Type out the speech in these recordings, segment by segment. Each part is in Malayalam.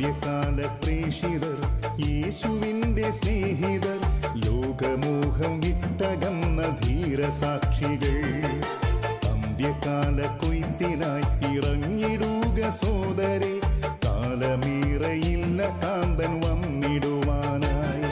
അന്ത്യകാല പ്രേഷിതർ, യേശുവിൻ്റെ സ്നേഹിതർ, ലോകമോഹം വിട്ടകന്ന ധീരസാക്ഷികൾ. അന്ത്യകാല കൊയ്ത്തിനായി ഇറങ്ങിടുക സോദരെ, കാലമേറയില്ല കാന്തൻ വന്നിടുവാനായി.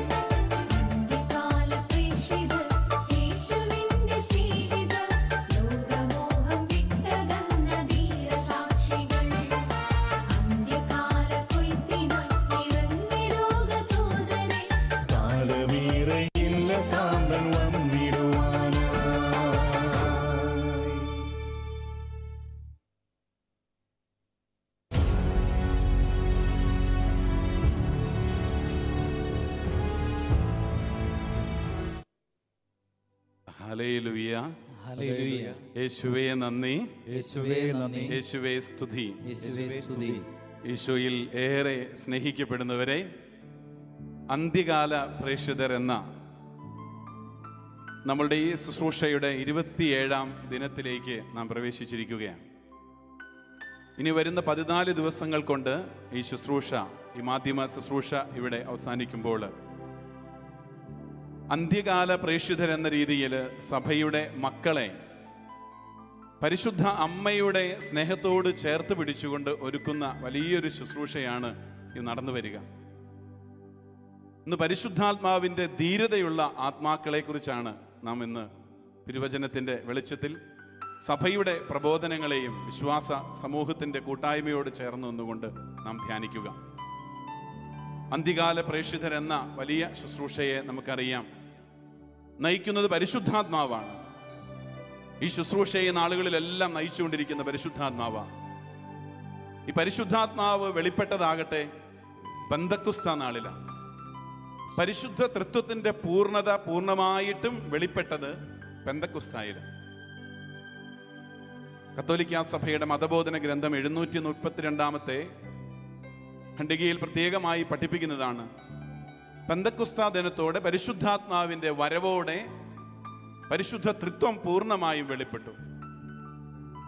ഹല്ലേലൂയ, ഹല്ലേലൂയ. യേശുവേ നന്ദി, യേശുവേ നന്ദി, യേശുവേ സ്തുതി, യേശുവേ സ്തുതി. ഈശോയിൽ ഏറെ സ്നേഹിക്കപ്പെടുന്നവരെ, അന്ത്യകാല പ്രേക്ഷിതർ എന്ന നമ്മളുടെ ഈ ശുശ്രൂഷയുടെ 27ാം ദിനത്തിലേക്ക് നാം പ്രവേശിച്ചിരിക്കുകയാണ്. ഇനി വരുന്ന 14 ദിവസങ്ങൾ കൊണ്ട് ഈ ശുശ്രൂഷ, ഈ മാധ്യമ ശുശ്രൂഷ ഇവിടെ അവസാനിക്കുമ്പോൾ അന്ത്യകാല പ്രേക്ഷിതരെന്ന രീതിയിൽ സഭയുടെ മക്കളെ പരിശുദ്ധ അമ്മയുടെ സ്നേഹത്തോട് ചേർത്ത് പിടിച്ചുകൊണ്ട് ഒരുക്കുന്ന വലിയൊരു ശുശ്രൂഷയാണ് ഇത് നടന്നു വരിക. ഇന്ന് പരിശുദ്ധാത്മാവിൻ്റെ ധീരതയുള്ള ആത്മാക്കളെ കുറിച്ചാണ് നാം ഇന്ന് തിരുവചനത്തിൻ്റെ വെളിച്ചത്തിൽ സഭയുടെ പ്രബോധനങ്ങളെയും വിശ്വാസ സമൂഹത്തിൻ്റെ കൂട്ടായ്മയോട് ചേർന്ന് നിന്നുകൊണ്ട് നാം ധ്യാനിക്കുക. അന്ത്യകാല പ്രേക്ഷിതരെന്ന വലിയ ശുശ്രൂഷയെ നമുക്കറിയാം, നയിക്കുന്നത് പരിശുദ്ധാത്മാവാണ്. ഈ ശുശ്രൂഷയെ നാളുകളിലെല്ലാം നയിച്ചുകൊണ്ടിരിക്കുന്ന പരിശുദ്ധാത്മാവാണ്. ഈ പരിശുദ്ധാത്മാവ് വെളിപ്പെട്ടതാകട്ടെ പെന്തക്കുസ്ത നാളിലാണ്. പരിശുദ്ധ തൃത്വത്തിന്റെ പൂർണ്ണത പൂർണ്ണമായിട്ടും വെളിപ്പെട്ടത് പെന്തക്കുസ്തായിലാണ്. കത്തോലിക്കാ സഭയുടെ മതബോധന ഗ്രന്ഥം 732 ഖണ്ഡികയിൽ പ്രത്യേകമായി പഠിപ്പിക്കുന്നതാണ്, പെന്തക്കുസ്താ ദിനത്തോടെ പരിശുദ്ധാത്മാവിൻ്റെ വരവോടെ പരിശുദ്ധ തൃത്വം പൂർണ്ണമായും വെളിപ്പെട്ടു.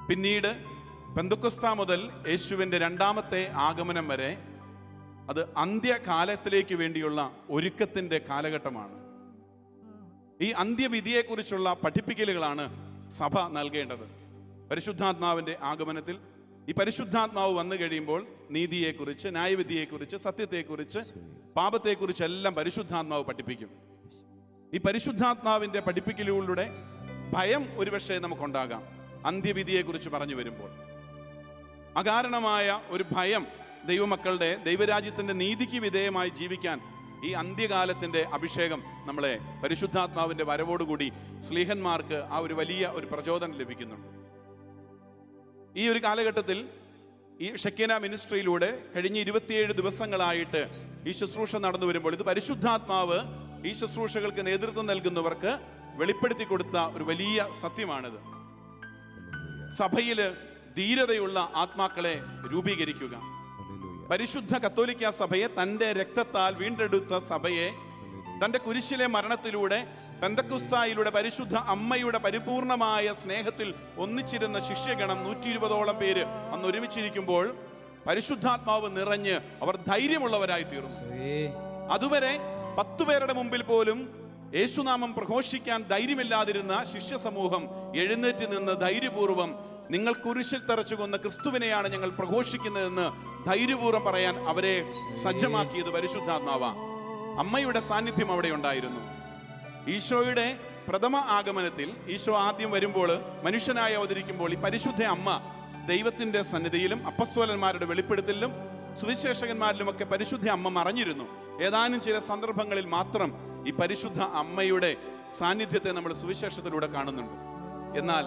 പിന്നീട് പെന്തക്കുസ്താ മുതൽ യേശുവിൻ്റെ 2ാമത്തെ ആഗമനം വരെ അത് അന്ത്യകാലത്തിലേക്ക് വേണ്ടിയുള്ള ഒരുക്കത്തിൻ്റെ കാലഘട്ടമാണ്. ഈ അന്ത്യവിധിയെക്കുറിച്ചുള്ള പഠിപ്പിക്കലുകളാണ് സഭ നൽകേണ്ടത്. പരിശുദ്ധാത്മാവിൻ്റെ ആഗമനത്തിൽ ഈ പരിശുദ്ധാത്മാവ് വന്നു കഴിയുമ്പോൾ നീതിയെക്കുറിച്ച്, ന്യായവിധിയെക്കുറിച്ച്, സത്യത്തെക്കുറിച്ച്, പാപത്തെക്കുറിച്ച് എല്ലാം പരിശുദ്ധാത്മാവ് പഠിപ്പിക്കും. ഈ പരിശുദ്ധാത്മാവിൻ്റെ പഠിപ്പിക്കലുകളിലൂടെ ഭയം ഒരുപക്ഷെ നമുക്കുണ്ടാകാം. അന്ത്യവിധിയെക്കുറിച്ച് പറഞ്ഞു വരുമ്പോൾ അകാരണമായ ഒരു ഭയം ദൈവമക്കളുടെ ദൈവരാജ്യത്തിൻ്റെ നീതിക്ക് വിധേയമായി ജീവിക്കാൻ ഈ അന്ത്യകാലത്തിൻ്റെ അഭിഷേകം നമ്മളെ പരിശുദ്ധാത്മാവിൻ്റെ വരവോടുകൂടി സ്ലീഹന്മാർക്ക് ആ ഒരു വലിയ ഒരു പ്രചോദനം ലഭിക്കുന്നുണ്ട്. ഈ ഒരു കാലഘട്ടത്തിൽ ഈ ഷെക്കീന മിനിസ്ട്രിയിലൂടെ കഴിഞ്ഞ 27 ദിവസങ്ങളായിട്ട് ഈ ശുശ്രൂഷ നടന്നു വരുമ്പോൾ ഇത് പരിശുദ്ധാത്മാവ് ഈ ശുശ്രൂഷകൾക്ക് നേതൃത്വം നൽകുന്നവർക്ക് വെളിപ്പെടുത്തി കൊടുത്ത ഒരു വലിയ സത്യമാണിത്. സഭയില് ധീരതയുള്ള ആത്മാക്കളെ രൂപീകരിക്കുക. പരിശുദ്ധ കത്തോലിക്ക സഭയെ, തൻ്റെ രക്തത്താൽ വീണ്ടെടുത്ത സഭയെ, തൻ്റെ കുരിശിലെ മരണത്തിലൂടെ പെന്തക്കുസ്തായിലൂടെ പരിശുദ്ധ അമ്മയുടെ പരിപൂർണമായ സ്നേഹത്തിൽ ഒന്നിച്ചിരുന്ന ശിഷ്യഗണം 120ഓളം പേര് അന്ന് ഒരുമിച്ചിരിക്കുമ്പോൾ പരിശുദ്ധാത്മാവ് നിറഞ്ഞ് അവർ ധൈര്യമുള്ളവരായി തീർന്നു. അതുവരെ 10 പേരുടെ മുമ്പിൽ പോലും യേശുനാമം പ്രഘോഷിക്കാൻ ധൈര്യമില്ലാതിരുന്ന ശിഷ്യ സമൂഹം എഴുന്നേറ്റ് നിന്ന് ധൈര്യപൂർവ്വം, നിങ്ങൾ കുരിശിൽ തറച്ചു കൊന്ന ക്രിസ്തുവിനെയാണ് ഞങ്ങൾ പ്രഘോഷിക്കുന്നതെന്ന് ധൈര്യപൂർവ്വം പറയാൻ അവരെ സജ്ജമാക്കിയത് പരിശുദ്ധാത്മാവാണ്. അമ്മയുടെ സാന്നിധ്യം അവിടെ ഉണ്ടായിരുന്നു. ഈശോയുടെ പ്രഥമ ആഗമനത്തിൽ ഈശോ ആദ്യം വരുമ്പോൾ, മനുഷ്യനായി അവതരിക്കുമ്പോൾ, ഈ പരിശുദ്ധ അമ്മ ദൈവത്തിന്റെ സന്നിധിയിലും അപ്പസ്തോലന്മാരുടെ വെളിപ്പെടുത്തലിലും സുവിശേഷകന്മാരിലുമൊക്കെ പരിശുദ്ധ അമ്മ മറഞ്ഞിരുന്നു. ഏതാനും ചില സന്ദർഭങ്ങളിൽ മാത്രം ഈ പരിശുദ്ധ അമ്മയുടെ സാന്നിധ്യത്തെ നമ്മൾ സുവിശേഷത്തിലൂടെ കാണുന്നുണ്ട്. എന്നാൽ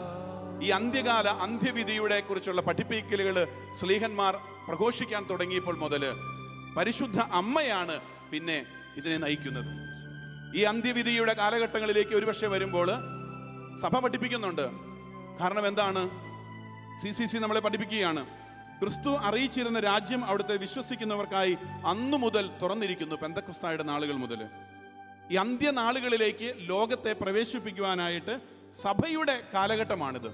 ഈ അന്ത്യകാല അന്ത്യവിധിയുടെ കുറിച്ചുള്ള പഠിപ്പിക്കലുകൾ സ്ലീഹന്മാർ പ്രഘോഷിക്കാൻ തുടങ്ങിയപ്പോൾ മുതൽ പരിശുദ്ധ അമ്മയാണ് പിന്നെ ഇതിനെ നയിക്കുന്നത്. ഈ അന്ത്യവിധിയുടെ കാലഘട്ടങ്ങളിലേക്ക് ഒരുപക്ഷെ വരുമ്പോൾ സഭ പഠിപ്പിക്കുന്നുണ്ട്. കാരണം എന്താണ്? CCC നമ്മളെ പഠിപ്പിക്കുകയാണ്, ക്രിസ്തു അറിയിച്ചിരുന്ന രാജ്യം അവിടുത്തെ വിശ്വസിക്കുന്നവർക്കായി അന്നു മുതൽ തുറന്നിരിക്കുന്നു. പെന്തക്കുസ്തായുടെ നാളുകൾ മുതൽ ഈ അന്ത്യനാളുകളിലേക്ക് ലോകത്തെ പ്രവേശിപ്പിക്കുവാനായിട്ട് സഭയുടെ കാലഘട്ടമാണിത്.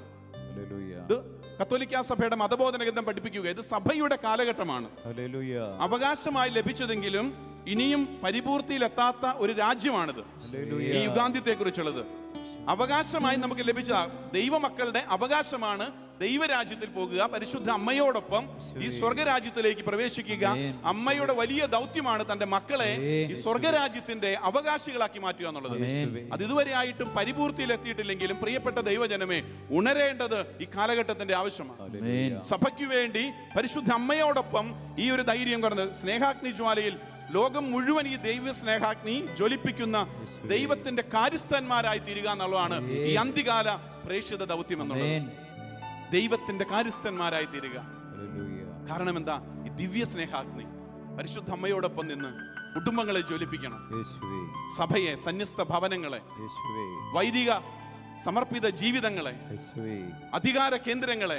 ഇത് കത്തോലിക്കാ സഭയുടെ മതബോധന ഗ്രന്ഥം പഠിപ്പിക്കുക. ഇത് സഭയുടെ കാലഘട്ടമാണ്. അവകാശമായി ലഭിച്ചതെങ്കിലും ഇനിയും പരിപൂർത്തിയിലെത്താത്ത ഒരു രാജ്യമാണിത്. ഈ യുഗാന്ത്യത്തെ കുറിച്ചുള്ളത് അവകാശമായി നമുക്ക് ലഭിച്ച ദൈവമക്കളുടെ അവകാശമാണ് ദൈവരാജ്യത്തിൽ പോകുക, പരിശുദ്ധ അമ്മയോടൊപ്പം ഈ സ്വർഗരാജ്യത്തിലേക്ക് പ്രവേശിക്കുക. അമ്മയുടെ വലിയ ദൗത്യമാണ് തന്റെ മക്കളെ ഈ സ്വർഗരാജ്യത്തിന്റെ അവകാശികളാക്കി മാറ്റുക എന്നുള്ളത്. അത് ഇതുവരെ ആയിട്ടും പരിപൂർത്തിയിലെത്തിയിട്ടില്ലെങ്കിലും പ്രിയപ്പെട്ട ദൈവജനമേ, ഉണരേണ്ടത് ഈ കാലഘട്ടത്തിന്റെ ആവശ്യമാണ്. സഭയ്ക്ക് വേണ്ടി പരിശുദ്ധ അമ്മയോടൊപ്പം ഈ ഒരു ധൈര്യം കുറഞ്ഞത് സ്നേഹാഗ്നി ജ്വാലയിൽ ലോകം മുഴുവൻ ഈ ദൈവ സ്നേഹാഗ്നി ജ്വലിപ്പിക്കുന്ന ദൈവത്തിന്റെ കാര്യസ്ഥന്മാരായി തീരുക എന്നുള്ളതാണ് ഈ അന്ത്യകാല പ്രേക്ഷിത ദൗത്യം എന്നുള്ളത്. ദൈവത്തിന്റെ കാര്യസ്ഥന്മാരായി തീരുക. കാരണം എന്താ? ഈ ദിവ്യ സ്നേഹാഗ്നി പരിശുദ്ധ അമ്മയോടൊപ്പം നിന്ന് കുടുംബങ്ങളെ ജ്വലിപ്പിക്കണം. സഭയെ, സന്യസ്ത ഭവനങ്ങളെ, വൈദിക സമർപ്പിത ജീവിതങ്ങളെ, അധികാര കേന്ദ്രങ്ങളെ,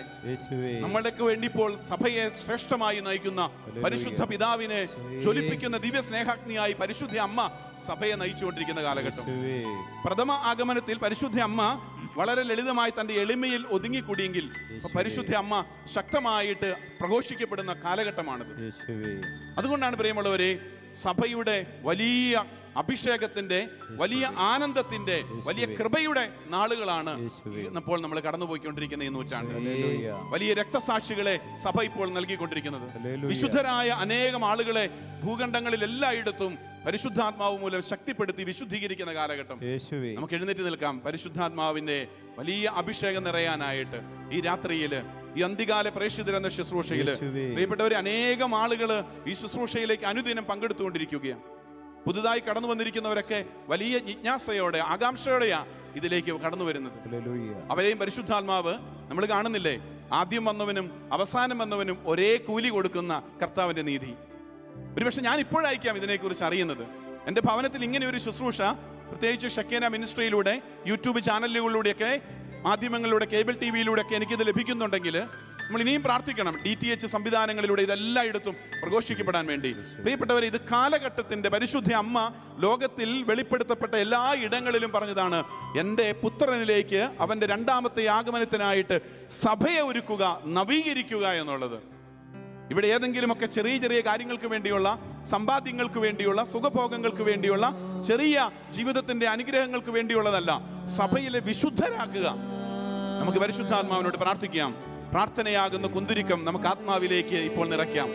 നമ്മൾക്ക് വേണ്ടി ഇപ്പോൾ സഭയെ ശ്രേഷ്ഠമായി നയിക്കുന്ന പരിശുദ്ധ പിതാവിനെ ജ്വലിപ്പിക്കുന്ന ദിവ്യ സ്നേഹാഗ്നിയായി പരിശുദ്ധ അമ്മ സഭയെ നയിച്ചുകൊണ്ടിരിക്കുന്ന കാലഘട്ടം. പ്രഥമ ആഗമനത്തിൽ പരിശുദ്ധ അമ്മ വളരെ ലളിതമായി തന്റെ എളിമയിൽ ഒതുങ്ങിക്കൂടിയെങ്കിൽ പരിശുദ്ധ അമ്മ ശക്തമായിട്ട് പ്രഘോഷിക്കപ്പെടുന്ന കാലഘട്ടമാണിത്. അതുകൊണ്ടാണ് പ്രിയമുള്ളവരെ, സഭയുടെ വലിയ അഭിഷേകത്തിന്റെ, വലിയ ആനന്ദത്തിന്റെ, വലിയ കൃപയുടെ നാളുകളാണ് ഇപ്പോൾ നമ്മൾ കടന്നുപോയിക്കൊണ്ടിരിക്കുന്ന ഈ നൂറ്റാണ്ട്. വലിയ രക്തസാക്ഷികളെ സഭ ഇപ്പോൾ നൽകിക്കൊണ്ടിരിക്കുന്നത്. വിശുദ്ധരായ അനേകം ആളുകളെ ഭൂഖണ്ഡങ്ങളിൽ എല്ലായിടത്തും പരിശുദ്ധാത്മാവ് മൂലം ശക്തിപ്പെടുത്തി വിശുദ്ധീകരിക്കുന്ന കാലഘട്ടം. നമുക്ക് എഴുന്നേറ്റ് നിൽക്കാം. പരിശുദ്ധാത്മാവിന്റെ വലിയ അഭിഷേകം നിറയാനായിട്ട് ഈ രാത്രിയില്, ഈ അന്ത്യകാല പ്രേക്ഷിതർ എന്ന ശുശ്രൂഷയില് പ്രിയപ്പെട്ടവരെ, അനേകം ആളുകള് ഈ ശുശ്രൂഷയിലേക്ക് അനുദിനം പങ്കെടുത്തുകൊണ്ടിരിക്കുകയാണ്. പുതുതായി കടന്നു വന്നിരിക്കുന്നവരൊക്കെ വലിയ ജിജ്ഞാസയോടെ, ആകാംക്ഷയോടെയാ ഇതിലേക്ക് കടന്നു വരുന്നത്. അവരെയും പരിശുദ്ധാത്മാവ്, നമ്മൾ കാണുന്നില്ലേ, ആദ്യം വന്നവനും അവസാനം വന്നവനും ഒരേ കൂലി കൊടുക്കുന്ന കർത്താവിന്റെ നീതി. ഒരുപക്ഷെ ഞാൻ ഇപ്പോഴായിരിക്കാം ഇതിനെക്കുറിച്ച് അറിയുന്നത്. എൻ്റെ ഭവനത്തിൽ ഇങ്ങനെ ഒരു ശുശ്രൂഷ, പ്രത്യേകിച്ച് ഷക്കേന മിനിസ്ട്രിയിലൂടെ, യൂട്യൂബ് ചാനലുകളിലൂടെയൊക്കെ, മാധ്യമങ്ങളിലൂടെ, കേബിൾ ടി വിയിലൂടെയൊക്കെ എനിക്കിത് ലഭിക്കുന്നുണ്ടെങ്കിൽ നമ്മൾ ഇനിയും പ്രാർത്ഥിക്കണം. DTH സംവിധാനങ്ങളിലൂടെ ഇതെല്ലായിടത്തും പ്രഘോഷിക്കപ്പെടാൻ വേണ്ടി. പ്രിയപ്പെട്ടവരെ, ഇത് കാലഘട്ടത്തിന്റെ പരിശുദ്ധ അമ്മ ലോകത്തിൽ വെളിപ്പെടുത്തപ്പെട്ട എല്ലാ ഇടങ്ങളിലും പറഞ്ഞതാണ്, എൻ്റെ പുത്രനിലേക്ക് അവന്റെ രണ്ടാമത്തെ ആഗമനത്തിനായിട്ട് സഭയെ ഒരുക്കുക, നവീകരിക്കുക എന്നുള്ളത്. ഇവിടെ ഏതെങ്കിലുമൊക്കെ ചെറിയ ചെറിയ കാര്യങ്ങൾക്ക് വേണ്ടിയുള്ള, സമ്പാദ്യങ്ങൾക്ക് വേണ്ടിയുള്ള, സുഖഭോഗങ്ങൾക്ക് വേണ്ടിയുള്ള, ചെറിയ ജീവിതത്തിന്റെ അനുഗ്രഹങ്ങൾക്ക് വേണ്ടിയുള്ളതല്ല, സഭയിലെ വിശുദ്ധരാക്കുക. നമുക്ക് പരിശുദ്ധാത്മാവിനോട് പ്രാർത്ഥിക്കാം. പ്രാർത്ഥനയാകുന്ന കുന്തിരിക്കം നമുക്ക് ആത്മാവിലേക്ക് ഇപ്പോൾ നിറയ്ക്കാം.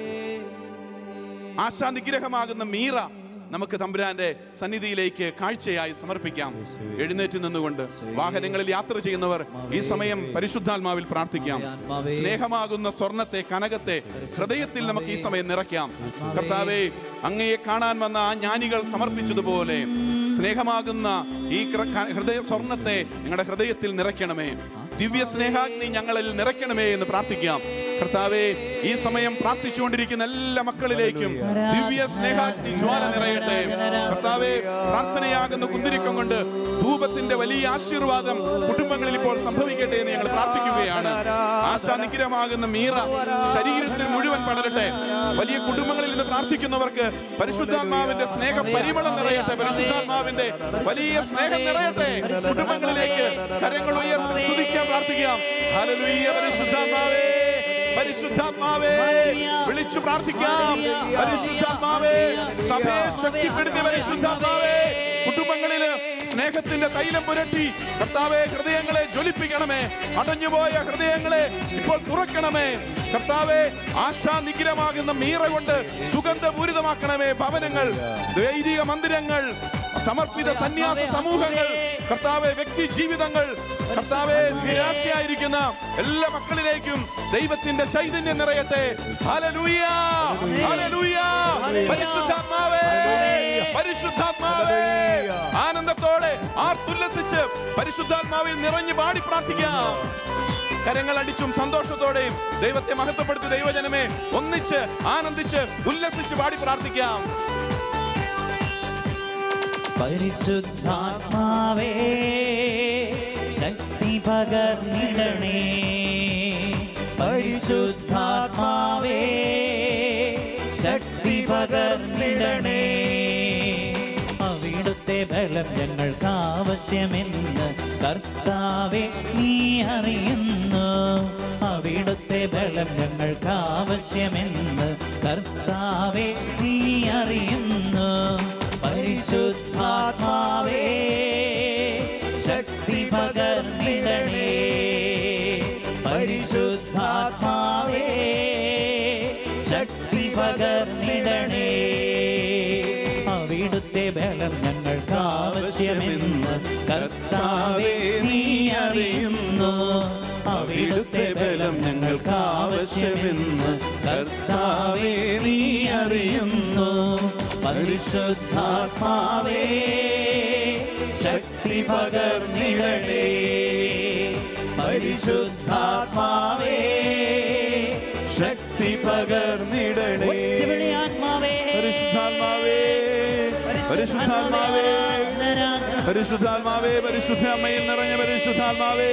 ആശാനിഗ്രഹമാകുന്ന മീറ നമുക്ക് തമ്പുരാന്റെ സന്നിധിയിലേക്ക് കാഴ്ചയായി സമർപ്പിക്കാം. എഴുന്നേറ്റ് നിന്നുകൊണ്ട് വാഹനങ്ങളിൽ യാത്ര ചെയ്യുന്നവർ ഈ സമയം പരിശുദ്ധാത്മാവിൽ പ്രാർത്ഥിക്കാം. സ്നേഹമാകുന്ന സ്വർണത്തെ, കനകത്തെ ഹൃദയത്തിൽ നമുക്ക് ഈ സമയം നിറയ്ക്കാം. കർത്താവേ, അങ്ങയെ കാണാൻ വന്ന ആ ജ്ഞാനികൾ സമർപ്പിച്ചതുപോലെ സ്നേഹമാകുന്ന ഈ ഹൃദയ സ്വർണത്തെ ഞങ്ങളുടെ ഹൃദയത്തിൽ നിറയ്ക്കണമേ. ദിവ്യ സ്നേഹാഗ്നി ഞങ്ങളിൽ നിറയ്ക്കണമേ എന്ന് പ്രാർത്ഥിക്കാം. കർത്താവേ, ഈ സമയം പ്രാർത്ഥിച്ചുകൊണ്ടിരിക്കുന്ന എല്ലാ മക്കളിലേക്കും ദിവ്യ സ്നേഹാഗ്നി ജ്വാല നിറയട്ടെ. കർത്താവേ, പ്രാർത്ഥനയാകുന്ന കുന്തിരിക്കം കൊണ്ട് ധൂപത്തിന്റെ വലിയ ആശീർവാദം കുടുംബങ്ങളിൽ ഇപ്പോൾ സംഭവിക്കട്ടെ എന്ന് ഞങ്ങൾ പ്രാർത്ഥിക്കുകയാണ്. ആശാനിഗ്രഹമാകുന്ന മീറ ശരീരത്തിൽ മുഴുവൻ പടരട്ടെ. വലിയ കുടുംബങ്ങളിൽ നിന്ന് പ്രാർത്ഥിക്കുന്നവർക്ക് പരിശുദ്ധാത്മാവിന്റെ സ്നേഹ പരിമളം നിറയട്ടെ. പരിശുദ്ധാത്മാവിന്റെ വലിയ സ്നേഹം നിറയട്ടെ കുടുംബങ്ങളിലേക്ക്. കരങ്ങൾ ഉയർത്തി സ്തുതിക്കാം, പ്രാർത്ഥിക്കാം. ഹല്ലേലൂയ. പരിശുദ്ധാത്മാവേ, പരിശുദ്ധാത്മാവേ, വിളിച്ചു പ്രാർത്ഥിക്കാം. പരിശുദ്ധാത്മാവേ, സഭയെ ശക്തിപ്പെടുത്തിയ പരിശുദ്ധാത്മാവേ, കുടുംബങ്ങളില് സ്നേഹത്തിന്റെ തൈലം പുരട്ടി കർത്താവേ, ഹൃദയങ്ങളെ ജ്വലിപ്പിക്കണമേ. അടഞ്ഞുപോയ ഹൃദയങ്ങളെ ഇപ്പോൾ തുറക്കണമേ. കർത്താവേ, ആശാനിഗ്രഹമാകുന്ന മീറ കൊണ്ട് സുഗന്ധപൂരിതമാക്കണമേ ഭവനങ്ങൾ, വൈദിക മന്ദിരങ്ങൾ, സമർപ്പിത സന്യാസ സമൂഹങ്ങൾ, കർത്താവേ, വ്യക്തി ജീവിതങ്ങൾ. കർത്താവേ, നിരാശയായിരിക്കുന്ന എല്ലാ മക്കളിലേക്കും ദൈവത്തിന്റെ ചൈതന്യം നിറയട്ടെ. ഹല്ലേലൂയ, ഹല്ലേലൂയ. പരിശുദ്ധാത്മാവേ, പരിശുദ്ധാത്മാവേ, ആനന്ദത്തോടെ ആർത്തുല്ലസിച്ച് പരിശുദ്ധാത്മാവിൽ നിറഞ്ഞു പാടി പ്രാർത്ഥിക്കാം. കരങ്ങൾ അടിച്ചും സന്തോഷത്തോടെയും ദൈവത്തെ മഹത്വപ്പെടുത്തി ദൈവജനമേ ഒന്നിച്ച് ആനന്ദിച്ച് ഉല്ലസിച്ച് പാടി പ്രാർത്ഥിക്കാം. പരിശുദ്ധാത്മാവേ, ശക്തി പകർന്നിടണേ. പരിശുദ്ധാത്മാവേ, ശക്തി പകർന്നിടണേ. അവിടുത്തെ അവിടുത്തെ ബലം ഞങ്ങൾക്ക് ആവശ്യമെന്ന് കർത്താവേ നീ അറിയുന്നു. അവിടുത്തെ ബലം ഞങ്ങൾക്ക് ആവശ്യമെന്ന് കർത്താവേ നീ അറിയുന്നു. പരിശുദ്ധാത്മാവേ ശക്തി പകർന്നിടണേ. പരിശുദ്ധാത്മാവേ ശക്തി പകർന്നിടണേ. അവിടുത്തെ ബലം ഞങ്ങൾക്ക് ആവശ്യമെന്ന് കർത്താവേ നീ അറിയുന്നു. അവിടുത്തെ ബലം ഞങ്ങൾക്ക് ആവശ്യമെന്ന് കർത്താവേ നീ അറിയുന്നു. പരിശുദ്ധാത്മാവേ ശക്തി പകർന്നിടണേ. പരിശുദ്ധാത്മാവേ ശക്തി പകർന്നിടണേ. പരിശുദ്ധാത്മാവേ പരിശുദ്ധാത്മാവേ പരിശുദ്ധാത്മാവേ പരിശുദ്ധ അമ്മയിൽ നിറഞ്ഞ പരിശുദ്ധാത്മാവേ,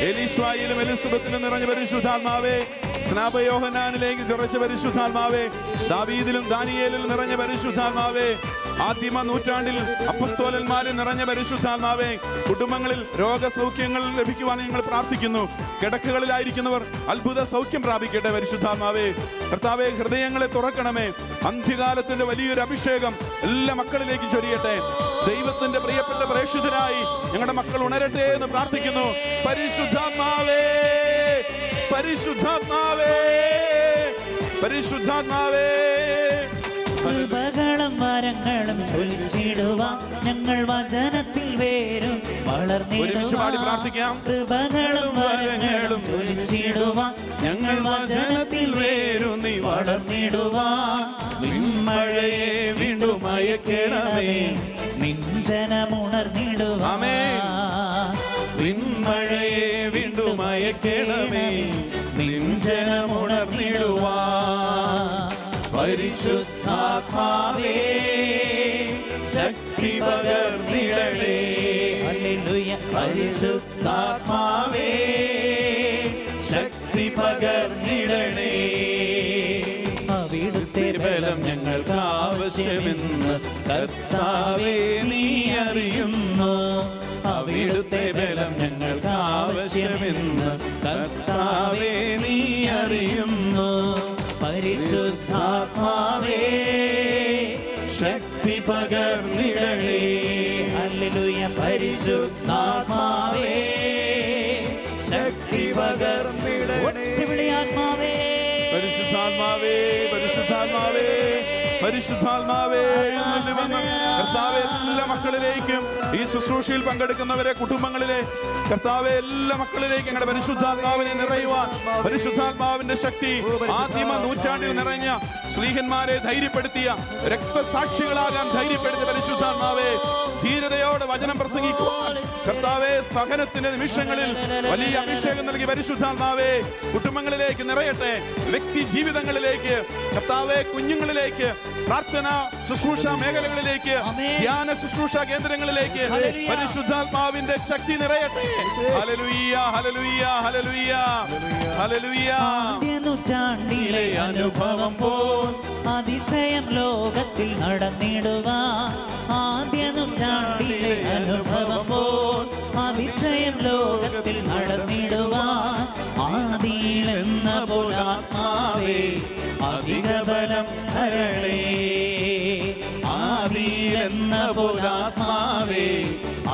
എലീശ്വായിലും എലിസബത്തിലും നിറഞ്ഞ പരിശുദ്ധാത്മാവേ, സ്നാപയോഹനാനിലേക്ക് നിറച്ച പരിശുദ്ധാത്മാവേ, ദാവീദിലും ദാനിയേലിലും നിറഞ്ഞ പരിശുദ്ധാത്മാവേ, ആദിമ നൂറ്റാണ്ടിൽ അപ്പസ്തോലന്മാരിൽ നിറഞ്ഞ പരിശുദ്ധാത്മാവേ, കുടുംബങ്ങളിൽ രോഗസൗഖ്യങ്ങൾ ലഭിക്കുവാൻ ഞങ്ങൾ പ്രാർത്ഥിക്കുന്നു. കിടക്കുകളിലായിരിക്കുന്നവർ അത്ഭുത സൗഖ്യം പ്രാപിക്കട്ടെ. പരിശുദ്ധാത്മാവേ കർത്താവേ, ഹൃദയങ്ങളെ തുറക്കണമേ. അന്ത്യകാലത്തിന്റെ വലിയൊരു അഭിഷേകം എല്ലാ മക്കളിലേക്കും ചൊരിയട്ടെ. ദൈവത്തിന്റെ പ്രിയപ്പെട്ട പ്രേക്ഷിതരായി ഞങ്ങളുടെ മക്കൾ ഉണരട്ടെ എന്ന് പ്രാർത്ഥിക്കുന്നു. പരിശുദ്ധാത്മാവേ പരിശുദ്ധാത്മാവേ പരിശുദ്ധാത്മാവേ, കൃപകളും വരങ്ങളും ചൊരിച്ചിടുവാൻ ഞങ്ങൾ വചനത്തിൽ വേരും വളർന്നിടുവാൻ. കൃപകളും വരങ്ങളും ചൊരിച്ചിടുവാൻ ഞങ്ങൾ വചനത്തിൽ വേരും നീ വളർന്നിടുവാൻ. നിന്മഴയെ വീണ്ടും അയക്കണമേ, നിഞ്ചനമുണർന്നിടുവാൻ. നിന്മഴയെ വീണ്ടും അയക്കണമേ, നിഞ്ചനമുണർന്നിടുവാൻ. പരിശുദ്ധാത്മാവേ ശക്തി പകർന്നിടണേ. ഹല്ലേലൂയ. പരിശുദ്ധാത്മാവേ ശക്തി പകർന്നിടണേ. അവിടുത്തെ ബലം ഞങ്ങൾക്ക് ആവശ്യമെന്ന് കർത്താവേ നീ അറിയുന്നു. അവിടുത്തെ ബലം ഞങ്ങൾക്ക് ആവശ്യമെന്ന് കർത്താവേ നീ അറിയുന്നു. പരിശുദ്ധാത്മാവേ ശക്തി പകർന്നിടണേ. ഹല്ലേലൂയ. പരിശുദ്ധാത്മാവേ ശക്തി പകർന്നിടണേ. ആത്മാവേ പരിശുദ്ധാത്മാവേ പരിശുദ്ധാത്മാവേ പരിശുദ്ധാത്മാവേ എഴുന്നള്ളി വന്ന് കർത്താവെ എല്ലാ മക്കളിലേക്കും ഈ ശുശ്രൂഷയിൽ പങ്കെടുക്കുന്നവരെ കുടുംബങ്ങളിലെ കർത്താവെ എല്ലാ മക്കളിലേക്കും ഞങ്ങളുടെ പരിശുദ്ധാത്മാവിനെ നിറയുവാൻ പരിശുദ്ധാത്മാവിന്റെ ശക്തി ആദിമ നൂറ്റാണ്ടിൽ നിറഞ്ഞ സ്ലീഹന്മാരെ ധൈര്യപ്പെടുത്തിയ രക്തസാക്ഷികളാകാൻ ധൈര്യപ്പെടുത്തിയ പരിശുദ്ധാത്മാവെ ധീരതയോടെ വചനം പ്രസംഗിക്കുവാൻ കർത്താവെ സഹനത്തിന്റെ നിമിഷങ്ങളിൽ വലിയ അഭിഷേകം നൽകി പരിശുദ്ധാത്മാവെ കുടുംബങ്ങളിലേക്ക് നിറയട്ടെ. വ്യക്തി ജീവിതങ്ങളിലേക്ക് കർത്താവെ കുഞ്ഞുങ്ങളിലേക്ക് പ്രാർത്ഥന ശുശ്രൂഷ മേഖലകളിലേക്ക് ധ്യാന ശുശ്രൂഷ കേന്ദ്രങ്ങളിലേക്ക് പരിശുദ്ധാത്മാവിന്റെ ശക്തി നിറയട്ടെ. ഹല്ലേലൂയ ഹല്ലേലൂയ ഹല്ലേലൂയ ഹല്ലേലൂയ. നൂറ്റാണ്ടിലെ അനുഭവം പോൽ അതിശയം ലോകത്തിൽ നടന്നിടുവാൻ. ആദ്യ നൂറ്റാണ്ടിലെ അനുഭവം പോൽ അതിശയം ലോകത്തിൽ നടന്നിടുവാൻ. ആദിയിലെന്ന പോലെ ആത്മാവേ അധിക ബലം തരണേ. ആദിയിലെന്ന പോലെ ആത്മാവേ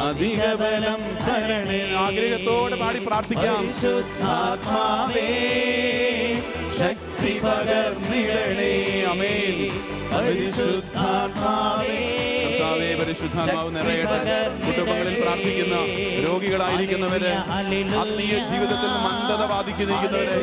അധിക ബലം തരണേ. ആഗ്രഹത്തോടെ പാടി പ്രാർത്ഥിക്കാം. പരിശുദ്ധാത്മാവേ ശക്തി പകർന്നിടണേ. ആമേൻ. പരിശുദ്ധാത്മാവേ കർത്താവേ പരിശുദ്ധാത്മാവ് നിറയട്ടെ. കുടുംബങ്ങളിൽ പ്രാർത്ഥിക്കുന്ന രോഗികളായിരിക്കുന്നവര്, ആത്മീയ ജീവിതത്തിൽ മന്ദത ബാധിച്ചിരിക്കുന്നവര്,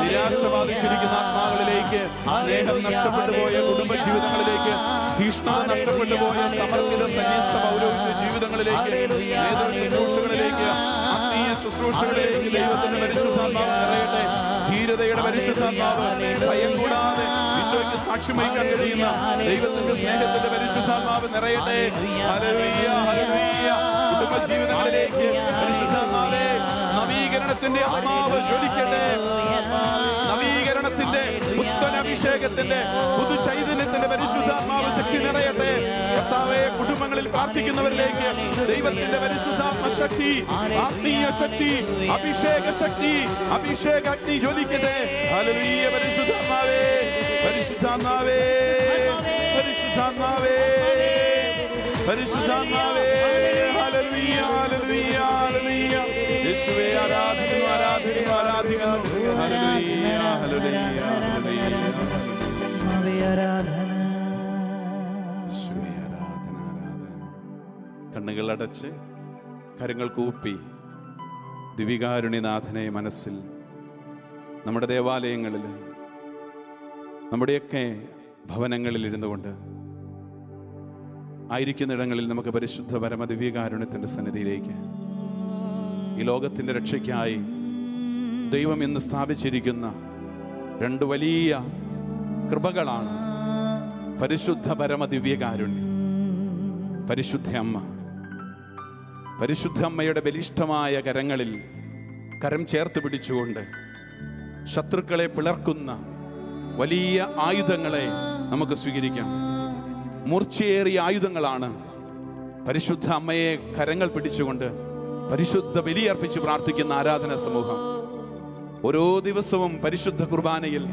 നിരാശ ബാധിച്ചിരിക്കുന്ന ആത്മാക്കളിലേക്ക്, സ്നേഹം നഷ്ടപ്പെട്ടു പോയ കുടുംബ ജീവിതങ്ങളിലേക്ക്, തീഷ്ണത നഷ്ടപ്പെട്ടു പോയ സമർപ്പിത സന്യസ്ത പൗരോഹിത്യ ജീവിതങ്ങളിലേക്ക്, നേതൃ ശുശ്രൂഷകളിലേക്ക്, ആത്മീയ ശുശ്രൂഷകളിലേക്ക് ദൈവത്തിന്റെ പരിശുദ്ധാത്മാവ് നിറയട്ടെ. ധീരതയുടെ പരിശുദ്ധാത്മാവ്, ഭയം കൂടാതെ ഈശോയ്ക്ക് സാക്ഷ്യം വഹിക്കാൻ കഴിയുന്ന ദൈവത്തിന്റെ സ്നേഹത്തിന്റെ പരിശുദ്ധാത്മാവ് നിറയട്ടെ. ഹല്ലേലൂയ ഹല്ലേലൂയ. കുടുംബ ജീവിതങ്ങളിലേക്ക് പരിശുദ്ധാത്മാവേ നവീകരണത്തിന്റെ ആത്മാവ് ജ്വലിക്കട്ടെ. നവീകരണത്തിന്റെ പുത്തൻ അഭിഷേകത്തിന്റെ പുതു ചൈതന്യത്തിന്റെ പരിശുദ്ധാത്മാവ് ശക്തി നിറയട്ടെ. കർത്താവേ കുടുംബങ്ങളിൽ പ്രാർത്ഥിക്കുന്നവരിലേക്ക് ദൈവത്തിന്റെ പരിശുദ്ധാത്മ ശക്തി, ആത്മീയ ശക്തി, അഭിഷേക ശക്തി, അഭിഷേക അഗ്നി ജ്വലിക്കട്ടെ. ഹല്ലേലൂയ. പരിശുദ്ധാത്മാവേ, പരിശുദ്ധാത്മാവേ, പരിശുദ്ധാത്മാവേ, പരിശുദ്ധാത്മാവേ. ഹല്ലേലൂയ, ഹല്ലേലൂയ, ഹല്ലേലൂയ. യേശുവേ ആരാധിക്കുന്നു, ആരാധിക്കുന്നു, ആരാധിക്കുന്നു. ഹല്ലേലൂയ, ഹല്ലേലൂയ, ഹല്ലേലൂയ. യേശുവേ ആരാധന, ആരാധന. കണ്ണുകൾ അടച്ച് കരങ്ങൾ കൂപ്പി ദിവികാരുണ്യനാഥനെ മനസ്സിൽ, നമ്മുടെ ദേവാലയങ്ങളിൽ, നമ്മുടെയൊക്കെ ഭവനങ്ങളിൽ ഇരുന്നു കൊണ്ട് ആയിരിക്കുന്നിടങ്ങളിൽ നമുക്ക് പരിശുദ്ധ പരമ ദിവ്യകാരുണ്യത്തിൻ്റെ സന്നിധിയിലേക്ക്, ഈ ലോകത്തിൻ്റെ രക്ഷയ്ക്കായി ദൈവം ഇന്ന് സ്ഥാപിച്ചിരിക്കുന്ന രണ്ട് വലിയ കൃപകളാണ് പരിശുദ്ധ പരമ ദിവ്യകാരുണ്യം, പരിശുദ്ധ അമ്മ. പരിശുദ്ധ അമ്മയുടെ ബലിഷ്ഠമായ കരങ്ങളിൽ കരം ചേർത്ത് പിടിച്ചുകൊണ്ട് ശത്രുക്കളെ പിളർക്കുന്ന വലിയ ആയുധങ്ങളെ നമുക്ക് സ്വീകരിക്കാം. മൂർച്ചയേറിയ ആയുധങ്ങളാണ്. പരിശുദ്ധ അമ്മയെ കരങ്ങൾ പിടിച്ചുകൊണ്ട് പരിശുദ്ധ ബലിയർപ്പിച്ച് പ്രാർത്ഥിക്കുന്ന ആരാധന സമൂഹം ഓരോ ദിവസവും പരിശുദ്ധ കുർബാനയിൽ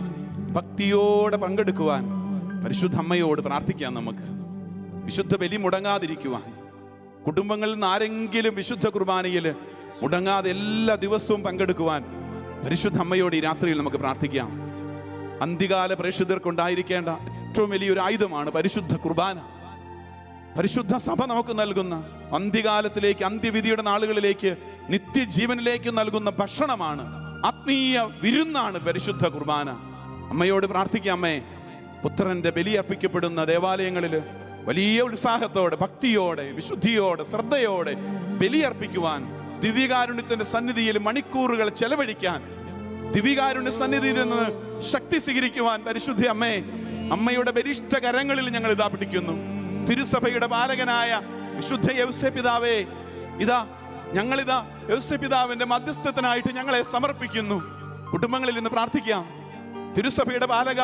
ഭക്തിയോടെ പങ്കെടുക്കുവാൻ പരിശുദ്ധ അമ്മയോട് പ്രാർത്ഥിക്കാം. നമുക്ക് വിശുദ്ധ ബലി മുടങ്ങാതിരിക്കുവാൻ, കുടുംബങ്ങളിൽ നിന്ന് ആരെങ്കിലും വിശുദ്ധ കുർബാനയിൽ മുടങ്ങാതെ എല്ലാ ദിവസവും പങ്കെടുക്കുവാൻ പരിശുദ്ധ അമ്മയോട് ഈ രാത്രിയിൽ നമുക്ക് പ്രാർത്ഥിക്കാം. അന്ത്യകാല പ്രേക്ഷിതർക്കുണ്ടായിരിക്കേണ്ട ഏറ്റവും വലിയൊരു ആയുധമാണ് പരിശുദ്ധ കുർബാന. പരിശുദ്ധ സഭ നമുക്ക് നൽകുന്ന അന്ത്യകാലത്തിലേക്ക്, അന്ത്യവിധിയുടെ നാളുകളിലേക്ക്, നിത്യജീവനിലേക്ക് നൽകുന്ന ഭക്ഷണമാണ്, ആത്മീയ വിരുന്നാണ് പരിശുദ്ധ കുർബാന. അമ്മയോട് പ്രാർത്ഥിക്കാം. അമ്മേ, പുത്രന്റെ ബലിയർപ്പിക്കപ്പെടുന്ന ദേവാലയങ്ങളിൽ വലിയ ഉത്സാഹത്തോടെ, ഭക്തിയോടെ, വിശുദ്ധിയോടെ, ശ്രദ്ധയോടെ ബലിയർപ്പിക്കുവാൻ, ദിവ്യകാരുണ്യത്തിന്റെ സന്നിധിയിൽ മണിക്കൂറുകൾ ചെലവഴിക്കാൻ, ദിവ്യകാരുണ്യ സന്നിധിയിൽ നിന്ന് ശക്തി സ്വീകരിക്കുവാൻ പരിശുദ്ധ അമ്മേ, അമ്മയുടെ ബലിഷ്ഠ കരങ്ങളിൽ ഞങ്ങൾ ഇതാ പിടിക്കുന്നു. തിരുസഭയുടെ പാലകനായ വിശുദ്ധ യൗസേപ്പിതാവേ, ഇതാ ഞങ്ങളിതാ യൗസേപ്പിതാവിന്റെ മധ്യസ്ഥത്തിനായിട്ട് ഞങ്ങളെ സമർപ്പിക്കുന്നു. കുടുംബങ്ങളിൽ നിന്ന് പ്രാർത്ഥിക്കാം. തിരുസഭയുടെ പാലക,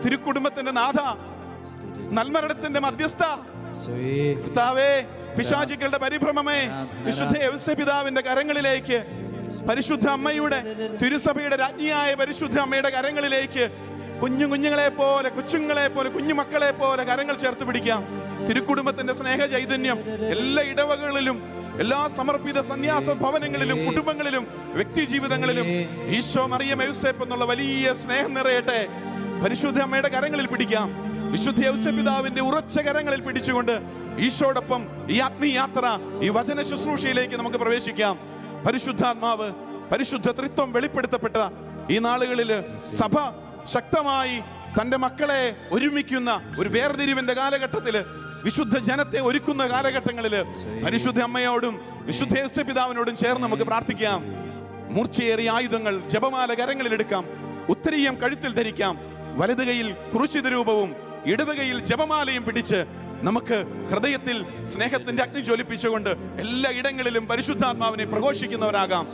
തിരുക്കുടുംബത്തിന്റെ നാഥ, നൽമരണത്തിന്റെ മധ്യസ്ഥ കർത്താവേ, പിശാചുക്കളുടെ പരിഭ്രമമേ, വിശുദ്ധ യൗസേപ്പിതാവിന്റെ കരങ്ങളിലേക്ക്, പരിശുദ്ധ അമ്മയുടെ, തിരുസഭയുടെ രാജ്ഞിയായ പരിശുദ്ധ അമ്മയുടെ കരങ്ങളിലേക്ക് കുഞ്ഞുങ്ങളെ പോലെ, കൊച്ചുങ്ങളെ പോലെ, കുഞ്ഞുമക്കളെ പോലെ കരങ്ങൾ ചേർത്ത് പിടിക്കാം. തിരുക്കുടുംബത്തിന്റെ സ്നേഹ ചൈതന്യം എല്ലാ ഇടവകളിലും, എല്ലാ സമർപ്പിത സന്യാസ ഭവനങ്ങളിലും, കുടുംബങ്ങളിലും, വ്യക്തി ജീവിതങ്ങളിലും ഈശോ മറിയം യൗസേപ്പ് എന്നുള്ള വലിയ സ്നേഹം നിറയട്ടെ. പരിശുദ്ധ അമ്മയുടെ കരങ്ങളിൽ പിടിക്കാം. വിശുദ്ധ യൗസേപ്പിതാവിന്റെ ഉറച്ച കരങ്ങളിൽ പിടിച്ചുകൊണ്ട് ഈശോടൊപ്പം ഈ ആത്മീയാത്ര, ഈ വചന ശുശ്രൂഷയിലേക്ക് നമുക്ക് പ്രവേശിക്കാം. പരിശുദ്ധാത്മാവ്, പരിശുദ്ധ ത്രിത്വം വെളിപ്പെടുത്തപ്പെട്ട ഈ നാളുകളില് സഭ ശക്തമായി തന്റെ മക്കളെ ഒരുമിക്കുന്ന ഒരു വേർതിരിവിന്റെ കാലഘട്ടത്തില്, വിശുദ്ധ ജനത്തെ ഒരുക്കുന്ന കാലഘട്ടങ്ങളില് പരിശുദ്ധ അമ്മയോടും വിശുദ്ധ യൗസേപ്പിതാവിനോടും ചേർന്ന് നമുക്ക് പ്രാർത്ഥിക്കാം. മൂർച്ചയേറിയ ആയുധങ്ങൾ ജപമാല കരങ്ങളിൽ എടുക്കാം, ഉത്തരീയം കഴുത്തിൽ ധരിക്കാം, വലത് കൈയിൽ കുരിശിത രൂപവും ഇടത് കൈയിൽ ജപമാലയും പിടിച്ച് നമുക്ക് ഹൃദയത്തിൽ സ്നേഹത്തിന്റെ അഗ്നി ജ്വലിപ്പിച്ചുകൊണ്ട് എല്ലാ ഇടങ്ങളിലും പരിശുദ്ധാത്മാവിനെ പ്രഘോഷിക്കുന്നവരാകാം.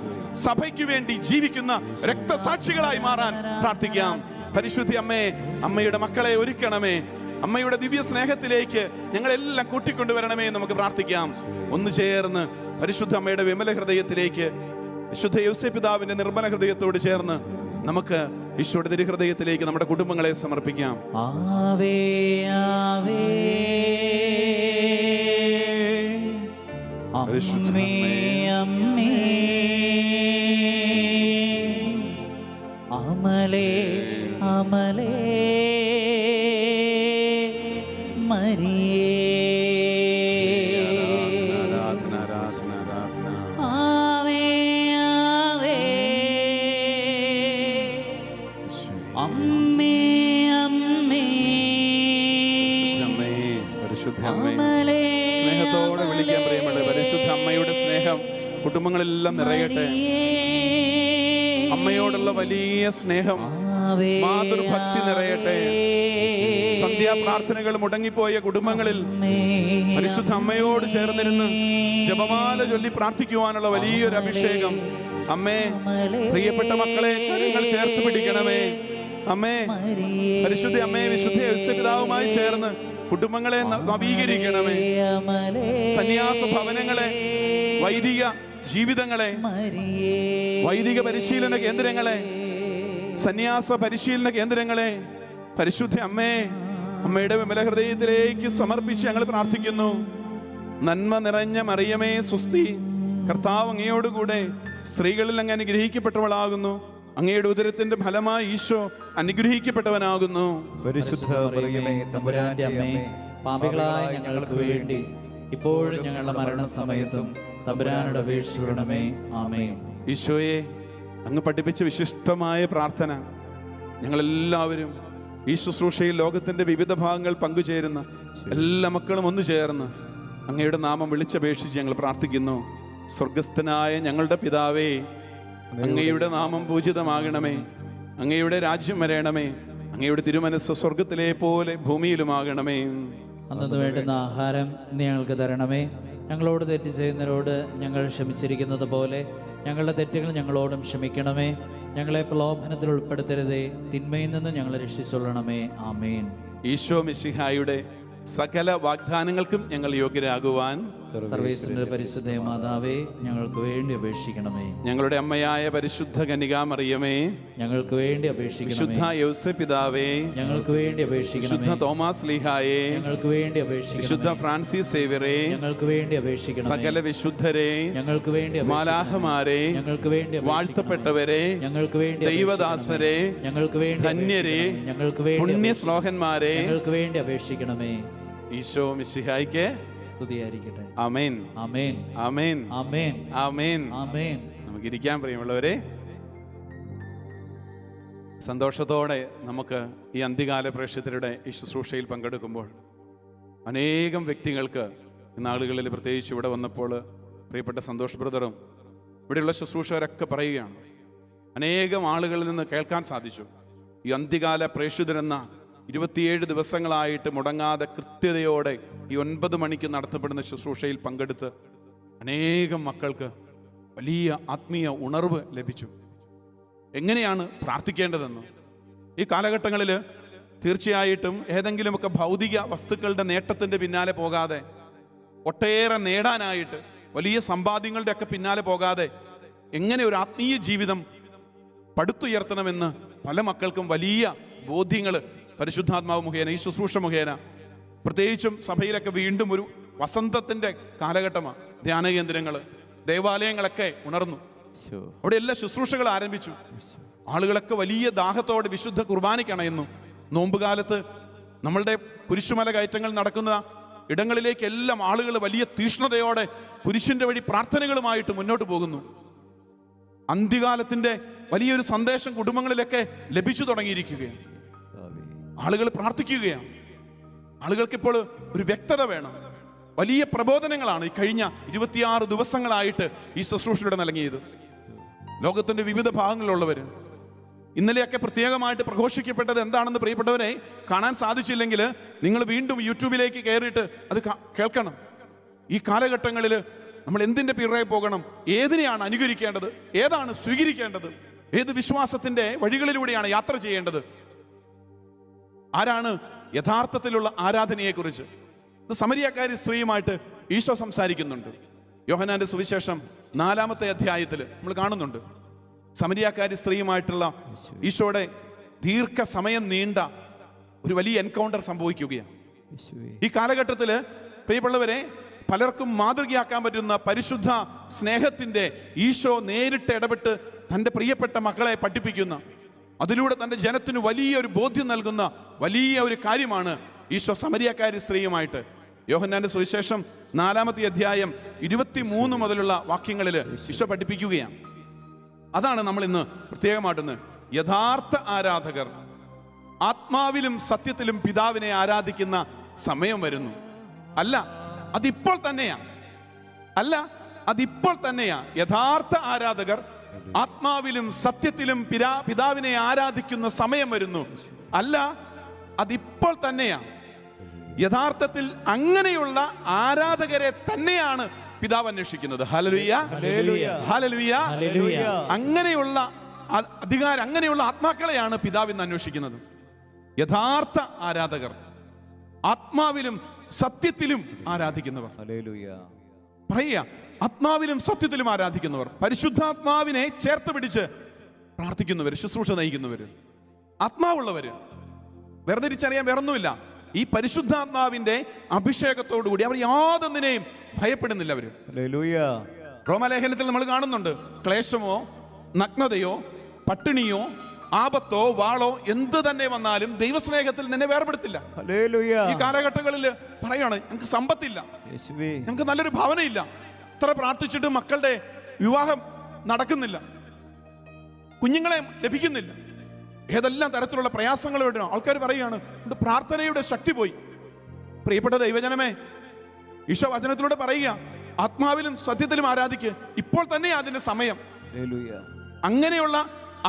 സഭയ്ക്ക് വേണ്ടി ജീവിക്കുന്ന രക്തസാക്ഷികളായി മാറാൻ പ്രാർത്ഥിക്കാം. പരിശുദ്ധ അമ്മേ, അമ്മയുടെ മക്കളെ ഒരുക്കണമേ. അമ്മയുടെ ദിവ്യ സ്നേഹത്തിലേക്ക് ഞങ്ങളെല്ലാം കൂട്ടിക്കൊണ്ടുവരണമേ എന്ന് നമുക്ക് പ്രാർത്ഥിക്കാം. ഒന്ന് ചേർന്ന് പരിശുദ്ധ അമ്മയുടെ വിമല ഹൃദയത്തിലേക്ക്, വിശുദ്ധ യൗസേപ്പിതാവിന്റെ നിർമ്മല ഹൃദയത്തോട് ചേർന്ന് നമുക്ക് ഈശോയുടെ തിരുഹൃദയത്തിലേക്ക് നമ്മുടെ കുടുംബങ്ങളെ സമർപ്പിക്കാം. ആവേ ആവേ അമ്മേ അമ്മേ അമലേ അമലേ മരിയേ. ആരാധന, ആരാധന, ആരാധന. ആവേ ആവേ അമ്മേ അമ്മേ പരിശുദ്ധ അമ്മേ, സ്നേഹത്തോടെ വിളിക്കാൻ പ്രിയമുള്ള പരിശുദ്ധ അമ്മയുടെ സ്നേഹം കുടുംബങ്ങളെല്ലാം നിറയട്ടെ. അമ്മയോടുള്ള വലിയ സ്നേഹം, മാതൃഭക്തി നിറയട്ടെ. സന്ധ്യാപ്രാർത്ഥനകൾ മുടങ്ങിപ്പോയ കുടുംബങ്ങളിൽ പരിശുദ്ധ അമ്മയോട് ചേർന്നിരുന്ന് ജപമാല ചൊല്ലി പ്രാർത്ഥിക്കുവാനുള്ള വലിയൊരു അഭിഷേകം. അമ്മേ, പ്രിയപ്പെട്ട മക്കളെ കരങ്ങൾ ചേർത്ത് പിടിക്കണമേ. അമ്മേ, പരിശുദ്ധ അമ്മേ, വിശുദ്ധ യൗസേപ്പിതാവുമായി ചേർന്ന് കുടുംബങ്ങളെ നവീകരിക്കണമേ. സന്യാസ ഭവനങ്ങളെ, വൈദിക ജീവിതങ്ങളെ, വൈദിക പരിശീലന കേന്ദ്രങ്ങളെ, സന്യാസ പരിശീലന കേന്ദ്രങ്ങളെ പരിശുദ്ധ അമ്മേ, അമ്മയുടെ വിമല ഹൃദയത്തിലേക്ക് സമർപ്പിച്ച് ഞങ്ങൾ പ്രാർത്ഥിക്കുന്നു. നന്മ നിറഞ്ഞ മറിയമേ സ്വസ്തി, കർത്താവ് അങ്ങയോടുകൂടെ സ്ത്രീകളിൽ അങ്ങ് അനുഗ്രഹിക്കപ്പെട്ടവളാകുന്നു. അങ്ങയുടെ ഉദരത്തിന്റെ ഫലമായി ഈശോ അനുഗ്രഹിക്കപ്പെട്ടവനാകുന്നു. പരിശുദ്ധ മറിയമേ തമ്പുരാന്റെ അമ്മേ, പാപികളായ ഞങ്ങൾക്ക് വേണ്ടി ഇപ്പോഴും ഞങ്ങളുടെ മരണസമയത്തും തമ്പുരാനോട് അപേക്ഷിക്കണമേ. ആമേൻ. ഈശോയെ, അങ്ങ് പഠിപ്പിച്ച വിശിഷ്ടമായ പ്രാർത്ഥന ഞങ്ങളെല്ലാവരും ഈ ശുശ്രൂഷയിൽ ലോകത്തിന്റെ വിവിധ ഭാഗങ്ങൾ പങ്കുചേരുന്ന എല്ലാ മക്കളും ഒന്നു ചേർന്ന് അങ്ങയുടെ നാമം വിളിച്ചപേക്ഷിച്ച് ഞങ്ങൾ പ്രാർത്ഥിക്കുന്നു. സ്വർഗസ്ഥനായ ഞങ്ങളുടെ പിതാവേ, അങ്ങയുടെ നാമം പൂജിതമാകണമേ, അങ്ങയുടെ രാജ്യം വരയണമേ, അങ്ങയുടെ തിരുമനസ്സ് സ്വർഗത്തിലെ പോലെ ഭൂമിയിലുമാകണമേ. അന്നു വേണ്ടുന്ന ആഹാരം ഇന്ന് ഞങ്ങൾക്ക് തരണമേ. ഞങ്ങളോട് തെറ്റ് ചെയ്യുന്നവരോട് ഞങ്ങൾ ക്ഷമിച്ചിരിക്കുന്നത് പോലെ ഞങ്ങളുടെ തെറ്റുകൾ ഞങ്ങളോടും ക്ഷമിക്കണമേ. ഞങ്ങളെ പ്രലോഭനത്തിൽ ഉൾപ്പെടുത്തരുതേ, തിന്മയിൽ നിന്ന് ഞങ്ങളെ രക്ഷിച്ചുകൊള്ളണമേ. ആമേൻ. ഈശോ മിശിഹായുടെ സകല വാഗ്ദാനങ്ങൾക്കും ഞങ്ങൾ യോഗ്യരാകുവാൻ സർവേശ്വരന്റെ പരിശുദ്ധ മാതാവേ, ഞങ്ങൾക്ക് വേണ്ടി അപേക്ഷിക്കണമേ. ഞങ്ങളുടെ അമ്മയായ പരിശുദ്ധ കന്യകാമറിയമേ, ഞങ്ങൾക്ക് വേണ്ടി അപേക്ഷിക്കണമേ. വിശുദ്ധ യൗസേപ്പ് പിതാവേ, ഞങ്ങൾക്ക് വേണ്ടി അപേക്ഷിക്കണമേ. വിശുദ്ധ തോമസ് ലീഹായെ, ഞങ്ങൾക്ക് വേണ്ടി അപേക്ഷിക്കണമേ. വിശുദ്ധ ഫ്രാൻസിസ് സേവ്യറെ, ഞങ്ങൾക്ക് വേണ്ടി അപേക്ഷിക്കണമേ. സകല വിശുദ്ധരെ, ഞങ്ങൾക്ക് വേണ്ടി അപേക്ഷിക്കണമേ. മാലാഖമാരെ, ഞങ്ങൾക്ക് വേണ്ടി അപേക്ഷിക്കണമേ. വാഴ്ത്തപ്പെട്ടവരെ, ഞങ്ങൾക്ക് വേണ്ടി ദൈവദാസരെ, ഞങ്ങൾക്ക് വേണ്ടി ധന്യരെ, അപേക്ഷിക്കണമേ. ഞങ്ങൾക്ക് വേണ്ടി പുണ്യശ്ലോകന്മാരെ, ഞങ്ങൾക്ക് വേണ്ടി അപേക്ഷിക്കണമേ. ഈശോ മിശിഹായ്ക്ക് സ്തുതിയായിരിക്കട്ടെ. ആമേൻ, ആമേൻ, ആമേൻ, ആമേൻ, ആമേൻ. ആമേൻ. നമുക്ക് ഇരിക്കാൻ പ്രിയമുള്ളവരെ, സന്തോഷത്തോടെ നമുക്ക് ഈ അന്ത്യകാല പ്രേക്ഷിതരുടെ ഈ ശുശ്രൂഷയിൽ പങ്കെടുക്കുമ്പോൾ അനേകം വ്യക്തികൾക്ക് ഇന്നാളുകളിൽ പ്രത്യേകിച്ച് ഇവിടെ വന്നപ്പോൾ പ്രിയപ്പെട്ട സന്തോഷ് ബ്രദറും ഇവിടെയുള്ള ശുശ്രൂഷകരൊക്കെ പറയുകയാണ്, അനേകം ആളുകളിൽ നിന്ന് കേൾക്കാൻ സാധിച്ചു. ഈ അന്ത്യകാല പ്രേക്ഷിതരെന്ന 27 ദിവസങ്ങളായിട്ട് മുടങ്ങാതെ കൃത്യതയോടെ ഈ 9 മണിക്ക് നടത്തപ്പെടുന്ന ശുശ്രൂഷയിൽ പങ്കെടുത്ത് അനേകം മക്കൾക്ക് വലിയ ആത്മീയ ഉണർവ് ലഭിച്ചു. എങ്ങനെയാണ് പ്രാർത്ഥിക്കേണ്ടതെന്ന് ഈ കാലഘട്ടങ്ങളിൽ തീർച്ചയായിട്ടും ഏതെങ്കിലുമൊക്കെ ഭൗതിക വസ്തുക്കളുടെ നേട്ടത്തിൻ്റെ പിന്നാലെ പോകാതെ, ഒട്ടേറെ നേടാനായിട്ട് വലിയ സമ്പാദ്യങ്ങളുടെ ഒക്കെ പിന്നാലെ പോകാതെ എങ്ങനെ ഒരു ആത്മീയ ജീവിതം പടുത്തുയർത്തണമെന്ന് പല മക്കൾക്കും വലിയ ബോധ്യങ്ങൾ പരിശുദ്ധാത്മാവ് മുഖേന, ഈ ശുശ്രൂഷ മുഖേന, പ്രത്യേകിച്ചും സഭയിലൊക്കെ വീണ്ടും ഒരു വസന്തത്തിന്റെ കാലഘട്ടമാണ്. ധ്യാന കേന്ദ്രങ്ങൾ, ദേവാലയങ്ങളൊക്കെ ഉണർന്നു, അവിടെ എല്ലാ ശുശ്രൂഷകൾ ആരംഭിച്ചു. ആളുകളൊക്കെ വലിയ ദാഹത്തോടെ വിശുദ്ധ കുർബാനയ്ക്കണയുന്നു. നോമ്പുകാലത്ത് നമ്മളുടെ കുരിശുമല കയറ്റങ്ങൾ നടക്കുന്ന ഇടങ്ങളിലേക്കെല്ലാം ആളുകൾ വലിയ തീഷ്ണതയോടെ കുരിശിന്റെ വഴി പ്രാർത്ഥനകളുമായിട്ട് മുന്നോട്ട് പോകുന്നു. അന്ത്യകാലത്തിന്റെ വലിയൊരു സന്ദേശം കുടുംബങ്ങളിലൊക്കെ ലഭിച്ചു തുടങ്ങിയിരിക്കുകയാണ്. ആളുകൾ പ്രാർത്ഥിക്കുകയാണ്. ആളുകൾക്കിപ്പോൾ ഒരു വ്യക്തത വേണം. വലിയ പ്രബോധനങ്ങളാണ് ഈ കഴിഞ്ഞ 26 ദിവസങ്ങളായിട്ട് ഈ ശുശ്രൂഷയുടെ നൽകിയത്. ലോകത്തിന്റെ വിവിധ ഭാഗങ്ങളിലുള്ളവർ ഇന്നലെയൊക്കെ പ്രത്യേകമായിട്ട് പ്രഘോഷിക്കപ്പെട്ടത് എന്താണെന്ന് പ്രിയപ്പെട്ടവരെ കാണാൻ സാധിച്ചില്ലെങ്കിൽ നിങ്ങൾ വീണ്ടും യൂട്യൂബിലേക്ക് കയറിയിട്ട് അത് കേൾക്കണം. ഈ കാലഘട്ടങ്ങളിൽ നമ്മൾ എന്തിൻ്റെ പിറകെ പോകണം, ഏതിനെയാണ് അനുകരിക്കേണ്ടത്, ഏതാണ് സ്വീകരിക്കേണ്ടത്, ഏത് വിശ്വാസത്തിന്റെ വഴികളിലൂടെയാണ് യാത്ര ചെയ്യേണ്ടത്, ആരാണ് യഥാർത്ഥത്തിലുള്ള ആരാധനയെക്കുറിച്ച് ഇത് സമരിയാക്കാരി സ്ത്രീയുമായിട്ട് ഈശോ സംസാരിക്കുന്നുണ്ട്. യോഹന്നാന്റെ സുവിശേഷം 4-ാമത്തെ അധ്യായത്തിൽ നമ്മൾ കാണുന്നുണ്ട്. സമരിയാക്കാരി സ്ത്രീയുമായിട്ടുള്ള ഈശോയുടെ ദീർഘസമയം നീണ്ട ഒരു വലിയ എൻകൗണ്ടർ സംഭവിക്കുകയാണ്. ഈ കാലഘട്ടത്തിൽ പ്രിയപ്പെട്ടവരെ പലർക്കും മാതൃകയാക്കാൻ പറ്റുന്ന പരിശുദ്ധ സ്നേഹത്തിന്റെ ഈശോ നേരിട്ട് ഇടപെട്ട് തൻ്റെ പ്രിയപ്പെട്ട മക്കളെ പഠിപ്പിക്കുന്ന, അതിലൂടെ തൻ്റെ ജനത്തിന് വലിയൊരു ബോധ്യം നൽകുന്ന വലിയ ഒരു കാര്യമാണ് ഈശോ സമരിയാക്കാരി സ്ത്രീയുമായിട്ട്. യോഹന്നാന്റെ സുവിശേഷം 4-ാമത്തെ അധ്യായം 23 മുതലുള്ള വാക്യങ്ങളിൽ ഈശോ പഠിപ്പിക്കുകയാണ്. അതാണ് നമ്മൾ ഇന്ന് പ്രത്യേകമായിട്ടൊന്ന്, യഥാർത്ഥ ആരാധകർ ആത്മാവിലും സത്യത്തിലും പിതാവിനെ ആരാധിക്കുന്ന സമയം വരുന്നു. അല്ല, അതിപ്പോൾ തന്നെയാ. അല്ല, അതിപ്പോൾ തന്നെയാ. യഥാർത്ഥ ആരാധകർ ആത്മാവിലും സത്യത്തിലും പിതാവിനെ ആരാധിക്കുന്ന സമയം വരുന്നു. അല്ല, അതിപ്പോൾ തന്നെയാ. യഥാർത്ഥത്തിൽ അങ്ങനെയുള്ള ആരാധകരെ തന്നെയാണ് പിതാവ് അന്വേഷിക്കുന്നത്. ഹല്ലേലൂയ, ഹല്ലേലൂയ, ഹല്ലേലൂയ. അങ്ങനെയുള്ള അങ്ങനെയുള്ള ആത്മാക്കളെയാണ് പിതാവ് ഇന്ന് അന്വേഷിക്കുന്നത്. യഥാർത്ഥ ആരാധകർ. ആത്മാവിലും സത്യത്തിലും ആരാധിക്കുന്നവർ. ഹല്ലേലൂയ. പറയുക, ആത്മാവിലും സത്യത്തിലും ആരാധിക്കുന്നവർ, പരിശുദ്ധാത്മാവിനെ ചേർത്ത് പിടിച്ച് പ്രാർത്ഥിക്കുന്നവർ, ശുശ്രൂഷ നയിക്കുന്നവർ, ആത്മാവുള്ളവര്. വേർതിരിച്ചറിയാൻ വേറൊന്നുമില്ല. ഈ പരിശുദ്ധാത്മാവിന്റെ അഭിഷേകത്തോടുകൂടി അവർ യാതൊന്നിനെയും ഭയപ്പെടുന്നില്ല. അവര് ഹല്ലേലൂയ. റോമാലേഖനത്തിൽ നമ്മൾ കാണുന്നുണ്ട്, ക്ലേശമോ നഗ്നതയോ പട്ടിണിയോ ആപത്തോ വാളോ എന്ത് തന്നെ വന്നാലും ദൈവസ്നേഹത്തിൽ നിന്നെ വേർപെടുത്തില്ല. ഹല്ലേലൂയ. ഈ കാലഘട്ടങ്ങളിൽ പറയാണ്, ഞങ്ങൾക്ക് സമ്പത്തില്ല, യേശുവേ, ഞങ്ങൾക്ക് നല്ലൊരു ഭവനയില്ല, ഇത്ര പ്രാർത്ഥിച്ചിട്ട് മക്കളുടെ വിവാഹം നടക്കുന്നില്ല, കുഞ്ഞുങ്ങളെ ലഭിക്കുന്നില്ല, ഏതെല്ലാം തരത്തിലുള്ള പ്രയാസങ്ങൾ വേണ്ടോ ആൾക്കാർ പറയുകയാണ്, പ്രാർത്ഥനയുടെ ശക്തി പോയി. പ്രിയപ്പെട്ട ദൈവജനമേ, ഈശോ വചനത്തിലൂടെ പറയുക, ആത്മാവിലും സത്യത്തിലും ആരാധിക്കുക, ഇപ്പോൾ തന്നെ അതിന്റെ സമയം. ഹല്ലേലൂയ. അങ്ങനെയുള്ള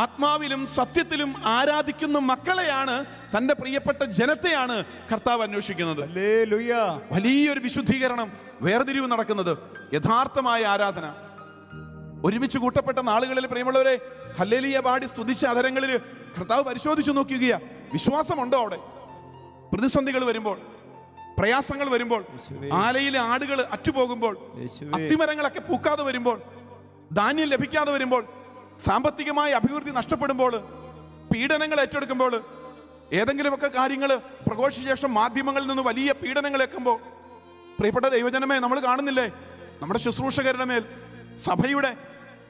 ആത്മാവിലും സത്യത്തിലും ആരാധിക്കുന്ന മക്കളെയാണ്, തന്റെ പ്രിയപ്പെട്ട ജനത്തെയാണ് കർത്താവ് അന്വേഷിക്കുന്നത്. ഹല്ലേലൂയ. വലിയൊരു വിശുദ്ധീകരണം, വേർതിരിവ് നടക്കുന്നത്, യഥാർത്ഥമായ ആരാധന. ഒരുമിച്ച് കൂട്ടപ്പെട്ട നാളുകളിൽ പ്രിയമുള്ളവരെ, ഹല്ലേലൂയ പാടി സ്തുതിച്ച അധരങ്ങളിൽ കർത്താവ് പരിശോധിച്ചു നോക്കുക, വിശ്വാസമുണ്ടോ അവിടെ? പ്രതിസന്ധികൾ വരുമ്പോൾ, പ്രയാസങ്ങൾ വരുമ്പോൾ, ആലയിലെ ആടുകൾ അറ്റുപോകുമ്പോൾ, അത്തിമരങ്ങളൊക്കെ പൂക്കാതെ വരുമ്പോൾ, ധാന്യം ലഭിക്കാതെ വരുമ്പോൾ, സാമ്പത്തികമായ അഭിവൃദ്ധി നഷ്ടപ്പെടുമ്പോൾ, പീഡനങ്ങൾ ഏറ്റെടുക്കുമ്പോൾ, ഏതെങ്കിലുമൊക്കെ കാര്യങ്ങൾ പ്രഘോഷിച്ച ശേഷം മാധ്യമങ്ങളിൽ നിന്ന് വലിയ പീഡനങ്ങൾ ഏൽക്കുമ്പോൾ, പ്രിയപ്പെട്ട ദൈവജനമേ, നമ്മൾ കാണുന്നില്ലേ, നമ്മുടെ ശുശ്രൂഷകരുടെ മേൽ, സഭയുടെ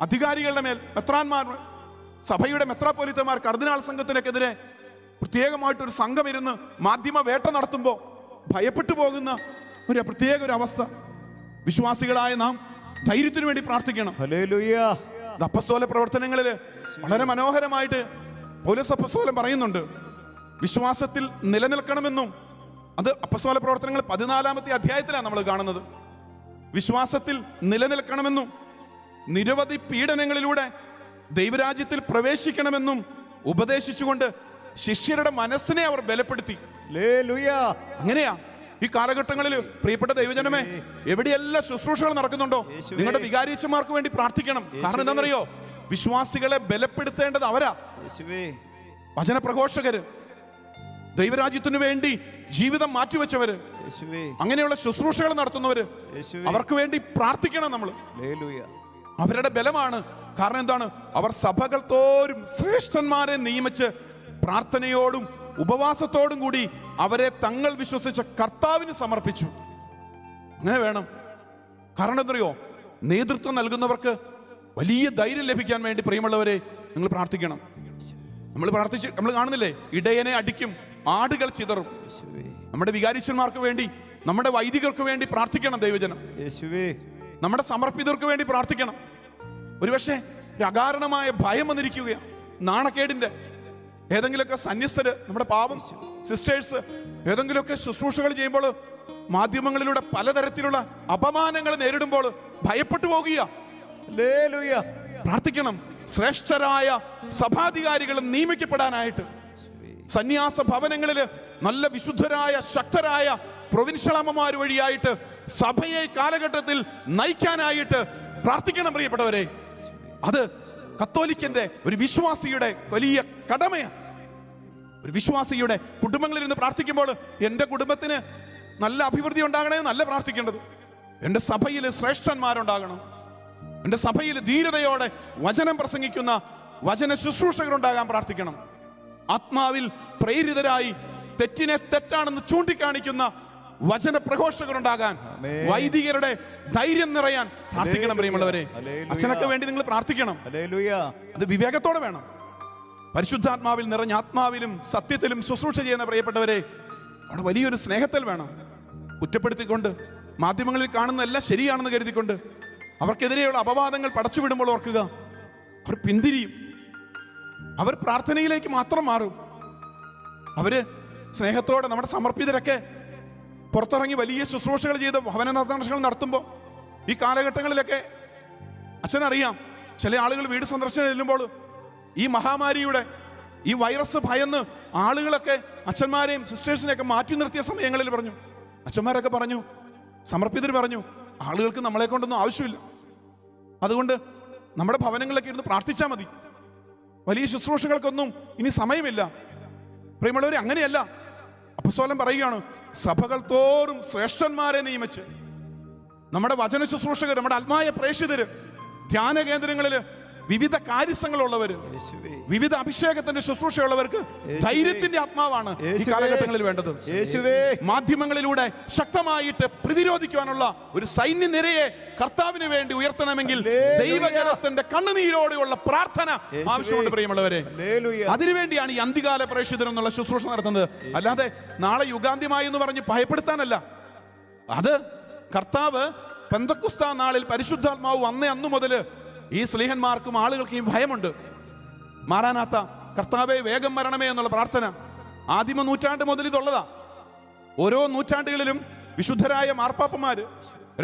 അധികാരികളുടെ മേൽ, മെത്രാന്മാർ, സഭയുടെ മെത്രാപ്പോലീത്തമാർ, കർദിനാൾ സംഘത്തിനെതിരെ പ്രത്യേകമായിട്ടൊരു സംഘം ഇരുന്ന് മാധ്യമ വേട്ട നടത്തുമ്പോൾ ഭയപ്പെട്ടു പോകുന്ന ഒരു പ്രത്യേക ഒരു അവസ്ഥ. വിശ്വാസികളായ നാം ധൈര്യത്തിനു വേണ്ടി പ്രാർത്ഥിക്കണം. ഹല്ലേലൂയ. അപ്പസ്തോല പ്രവർത്തനങ്ങളിൽ വളരെ മനോഹരമായിട്ട് പൗലോസ് അപ്പസ്തോലൻ പറയുന്നുണ്ട്, വിശ്വാസത്തിൽ നിലനിൽക്കണമെന്നും. അത് അപ്പസ്തോല പ്രവർത്തനങ്ങൾ 14-ാമത്തെ അധ്യായത്തിലാണ് നമ്മൾ കാണുന്നത്. വിശ്വാസത്തിൽ നിലനിൽക്കണമെന്നും നിരവധി പീഡനങ്ങളിലൂടെ ദൈവരാജ്യത്തിൽ പ്രവേശിക്കണമെന്നും ഉപദേശിച്ചുകൊണ്ട് ശിഷ്യരുടെ മനസ്സിനെ അവർ ബലപ്പെടുത്തി. ഹല്ലേലൂയ. അങ്ങനെയാ ഈ കാലഘട്ടങ്ങളിൽ പ്രിയപ്പെട്ട ദൈവജനമേ, എവിടെയെല്ലാം ശുശ്രൂഷകൾ നടക്കുന്നുണ്ടോ, നിങ്ങളുടെ വികാരിച്ചമാർക്ക് വേണ്ടി പ്രാർത്ഥിക്കണം. കാരണം എന്താണെന്നറിയോ, വിശ്വാസികളെ ബലപ്പെടുത്തേണ്ടത് അവരാ. വചനപ്രഘോഷകര്, ദൈവരാജ്യത്തിനു വേണ്ടി ജീവിതം മാറ്റിവെച്ചവര്, അങ്ങനെയുള്ള ശുശ്രൂഷകൾ നടത്തുന്നവര്, അവർക്ക് വേണ്ടി പ്രാർത്ഥിക്കണം നമ്മൾ. അവരുടെ ബലമാണ്. കാരണം എന്താണ്, അവർ സഭകൾ തോറും ശ്രേഷ്ഠന്മാരെ നിയമിച്ച് പ്രാർത്ഥനയോടും ഉപവാസത്തോടും കൂടി അവരെ തങ്ങൾ വിശ്വസിച്ച കർത്താവിന് സമർപ്പിച്ചു. അങ്ങനെ വേണം. കാരണം എന്തറിയോ, നേതൃത്വം നൽകുന്നവർക്ക് വലിയ ധൈര്യം ലഭിക്കാൻ വേണ്ടി പ്രിയമുള്ളവരെ നിങ്ങൾ പ്രാർത്ഥിക്കണം. നമ്മൾ കാണുന്നില്ലേ, ഇടയനെ അടിക്കും, ആടുകൾ ചിതറും. നമ്മുടെ വികാരിച്ചന്മാർക്ക് വേണ്ടി, നമ്മുടെ വൈദികർക്ക് വേണ്ടി പ്രാർത്ഥിക്കണം ദൈവജനം. നമ്മുടെ സമർപ്പിതർക്ക് വേണ്ടി പ്രാർത്ഥിക്കണം. ഒരുപക്ഷെ ഒരു അകാരണമായ ഭയം വന്നിരിക്കുകയാണ്, നാണക്കേടിന്റെ. ഏതെങ്കിലുമൊക്കെ സന്യസ്തര്, നമ്മുടെ പാവം സിസ്റ്റേഴ്സ് ഏതെങ്കിലുമൊക്കെ ശുശ്രൂഷകൾ ചെയ്യുമ്പോൾ മാധ്യമങ്ങളിലൂടെ പലതരത്തിലുള്ള അപമാനങ്ങൾ നേരിടുമ്പോൾ ഭയപ്പെട്ടു പോകുക. പ്രാർത്ഥിക്കണം, ശ്രേഷ്ഠരായ സഭാധികാരികൾ നിയമിക്കപ്പെടാനായിട്ട്. സന്യാസ ഭവനങ്ങളിൽ നല്ല വിശുദ്ധരായ ശക്തരായ പ്രൊവിൻഷ്യൽ അമ്മമാർ വഴിയായിട്ട് സഭയെ കാലഘട്ടത്തിൽ നയിക്കാനായിട്ട് പ്രാർത്ഥിക്കണം പ്രിയപ്പെട്ടവരെ. അത് കത്തോലിക്കന്റെ ഒരു വിശ്വാസിയുടെ വലിയ കടമയാണ്. ഒരു വിശ്വാസിയുടെ കുടുംബങ്ങളിൽ നിന്ന് പ്രാർത്ഥിക്കുമ്പോൾ എൻ്റെ കുടുംബത്തിന് നല്ല അഭിവൃദ്ധി ഉണ്ടാകണമെന്നല്ല പ്രാർത്ഥിക്കേണ്ടത്, എൻ്റെ സഭയിൽ ശ്രേഷ്ഠന്മാരുണ്ടാകണം, എൻ്റെ സഭയിൽ ധീരതയോടെ വചനം പ്രസംഗിക്കുന്ന വചന ശുശ്രൂഷകരുണ്ടാകാൻ പ്രാർത്ഥിക്കണം. ആത്മാവിൽ പ്രേരിതരായി തെറ്റിനെ തെറ്റാണെന്ന് ചൂണ്ടിക്കാണിക്കുന്ന വചന പ്രഘോഷകരുണ്ടാകാൻ, വൈദികരുടെ ധൈര്യം നിറയാൻ പ്രാർത്ഥിക്കണം പ്രിയമുള്ളവരെ. അച്ഛനൊക്കെ വേണ്ടി നിങ്ങൾ പ്രാർത്ഥിക്കണം. അത് വിവേകത്തോടെ വേണം. പരിശുദ്ധാത്മാവിൽ നിറഞ്ഞ, ആത്മാവിലും സത്യത്തിലും ശുശ്രൂഷ ചെയ്യുന്ന പ്രിയപ്പെട്ടവരെ, അവിടെ വലിയൊരു സ്നേഹത്തിൽ വേണം. കുറ്റപ്പെടുത്തിക്കൊണ്ട്, മാധ്യമങ്ങളിൽ കാണുന്നതെല്ലാം ശരിയാണെന്ന് കരുതിക്കൊണ്ട് അവർക്കെതിരെയുള്ള അപവാദങ്ങൾ പടച്ചുവിടുമ്പോൾ ഓർക്കുക, അവർ പിന്തിരിയും. അവർ പ്രാർത്ഥനയിലേക്ക് മാത്രം മാറും. അവര് സ്നേഹത്തോടെ, നമ്മുടെ സമർപ്പിതരൊക്കെ പുറത്തിറങ്ങി വലിയ ശുശ്രൂഷകൾ ചെയ്ത് ഭവന സന്ദർശനങ്ങൾ നടത്തുമ്പോൾ ഈ കാലഘട്ടങ്ങളിലൊക്കെ അച്ഛനറിയാം, ചില ആളുകൾ വീട് സന്ദർശനം ചെല്ലുമ്പോൾ ഈ മഹാമാരിയുടെ ഈ വൈറസ് ഭയന്ന് ആളുകളൊക്കെ അച്ഛന്മാരെയും സിസ്റ്റേഴ്സിനെയൊക്കെ മാറ്റി നിർത്തിയ സമയങ്ങളിൽ പറഞ്ഞു, അച്ഛന്മാരൊക്കെ പറഞ്ഞു, സമർപ്പിതർ പറഞ്ഞു, ആളുകൾക്ക് നമ്മളെ കൊണ്ടൊന്നും ആവശ്യമില്ല, അതുകൊണ്ട് നമ്മുടെ ഭവനങ്ങളിലൊക്കെ ഇരുന്ന് പ്രാർത്ഥിച്ചാൽ മതി, വലിയ ശുശ്രൂഷകൾക്കൊന്നും ഇനി സമയമില്ല. പ്രിയമുള്ളവരെ, അങ്ങനെയല്ല. അപ്പസ്തോലൻ പറയുകയാണ്, സഭകൾ തോറും ശ്രേഷ്ഠന്മാരെ നിയമിച്ച് നമ്മുടെ വചന ശുശ്രൂഷകർ, നമ്മുടെ ആത്മായ പ്രേക്ഷിതര്, ധ്യാന കേന്ദ്രങ്ങളില് വിവിധ കാര്യസ്ഥങ്ങളുള്ളവര്, വിവിധ അഭിഷേകത്തിന്റെ ശുശ്രൂഷയുള്ളവർക്ക് ധൈര്യത്തിന്റെ ആത്മാവാണ് ഈ കാലഘട്ടങ്ങളിൽ വേണ്ടത്. മാധ്യമങ്ങളിലൂടെ ശക്തമായിട്ട് പ്രതിരോധിക്കുവാനുള്ള ഒരു സൈന്യനിരയെ കർത്താവിന് വേണ്ടി ഉയർത്തണമെങ്കിൽ ദൈവജനത്തിന്റെ കണ്ണുനീരോടെയുള്ള പ്രാർത്ഥന ആവശ്യമുണ്ട് പ്രിയമുള്ളവരെ. അതിനുവേണ്ടിയാണ് ഈ അന്ത്യകാല പ്രേക്ഷിതർ എന്നുള്ള ശുശ്രൂഷ നടത്തുന്നത്. അല്ലാതെ നാളെ യുഗാന്ത്യമായി എന്ന് പറഞ്ഞ് ഭയപ്പെടുത്താനല്ല. അത് കർത്താവ് പെന്തക്കുസ്താ നാളിൽ പരിശുദ്ധാത്മാവ് വന്നേ അന്നു മുതൽ ഈ സ്ലീഹന്മാർക്കും ആളുകൾക്കും ഭയമുണ്ട്. മാറാനാത്ത കർത്താവെ വേഗം വരണമേ എന്നുള്ള പ്രാർത്ഥന ആദിമ നൂറ്റാണ്ട് മുതൽ ഇതുള്ളതാ. ഓരോ നൂറ്റാണ്ടുകളിലും വിശുദ്ധരായ മാർപ്പാപ്പന്മാര്,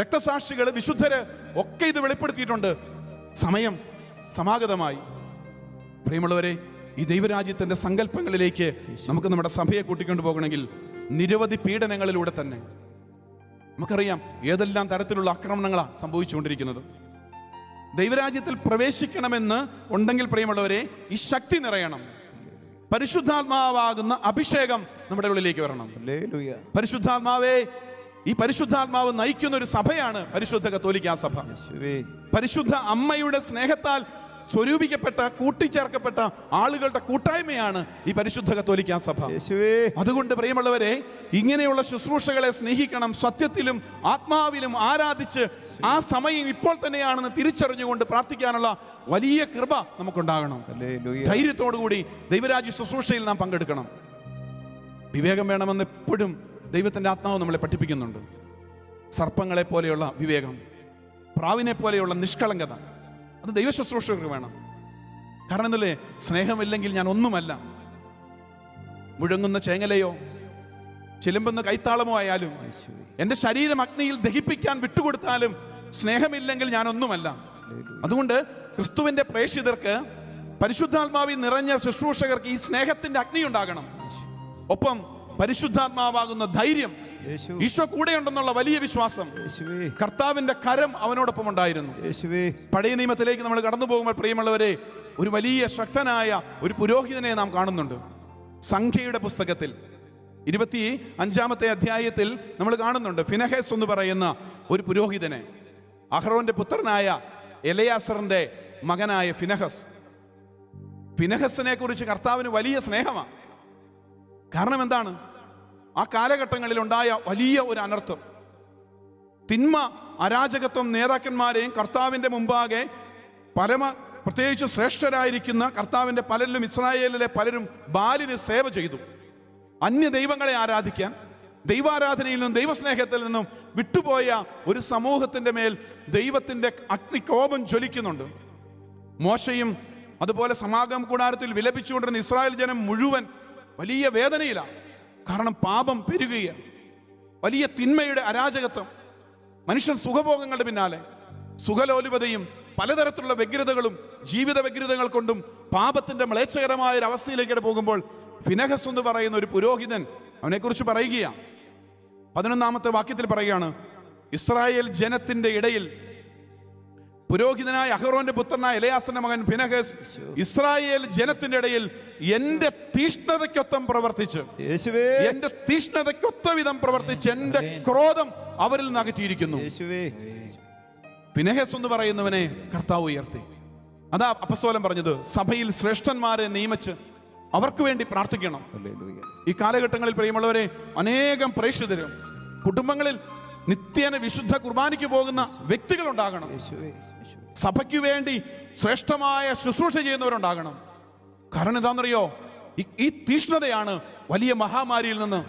രക്തസാക്ഷികള്, വിശുദ്ധര് ഒക്കെ ഇത് വെളിപ്പെടുത്തിയിട്ടുണ്ട്. സമയം സമാഗതമായി. പ്രിയമുള്ളവരെ, ഈ ദൈവരാജ്യത്തിന്റെ സങ്കല്പങ്ങളിലേക്ക് നമുക്ക് നമ്മുടെ സഭയെ കൂട്ടിക്കൊണ്ടു പോകണമെങ്കിൽ നിരവധി പീഡനങ്ങളിലൂടെ തന്നെ നമുക്കറിയാം ഏതെല്ലാം തരത്തിലുള്ള ആക്രമണങ്ങളാണ് സംഭവിച്ചുകൊണ്ടിരിക്കുന്നത്. ദൈവരാജ്യത്തിൽ പ്രവേശിക്കണമെന്ന് ഉണ്ടെങ്കിൽ പ്രിയമുള്ളവരെ, ഈ ശക്തി നിറയണം. പരിശുദ്ധാത്മാവാകുന്ന അഭിഷേകം നമ്മുടെ ഉള്ളിലേക്ക് വരണം. പരിശുദ്ധാത്മാവേ, ഈ പരിശുദ്ധാത്മാവ് നയിക്കുന്ന ഒരു സഭയാണ് പരിശുദ്ധ കത്തോലിക്കാ സഭ. പരിശുദ്ധ അമ്മയുടെ സ്നേഹത്താൽ സ്വരൂപിക്കപ്പെട്ട, കൂട്ടിച്ചേർക്കപ്പെട്ട ആളുകളുടെ കൂട്ടായ്മയാണ് ഈ പരിശുദ്ധ കത്തോലിക്കാ സഭ. അതുകൊണ്ട് പ്രിയമുള്ളവരെ, ഇങ്ങനെയുള്ള ശുശ്രൂഷകളെ സ്നേഹിക്കണം. സത്യത്തിലും ആത്മാവിലും ആരാധിച്ച് ആ സമയം ഇപ്പോൾ തന്നെയാണെന്ന് തിരിച്ചറിഞ്ഞുകൊണ്ട് പ്രാർത്ഥിക്കാനുള്ള വലിയ കൃപ നമുക്കുണ്ടാകണം. ധൈര്യത്തോടുകൂടി ദൈവരാജ്യ ശുശ്രൂഷയിൽ നാം പങ്കെടുക്കണം. വിവേകം വേണമെന്ന് എപ്പോഴും ദൈവത്തിന്റെ ആത്മാവ് നമ്മളെ പഠിപ്പിക്കുന്നുണ്ട്. സർപ്പങ്ങളെ പോലെയുള്ള വിവേകം, പ്രാവിനെ പോലെയുള്ള നിഷ്കളങ്കത, അത് ദൈവ ശുശ്രൂഷകർക്ക് വേണം. കാരണം എന്നല്ലേ, സ്നേഹമില്ലെങ്കിൽ ഞാൻ ഒന്നുമല്ല. മുഴങ്ങുന്ന ചേങ്ങലയോ ചിലമ്പുന്ന കൈത്താളമോ ആയാലും, എൻ്റെ ശരീരം അഗ്നിയിൽ ദഹിപ്പിക്കാൻ വിട്ടുകൊടുത്താലും സ്നേഹമില്ലെങ്കിൽ ഞാൻ ഒന്നുമല്ല. അതുകൊണ്ട് ക്രിസ്തുവിന്റെ പ്രേക്ഷിതർക്ക്, പരിശുദ്ധാത്മാവിൽ നിറഞ്ഞ ശുശ്രൂഷകർക്ക് ഈ സ്നേഹത്തിന്റെ അഗ്നി ഉണ്ടാകണം. ഒപ്പം പരിശുദ്ധാത്മാവാകുന്ന ധൈര്യം, ഈശോ കൂടെയുണ്ടെന്നുള്ള വലിയ വിശ്വാസം, കർത്താവിന്റെ കരം അവനോടൊപ്പം ഉണ്ടായിരുന്നു. പഴയ നിയമത്തിലേക്ക് നമ്മൾ കടന്നു പോകുമ്പോൾ പ്രിയമുള്ളവരെ, ഒരു വലിയ ശക്തനായ ഒരു പുരോഹിതനെ നാം കാണുന്നുണ്ട്. സംഖ്യയുടെ പുസ്തകത്തിൽ 25-ാമത്തെ അധ്യായത്തിൽ നമ്മൾ കാണുന്നുണ്ട് ഫിനഹസ് എന്ന് പറയുന്ന ഒരു പുരോഹിതനെ. അഹ്റോന്റെ പുത്രനായ എലയാസറിന്റെ മകനായ ഫിനഹസിനെ കുറിച്ച് കർത്താവിന് വലിയ സ്നേഹമാണ്. കാരണം എന്താണ്? ആ കാലഘട്ടങ്ങളിൽ ഉണ്ടായ വലിയ ഒരു അനർത്ഥം, തിന്മ, അരാജകത്വം നേതാക്കന്മാരെയും കർത്താവിന്റെ മുമ്പാകെ പ്രത്യേകിച്ച് ശ്രേഷ്ഠരായിരിക്കുന്ന കർത്താവിന്റെ പലരിലും, ഇസ്രായേലിലെ പലരും ബാലിന് സേവ ചെയ്തു. അന്യ ദൈവങ്ങളെ ആരാധിക്കാൻ, ദൈവാരാധനയിൽ നിന്നും ദൈവസ്നേഹത്തിൽ നിന്നും വിട്ടുപോയ ഒരു സമൂഹത്തിന്റെ മേൽ ദൈവത്തിന്റെ അഗ്നികോപം ജ്വലിക്കുന്നുണ്ട്. മോശയും അതുപോലെ സമാഗമ കൂടാരത്തിൽ വിലപിച്ചുകൊണ്ടിരുന്ന ഇസ്രായേൽ ജനം മുഴുവൻ വലിയ വേദനയിലാണ്. കാരണം പാപം പെരുകുകയാണ്, വലിയ തിന്മയുടെ അരാജകത്വം. മനുഷ്യൻ സുഖഭോഗങ്ങളുടെ പിന്നാലെ, സുഖലോലുപതയും പലതരത്തിലുള്ള വ്യഗ്രതകളും ജീവിത വ്യഗ്രതകൾ കൊണ്ടും പാപത്തിന്റെ മ്ലേച്ഛകരമായ ഒരു അവസ്ഥയിലേക്ക് പോകുമ്പോൾ ഫിനഹസ് എന്ന് പറയുന്ന ഒരു പുരോഹിതൻ അവനെക്കുറിച്ച് പറയുകയാണ്. 11-ാമത്തെ വാക്യത്തിൽ പറയുകയാണ്, ഇസ്രായേൽ ജനത്തിന്റെ ഇടയിൽ പുരോഹിതനായ അഹ്റോന്റെ പുത്രനായ എലയാസറിന്റെ മകൻ ഫിനഹസ് ഇസ്രായേൽ ജനത്തിന്റെ ഇടയിൽ എന്റെ തീഷ്ണതയ്ക്കൊത്തം പ്രവർത്തിച്ച്, എന്റെ തീഷ്ണതയ്ക്കൊത്ത വിധം പ്രവർത്തിച്ച് എന്റെ ക്രോധം അവരിൽ നകറ്റിയിരിക്കുന്നു. ഫിനഹസ് എന്ന് പറയുന്നവനെ കർത്താവ് ഉയർത്തി. അതാ അപ്പസ്തോലൻ പറഞ്ഞത്, സഭയിൽ ശ്രേഷ്ഠന്മാരെ നിയമിച്ച് അവർക്ക് വേണ്ടി പ്രാർത്ഥിക്കണം. ഈ കാലഘട്ടങ്ങളിൽ പ്രിയമുള്ളവരെ, അനേകം പ്രേക്ഷിതരും കുടുംബങ്ങളിൽ നിത്യേന വിശുദ്ധ കുർബാനയ്ക്ക് പോകുന്ന വ്യക്തികൾ ഉണ്ടാകണം. സഭയ്ക്ക് വേണ്ടി ശ്രേഷ്ഠമായ ശുശ്രൂഷ ചെയ്യുന്നവരുണ്ടാകണം. കാരണം എന്താണെന്നറിയോ, ഈ തീഷ്ണതയാണ് വലിയ മഹാമാരിയിൽ നിന്ന്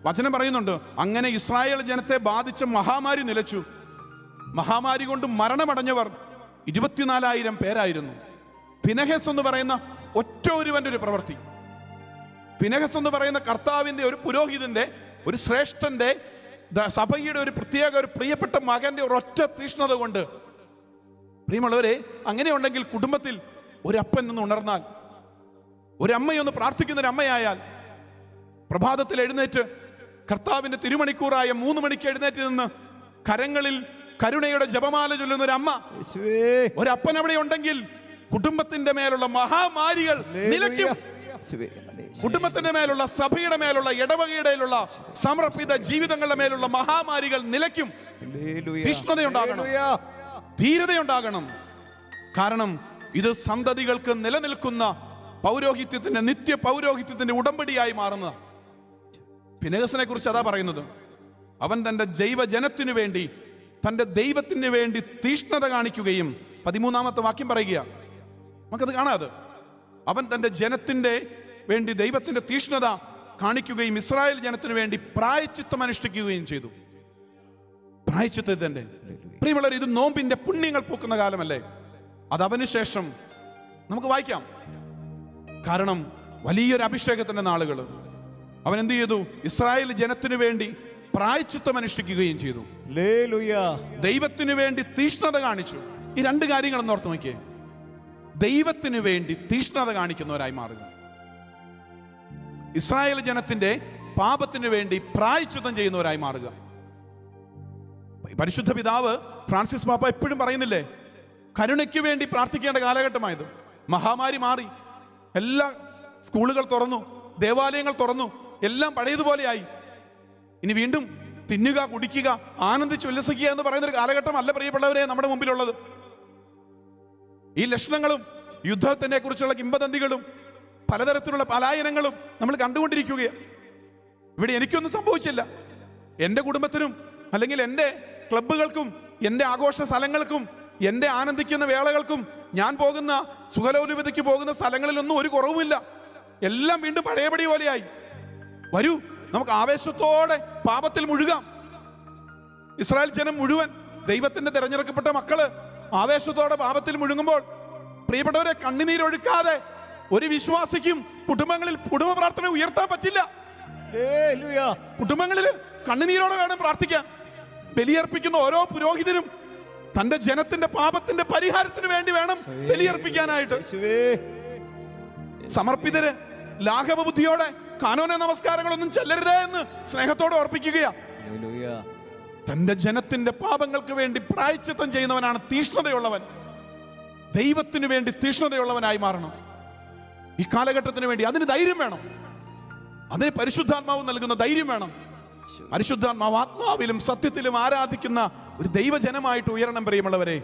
വചനം പറയുന്നുണ്ട്. അങ്ങനെ ഇസ്രായേൽ ജനത്തെ ബാധിച്ച മഹാമാരി നിലച്ചു. മഹാമാരി കൊണ്ട് മരണമടഞ്ഞവർ 24,000 പേരായിരുന്നു. ഫിനഹസ് എന്ന് പറയുന്ന ഒറ്റ ഒരുവന്റെ ഒരു പ്രവൃത്തി, ഫിനഹസ് എന്ന് പറയുന്ന കർത്താവിന്റെ ഒരു പുരോഹിതന്റെ, ഒരു ശ്രേഷ്ഠന്റെ, സഭയുടെ ഒരു പ്രത്യേക ഒരു പ്രിയപ്പെട്ട മകന്റെ ഒരൊറ്റ തീഷ്ണത കൊണ്ട്, പ്രിയമുള്ളവരെ, അങ്ങനെയുണ്ടെങ്കിൽ കുടുംബത്തിൽ ഒരപ്പൻ ഒന്ന് ഉണർന്നാൽ, ഒരമ്മയൊന്ന് പ്രാർത്ഥിക്കുന്ന ഒരു അമ്മയായാൽ, പ്രഭാതത്തിൽ എഴുന്നേറ്റ് കർത്താവിന്റെ തിരുമണിക്കൂറായ 3 മണിക്ക് എഴുന്നേറ്റ് നിന്ന് കരങ്ങളിൽ കരുണയുടെ ജപമാല ചൊല്ലുന്ന ഒരു അമ്മ, ഒരപ്പൻ അവിടെ ഉണ്ടെങ്കിൽ കുടുംബത്തിന്റെ മേലുള്ള മഹാമാരികൾ നിലയ്ക്കും. കുടുംബത്തിന്റെ മേലുള്ള, സഭയുടെ മേലുള്ള, ഇടവകയുടെയിലുള്ള സമർപ്പിത ജീവിതങ്ങളുടെ മേലുള്ള മഹാമാരികൾ നിലയ്ക്കും. തീഷ്ണതയുണ്ടാകണം, ധീരതയുണ്ടാകണം. കാരണം ഇത് സന്തതികൾക്ക് നിലനിൽക്കുന്ന പൗരോഹിത്യത്തിന്റെ, നിത്യ പൗരോഹിത്യത്തിന്റെ ഉടമ്പടിയായി മാറുന്ന. ഫിനെഹാസിനെ കുറിച്ച് അതാ പറയുന്നത്. അവൻ തന്റെ ജൈവജനത്തിനു വേണ്ടി, തന്റെ ദൈവത്തിന് വേണ്ടി തീഷ്ണത കാണിക്കുകയും, 13-ാമത്തെ വാക്യം പറയുക, നമുക്കത് കാണാതെ, അവൻ തന്റെ ജനത്തിന്റെ വേണ്ടി ദൈവത്തിന്റെ തീഷ്ണത കാണിക്കുകയും ഇസ്രായേൽ ജനത്തിനു വേണ്ടി പ്രായശ്ചിത്തം അനുഷ്ഠിക്കുകയും ചെയ്തു. പ്രായശ്ചിത്തത്തിന്റെ പ്രിയമുള്ളവർ, ഇത് നോമ്പിന്റെ പുണ്യങ്ങൾ പൂക്കുന്ന കാലമല്ലേ? അത് അവന് ശേഷം നമുക്ക് വായിക്കാം. കാരണം വലിയൊരു അഭിഷേകത്തിന്റെ നാളുകൾ. അവൻ എന്ത് ചെയ്തു? ഇസ്രായേൽ ജനത്തിനു വേണ്ടി പ്രായശ്ചിത്തം അനുഷ്ഠിക്കുകയും ചെയ്തു. ദൈവത്തിനു വേണ്ടി തീഷ്ണത കാണിച്ചു. ഈ രണ്ട് കാര്യങ്ങളെന്ന് ഓർത്ത് നോക്കിയേ. ദൈവത്തിനു വേണ്ടി തീഷ്ണത കാണിക്കുന്നവരായി മാറുക, ഇസ്രായേൽ ജനത്തിന്റെ പാപത്തിനു വേണ്ടി പ്രായശ്ചിത്തം ചെയ്യുന്നവരായി മാറുക. പരിശുദ്ധ പിതാവ് ഫ്രാൻസിസ് പാപ്പ എപ്പോഴും പറയുന്നില്ലേ, കരുണയ്ക്ക് വേണ്ടി പ്രാർത്ഥിക്കേണ്ട കാലഘട്ടമായത്. മഹാമാരി മാറി, എല്ലാ സ്കൂളുകൾ തുറന്നു, ദേവാലയങ്ങൾ തുറന്നു, എല്ലാം പഴയതുപോലെയായി. ഇനി വീണ്ടും തിന്നുക, കുടിക്കുക, ആനന്ദിച്ച് ഉല്ലസിക്കുക എന്ന് പറയുന്ന ഒരു കാലഘട്ടമല്ല പ്രിയപ്പെട്ടവരെ നമ്മുടെ മുമ്പിലുള്ളത്. ഈ ലക്ഷണങ്ങളും യുദ്ധത്തിനെ കുറിച്ചുള്ള കിംവദന്തികളും പലതരത്തിലുള്ള പലായനങ്ങളും നമ്മൾ കണ്ടുകൊണ്ടിരിക്കുകയാണ്. ഇവിടെ എനിക്കൊന്നും സംഭവിച്ചില്ല. എൻ്റെ കുടുംബത്തിനും അല്ലെങ്കിൽ എൻ്റെ ക്ലബ്ബുകൾക്കും എൻ്റെ ആഘോഷ സ്ഥലങ്ങൾക്കും എൻ്റെ ആനന്ദിക്കുന്ന വേളകൾക്കും ഞാൻ പോകുന്ന സുഖലോലുപതയ്ക്ക് പോകുന്ന സ്ഥലങ്ങളിലൊന്നും ഒരു കുറവുമില്ല. എല്ലാം വീണ്ടും പഴയപടി പോലെയായി. വരൂ, നമുക്ക് ആവേശത്തോടെ പാപത്തിൽ മുഴുകാം. ഇസ്രായേൽ ജനം മുഴുവൻ, ദൈവത്തിന്റെ തെരഞ്ഞെടുക്കപ്പെട്ട മക്കള് ആവേശത്തോടെ പാപത്തിൽ മുഴുകുമ്പോൾ പ്രിയപ്പെട്ടവരെ, കണ്ണുനീരൊഴുക്കാതെ ഒരു വിശ്വാസിക്കും കുടുംബങ്ങളിൽ കുടുംബ പ്രാർത്ഥന ഉയർത്താൻ പറ്റില്ല. കുടുംബങ്ങളിൽ കണ്ണുനീരോടെ വേണം പ്രാർത്ഥിക്കാൻ. ബലിയർപ്പിക്കുന്ന ഓരോ പുരോഹിതനും തന്റെ ജനത്തിന്റെ പാപത്തിന്റെ പരിഹാരത്തിന് വേണ്ടി വേണം ബലിയർപ്പിക്കാനായിട്ട്. സമർപ്പിതര് ലാഘവ ബുദ്ധിയോടെ കാനോന നമസ്കാരങ്ങളൊന്നും ചെല്ലരുതേ എന്ന് സ്നേഹത്തോടെ ഓർപ്പിക്കുകയാ. തന്റെ ജനത്തിന്റെ പാപങ്ങൾക്ക് വേണ്ടി പ്രായശ്ചിത്തം ചെയ്യുന്നവനാണ് തീഷ്ണതയുള്ളവൻ. ദൈവത്തിന് വേണ്ടി തീഷ്ണതയുള്ളവനായി മാറണം. ഈ കാലഘട്ടത്തിന് വേണ്ടി അതിന് ധൈര്യം വേണം. അതിന് പരിശുദ്ധാത്മാവ് നൽകുന്ന ധൈര്യം വേണം. പരിശുദ്ധാത്മാവ് ആത്മാവിലും സത്യത്തിലും ആരാധിക്കുന്ന ഒരു ദൈവജനമായിട്ട് ഉയരണം പ്രിയമുള്ളവരെ.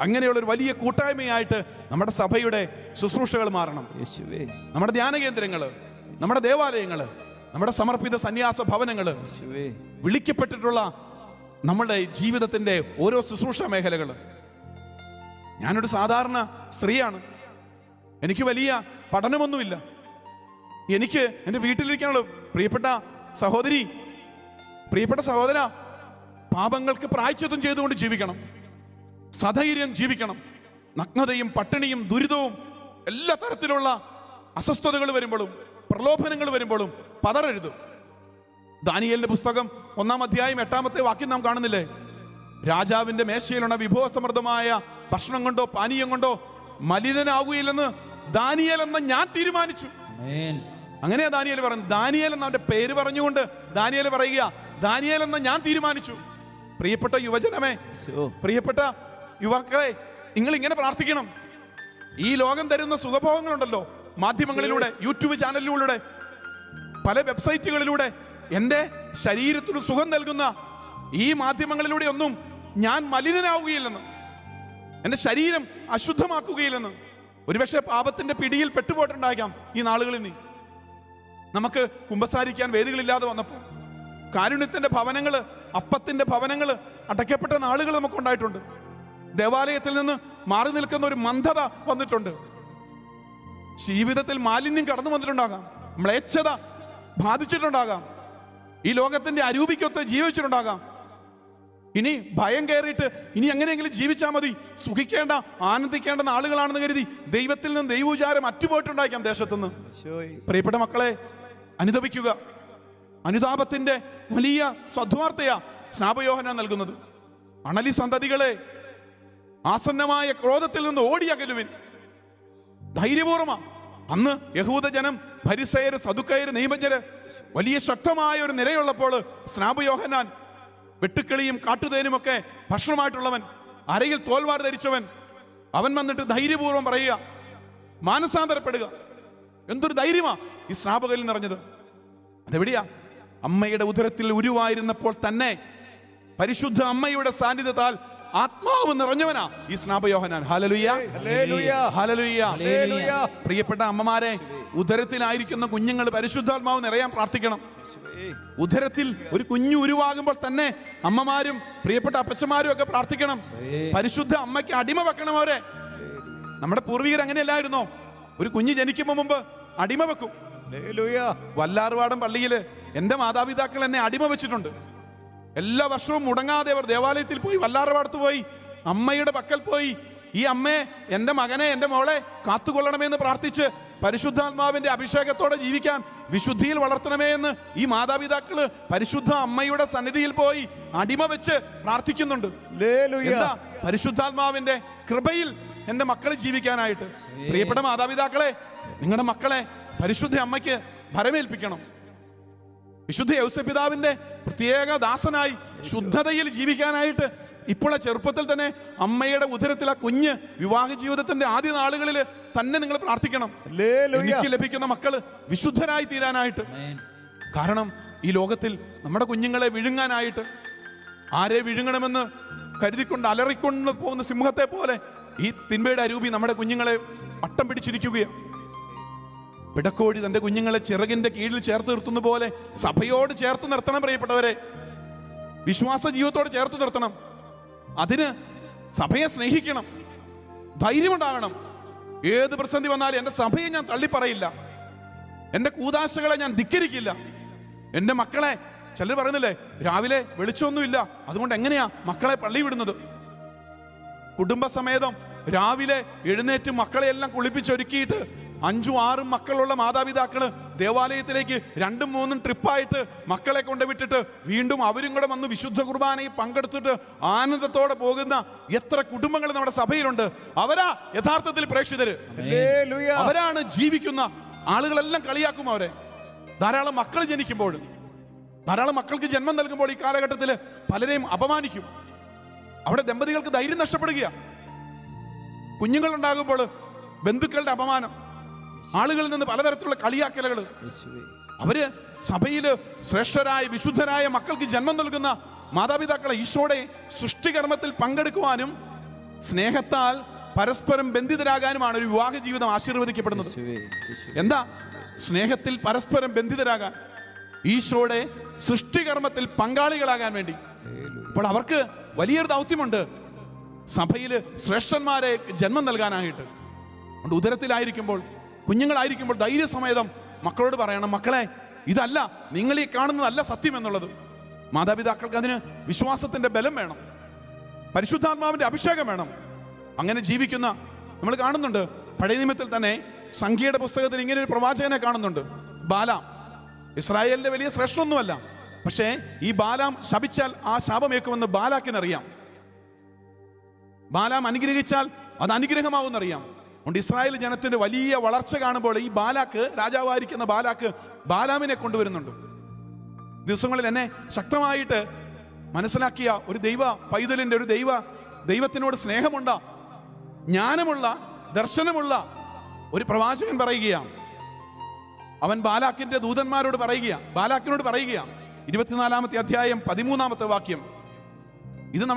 അങ്ങനെയുള്ള ഒരു വലിയ കൂട്ടായ്മയായിട്ട് നമ്മുടെ സഭയുടെ ശുശ്രൂഷകൾ മാറണം. നമ്മുടെ ധ്യാന കേന്ദ്രങ്ങള്, നമ്മുടെ ദേവാലയങ്ങള്, നമ്മുടെ സമർപ്പിത സന്യാസ ഭവനങ്ങള്, വിളിക്കപ്പെട്ടിട്ടുള്ള നമ്മുടെ ജീവിതത്തിന്റെ ഓരോ ശുശ്രൂഷ മേഖലകള്. ഞാനൊരു സാധാരണ സ്ത്രീയാണ്. എനിക്ക് വലിയ പഠനമൊന്നുമില്ല. എനിക്ക് എൻ്റെ വീട്ടിലിരിക്കാനുള്ള പ്രിയപ്പെട്ട സഹോദരി, പ്രിയപ്പെട്ട സഹോദര, പാപങ്ങൾക്ക് പ്രായശ്ചിത്തം ചെയ്തുകൊണ്ട് ജീവിക്കണം, സധൈര്യം ജീവിക്കണം. നഗ്നതയും പട്ടിണിയും ദുരിതവും എല്ലാ തരത്തിലുള്ള അസ്വസ്ഥതകൾ വരുമ്പോഴും പ്രലോഭനങ്ങൾ വരുമ്പോഴും പതറരുത്. ദാനിയേലിന്റെ പുസ്തകം 1-ാം അധ്യായം 8-ാമത്തെ വാക്യം നാം കാണുന്നില്ലേ? രാജാവിന്റെ മേശയിലുള്ള വിഭവസമൃദ്ധമായ ഭക്ഷണം കൊണ്ടോ പാനീയം കൊണ്ടോ മലിനനാവുകയില്ലെന്ന് ദാനിയേൽ എന്ന ഞാൻ തീരുമാനിച്ചു. അങ്ങനെയാ ദാനിയേൽ പറഞ്ഞു. ദാനിയേൽ എന്ന അവന്റെ പേര് പറഞ്ഞുകൊണ്ട് ദാനിയേൽ പറയുക, ദാനിയേൽ എന്ന ഞാൻ തീരുമാനിച്ചു. പ്രിയപ്പെട്ട യുവജനമേ, പ്രിയപ്പെട്ട യുവാക്കളെ, നിങ്ങൾ ഇങ്ങനെ പ്രാർത്ഥിക്കണം. ഈ ലോകം തരുന്ന സുഖഭോഗങ്ങളുണ്ടല്ലോ, മാധ്യമങ്ങളിലൂടെ, യൂട്യൂബ് ചാനലിലൂടെ, പല വെബ്സൈറ്റുകളിലൂടെ എൻ്റെ ശരീരത്തിന് സുഖം നൽകുന്ന ഈ മാധ്യമങ്ങളിലൂടെ ഒന്നും ഞാൻ മലിനനാവുകയില്ലെന്ന്, എൻ്റെ ശരീരം അശുദ്ധമാക്കുകയില്ലെന്ന്. ഒരുപക്ഷെ പാപത്തിന്റെ പിടിയിൽ പെട്ടുപോയിട്ടുണ്ടാകാം ഈ നാളുകളിൽ. നമുക്ക് കുമ്പസാരിക്കാൻ വേദികളില്ലാതെ വന്നപ്പോൾ കാരുണ്യത്തിന്റെ ഭവനങ്ങള്, അപ്പത്തിന്റെ ഭവനങ്ങള് അടയ്ക്കപ്പെട്ട നാളുകൾ നമുക്കുണ്ടായിട്ടുണ്ട്. ദേവാലയത്തിൽ നിന്ന് മാറി നിൽക്കുന്ന ഒരു മന്ദത വന്നിട്ടുണ്ട്. ജീവിതത്തിൽ മാലിന്യം കടന്നു വന്നിട്ടുണ്ടാകാം, മ്ലേച്ഛത ബാധിച്ചിട്ടുണ്ടാകാം, ഈ ലോകത്തിന്റെ അരൂപിക്കൊത്ത് ജീവിച്ചിട്ടുണ്ടാകാം. ഇനി ഭയം കയറിയിട്ട് ഇനി എങ്ങനെയെങ്കിലും ജീവിച്ചാൽ മതി, സുഖിക്കേണ്ട ആനന്ദിക്കേണ്ട നാളുകളാണെന്ന് കരുതി ദൈവത്തിൽ നിന്ന് ദൈവവിചാരം അറ്റുപോയിട്ടുണ്ടായിരിക്കാം ദേശത്തുനിന്ന്. പ്രിയപ്പെട്ട മക്കളെ, അനുതപിക്കുക. അനുതാപത്തിന്റെ വലിയ സദ്വാർത്തയാ സ്നാപയോഹന്നാൻ നൽകുന്നത്. അണലി സന്തതികളെ, ആസന്നമായ ക്രോധത്തിൽ നിന്ന് ഓടിയകലുവിൻ. ധൈര്യപൂർവ്വമാ. അന്ന് യഹൂദ ജനം, ഫരിസയര്, സദുക്കയര്, നിയമജ്ഞര് വലിയ ശക്തമായ ഒരു നിരയുള്ളപ്പോൾ സ്നാപയോഹന്നാൻ, വെട്ടുക്കിളിയും കാട്ടുതേനുമൊക്കെ ഭക്ഷണമായിട്ടുള്ളവൻ, അരയിൽ തോൽവാർ ധരിച്ചവൻ, അവൻ വന്നിട്ട് ധൈര്യപൂർവ്വം പറയുക, മാനസാന്തരപ്പെടുക, എന്തൊരു ധൈര്യമാ ഈ സ്നാപകരിൽ നിറഞ്ഞത്. അതെവിടെയാ? അമ്മയുടെ ഉദരത്തിൽ ഉരുവായിരുന്നപ്പോൾ തന്നെ പരിശുദ്ധ അമ്മയുടെ സാന്നിധ്യത്താൽ ആത്മാവ് നിറഞ്ഞവനാ ഈ സ്നാപയോഹന്നാൻ. ഹല്ലേലൂയ, ഹല്ലേലൂയ, ഹല്ലേലൂയ, ഹല്ലേലൂയ. പ്രിയപ്പെട്ട അമ്മമാരെ, ഉദരത്തിലായിരിക്കുന്ന കുഞ്ഞുങ്ങൾ പരിശുദ്ധാത്മാവ് നിറയാൻ പ്രാർത്ഥിക്കണം. ഉദരത്തിൽ ഒരു കുഞ്ഞു ഉരുവാകുമ്പോൾ തന്നെ അമ്മമാരും പ്രിയപ്പെട്ട അപ്പച്ചമാരും ഒക്കെ പ്രാർത്ഥിക്കണം. പരിശുദ്ധ അമ്മയ്ക്ക് അടിമ വെക്കണം അവരെ. നമ്മുടെ പൂർവികർ അങ്ങനെയല്ലായിരുന്നോ? ഒരു കുഞ്ഞ് ജനിക്കുമ്പോൾ മുമ്പ് അടിമ വെക്കും. ഹല്ലേലൂയ. വല്ലാർവാടം പള്ളിയില് എന്റെ മാതാപിതാക്കൾ എന്നെ അടിമ വെച്ചിട്ടുണ്ട്. എല്ലാ വർഷവും മുടങ്ങാതെ അവർ ദേവാലയത്തിൽ പോയി, വല്ലാർവാടത്ത് പോയി, അമ്മയുടെ പക്കൽ പോയി, ഈ അമ്മയെ, എൻ്റെ മകനെ, എൻ്റെ മോളെ കാത്തുകൊള്ളണമെന്ന് പ്രാർത്ഥിച്ച് പരിശുദ്ധാത്മാവിന്റെ അഭിഷേകത്തോടെ ജീവിക്കാൻ വിശുദ്ധിയിൽ വളർത്തണമേ എന്ന് ഈ മാതാപിതാക്കള് പരിശുദ്ധ അമ്മയുടെ സന്നിധിയിൽ പോയി അടിമ വെച്ച് പ്രാർത്ഥിക്കുന്നുണ്ട്. ഹല്ലേലൂയ. എന്താ? പരിശുദ്ധാത്മാവിന്റെ കൃപയിൽ എൻ്റെ മക്കൾ ജീവിക്കാനായിട്ട്. പ്രിയപ്പെട്ട മാതാപിതാക്കളെ, നിങ്ങളുടെ മക്കളെ പരിശുദ്ധ അമ്മയ്ക്ക് ഭരമേൽപ്പിക്കണം. വിശുദ്ധ യൗസപിതാവിന്റെ പ്രത്യേക ദാസനായി ശുദ്ധതയിൽ ജീവിക്കാനായിട്ട് ഇപ്പോഴെ ചെറുപ്പത്തിൽ തന്നെ അമ്മയുടെ ഉദരത്തിൽ ആ കുഞ്ഞ് വിവാഹ ജീവിതത്തിന്റെ ആദ്യ നാളുകളിൽ തന്നെ നിങ്ങൾ പ്രാർത്ഥിക്കണം. ഹല്ലേലൂയ. എനിക്ക് ലഭിക്കുന്ന മക്കള് വിശുദ്ധരായി തീരാനായിട്ട്. കാരണം ഈ ലോകത്തിൽ നമ്മുടെ കുഞ്ഞുങ്ങളെ വിഴുങ്ങാനായിട്ട് ആരെ വിഴുങ്ങണമെന്ന് കരുതിക്കൊണ്ട് അലറിക്കൊണ്ട് പോകുന്ന സിംഹത്തെ പോലെ ഈ തിന്മയുടെ അരൂപി നമ്മുടെ കുഞ്ഞുങ്ങളെ വട്ടം പിടിച്ചിരിക്കുകയാണ്. പിടക്കോഴി തന്റെ കുഞ്ഞുങ്ങളെ ചിറകിന്റെ കീഴിൽ ചേർത്ത് നിർത്തുന്ന പോലെ സഭയോട് ചേർത്ത് നിർത്തണം. പ്രിയപ്പെട്ടവരെ, വിശ്വാസ ജീവിതത്തോട് ചേർത്ത് നിർത്തണം. അതിന് സഭയെ സ്നേഹിക്കണം, ധൈര്യമുണ്ടാകണം. ഏത് പ്രതിസന്ധി വന്നാലും എൻ്റെ സഭയെ ഞാൻ തള്ളിപ്പറയില്ല, എൻ്റെ കൂദാശകളെ ഞാൻ ധിക്കരിക്കില്ല. എൻ്റെ മക്കളെ, ചിലർ പറയുന്നില്ലേ രാവിലെ വെളിച്ചമൊന്നുമില്ല, അതുകൊണ്ട് എങ്ങനെയാ മക്കളെ പള്ളി വിടുന്നത്? കുടുംബസമേതം രാവിലെ എഴുന്നേറ്റ് മക്കളെയെല്ലാം കുളിപ്പിച്ചൊരുക്കിയിട്ട് 5ഉം 6ഉം മക്കളുള്ള മാതാപിതാക്കള് ദേവാലയത്തിലേക്ക് 2ഉം 3ഉം ട്രിപ്പായിട്ട് മക്കളെ കൊണ്ടുവിട്ടിട്ട് വീണ്ടും അവരും കൂടെ വന്ന് വിശുദ്ധ കുർബാനയിൽ പങ്കെടുത്തിട്ട് ആനന്ദത്തോടെ പോകുന്ന എത്ര കുടുംബങ്ങൾ നമ്മുടെ സഭയിലുണ്ട്. അവരാ യഥാർത്ഥത്തിൽ പ്രേക്ഷിതര്. ഹല്ലേലൂയ. അവരാണ് ജീവിക്കുന്ന ആളുകളെല്ലാം കളിയാക്കും അവരെ. ധാരാളം മക്കൾ ജനിക്കുമ്പോൾ, ധാരാളം മക്കൾക്ക് ജന്മം നൽകുമ്പോൾ ഈ കാലഘട്ടത്തിൽ പലരെയും അപമാനിക്കും. അവിടെ ദമ്പതികൾക്ക് ധൈര്യം നഷ്ടപ്പെടുക. കുഞ്ഞുങ്ങളുണ്ടാകുമ്പോൾ ബന്ധുക്കളുടെ അപമാനം, ആളുകളിൽ നിന്ന് പലതരത്തിലുള്ള കളിയാക്കലുകൾ. അവര് സഭയില് ശ്രേഷ്ഠരായ വിശുദ്ധരായ മക്കൾക്ക് ജന്മം നൽകുന്ന മാതാപിതാക്കളെ ഈശോയുടെ സൃഷ്ടികർമ്മത്തിൽ പങ്കെടുക്കുവാനും സ്നേഹത്താൽ പരസ്പരം ബന്ധിതരാകാനുമാണ് ഒരു വിവാഹ ജീവിതം ആശീർവദിക്കപ്പെടുന്നത്. എന്താ? സ്നേഹത്തിൽ പരസ്പരം ബന്ധിതരാകാൻ, ഈശോയുടെ സൃഷ്ടികർമ്മത്തിൽ പങ്കാളികളാകാൻ വേണ്ടി. അപ്പോൾ അവർക്ക് വലിയൊരു ദൗത്യമുണ്ട്, സഭയില് ശ്രേഷ്ഠന്മാരെ ജന്മം നൽകാനായിട്ട്. അതുകൊണ്ട് ഉദരത്തിലായിരിക്കുമ്പോൾ, കുഞ്ഞുങ്ങളായിരിക്കുമ്പോൾ ധൈര്യസമേതം മക്കളോട് പറയണം, മക്കളെ ഇതല്ല, നിങ്ങൾ ഈ കാണുന്നതല്ല സത്യം എന്നുള്ളത്. മാതാപിതാക്കൾക്ക് അതിന് വിശ്വാസത്തിന്റെ ബലം വേണം, പരിശുദ്ധാത്മാവിന്റെ അഭിഷേകം വേണം. അങ്ങനെ ജീവിക്കുന്ന നമ്മൾ കാണുന്നുണ്ട്. പഴയ നിയമത്തിൽ തന്നെ സംഖ്യയുടെ പുസ്തകത്തിൽ ഇങ്ങനെ ഒരു പ്രവാചകനെ കാണുന്നുണ്ട്, ബാലാം. ഇസ്രായേലിന്റെ വലിയ ശ്രേഷ്ഠമൊന്നുമല്ല, പക്ഷേ ഈ ബാലാം ശപിച്ചാൽ ആ ശാപമേക്കുമെന്ന് ബാലാക്കിനറിയാം. ബാലാം അനുഗ്രഹിച്ചാൽ അത് അനുഗ്രഹമാവുമെന്നറിയാം. അതുകൊണ്ട് ഇസ്രായേൽ ജനത്തിന്റെ വലിയ വളർച്ച കാണുമ്പോൾ ഈ ബാലാക്ക്, രാജാവായിരിക്കുന്ന ബാലാക്ക് ബാലാമിനെ കൊണ്ടുവരുന്നുണ്ട്. ദിവസങ്ങളിൽ എന്നെ ശക്തമായിട്ട് മനസ്സിലാക്കിയ ഒരു ദൈവ പൈതലിന്റെ, ഒരു ദൈവത്തിനോട് സ്നേഹമുണ്ട, ജ്ഞാനമുള്ള, ദർശനമുള്ള ഒരു പ്രവാചകൻ പറയുകയാണ്. അവൻ ബാലാക്കിന്റെ ദൂതന്മാരോട് ബാലാക്കിനോട് പറയുകയാണ്. 24-ാമത്തെ അധ്യായം 13-ാമത്തെ വാക്യം. ഇത്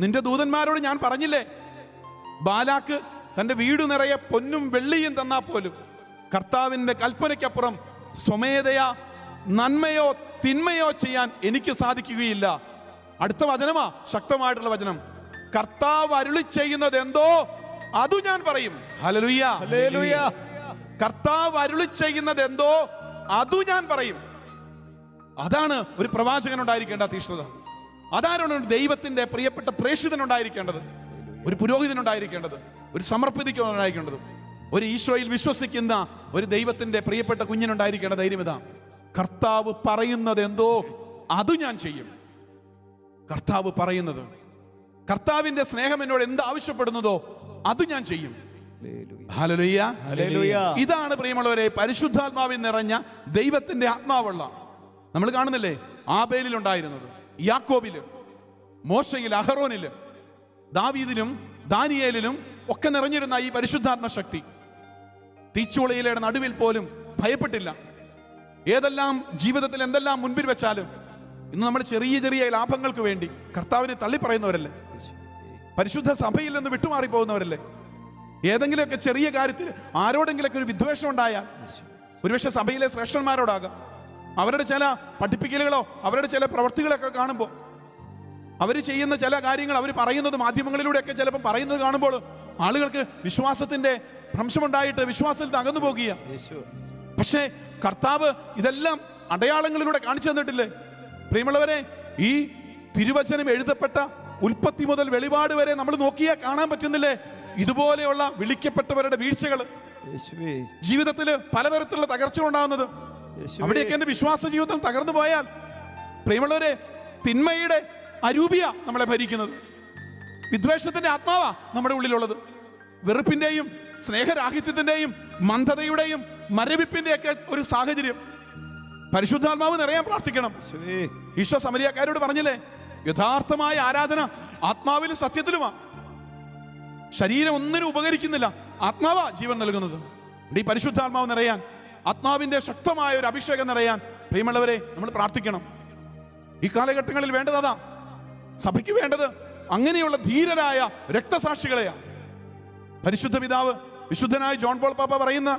നിന്റെ ദൂതന്മാരോട് ഞാൻ പറഞ്ഞില്ലേ, ബാലാക്ക് തന്റെ വീട് നിറയെ പൊന്നും വെള്ളിയും തന്നാ പോലും കർത്താവിന്റെ കൽപ്പനയ്ക്കപ്പുറം സ്വമേധയാ നന്മയോ തിന്മയോ ചെയ്യാൻ എനിക്ക് സാധിക്കുകയില്ല. അടുത്ത വചനമാ ശക്തമായിട്ടുള്ള വചനം. കർത്താവ് അരുളി ചെയ്യുന്നത് എന്തോ അത് ഞാൻ പറയും. Hallelujah, hallelujah. കർത്താവ് അരുളി ചെയ്യുന്നത് എന്തോ അത് ഞാൻ പറയും. അതാണ് ഒരു പ്രവാചകൻ ഉണ്ടായിരിക്കേണ്ട തീഷ്ണത. അതാണ് ദൈവത്തിന്റെ പ്രിയപ്പെട്ട പ്രേക്ഷിതനുണ്ടായിരിക്കേണ്ടത്, ഒരു പുരോഹിതനുണ്ടായിരിക്കേണ്ടത്, ഒരു സമർപ്പിതനുണ്ടായിരിക്കേണ്ടത്, ഒരു ഈശോയിൽ വിശ്വസിക്കുന്ന ഒരു ദൈവത്തിന്റെ പ്രിയപ്പെട്ട കുഞ്ഞിനുണ്ടായിരിക്കേണ്ട ധൈര്യം ഇതാ. കർത്താവ് പറയുന്നത് എന്തോ അത് ഞാൻ ചെയ്യും. കർത്താവ് പറയുന്നത്, കർത്താവിന്റെ സ്നേഹം എന്നോട് എന്ത് ആവശ്യപ്പെടുന്നതോ അത് ഞാൻ ചെയ്യും. Hallelujah, hallelujah. ഇതാണ് പ്രിയമുള്ളവരെ പരിശുദ്ധാത്മാവിൽ നിറഞ്ഞ ദൈവത്തിന്റെ ആത്മാവുള്ള. നമ്മൾ കാണുന്നില്ലേ, ആബേലിൽ ഉണ്ടായിരുന്നത്, യാക്കോബില്, മോശയിൽ, അഹറോനില്, ദാവീദിലും ദാനിയേലിലും ഒക്കെ നിറഞ്ഞിരുന്ന ഈ പരിശുദ്ധാത്മ ശക്തി. തീച്ചൂളയിലെ നടുവിൽ പോലും ഭയപ്പെട്ടില്ല. ഏതെല്ലാം ജീവിതത്തിൽ എന്തെല്ലാം മുൻപിൽ വെച്ചാലും ഇന്ന് നമ്മൾ ചെറിയ ചെറിയ ലാഭങ്ങൾക്ക് വേണ്ടി കർത്താവിനെ തള്ളിപ്പറയുന്നവരല്ലേ? പരിശുദ്ധ സഭയിൽ നിന്ന് വിട്ടുമാറി പോകുന്നവരല്ലേ? ഏതെങ്കിലുമൊക്കെ ചെറിയ കാര്യത്തിൽ ആരോടെങ്കിലൊക്കെ ഒരു വിദ്വേഷം ഉണ്ടായാൽ, ഒരുപക്ഷെ സഭയിലെ ശ്രേഷ്ഠന്മാരോടാകാം, അവരുടെ ചില പഠിപ്പിക്കലുകളോ അവരുടെ ചില പ്രവർത്തികളൊക്കെ കാണുമ്പോൾ, അവർ ചെയ്യുന്ന ചില കാര്യങ്ങൾ അവർ പറയുന്നത് മാധ്യമങ്ങളിലൂടെയൊക്കെ ചിലപ്പോൾ പറയുന്നത് കാണുമ്പോൾ ആളുകൾക്ക് വിശ്വാസത്തിന്റെ ഭ്രംശമുണ്ടായിട്ട് വിശ്വാസത്തിൽ തകർന്നു പോകുക. പക്ഷേ കർത്താവ് ഇതെല്ലാം അടയാളങ്ങളിലൂടെ കാണിച്ചു തന്നിട്ടില്ലേ? പ്രിയമുള്ളവരെ, ഈ തിരുവചനം എഴുതപ്പെട്ട ഉൽപ്പത്തി മുതൽ വെളിപാട് വരെ നമ്മൾ നോക്കിയാൽ കാണാൻ പറ്റുന്നില്ലേ ഇതുപോലെയുള്ള വിളിക്കപ്പെട്ടവരുടെ വീഴ്ചകൾ, ജീവിതത്തിൽ പലതരത്തിലുള്ള തകർച്ച ഉണ്ടാകുന്നത്. അവിടെയൊക്കെ എന്റെ വിശ്വാസ ജീവിതത്തിൽ തകർന്നു പോയാൽ, പ്രിയമുള്ളവരെ, തിന്മയുടെ അരൂപിയ നമ്മളെ ഭരിക്കുന്നത്, വിദ്വേഷത്തിന്റെ ആത്മാവാ നമ്മുടെ ഉള്ളിലുള്ളത്, വെറുപ്പിന്റെയും സ്നേഹരാഹിത്യത്തിന്റെയും മന്ദതയുടെയും മരവിപ്പിന്റെയൊക്കെ ഒരു സാഹചര്യം. പരിശുദ്ധാത്മാവ് നിറയാൻ പ്രാർത്ഥിക്കണം. ഈശോ സമരിയാക്കാരോട് പറഞ്ഞില്ലേ, യഥാർത്ഥമായ ആരാധന ആത്മാവിലും സത്യത്തിലുമാ. ശരീരം ഒന്നിനും ഉപകരിക്കുന്നില്ല, ആത്മാവാ ജീവൻ നൽകുന്നത്. ഈ പരിശുദ്ധാത്മാവ് നിറയാൻ, ആത്മാവിന്റെ ശക്തമായ ഒരു അഭിഷേകം നിറയാൻ പ്രിയമുള്ളവരെ നമ്മൾ പ്രാർത്ഥിക്കണം. ഈ കാലഘട്ടങ്ങളിൽ വേണ്ടത് അതാ. സഭയ്ക്ക് വേണ്ടത് അങ്ങനെയുള്ള ധീരരായ രക്തസാക്ഷികളെയാണ്. പരിശുദ്ധ പിതാവ് വിശുദ്ധനായ ജോൺ പോൾ പാപ്പ പറയുന്ന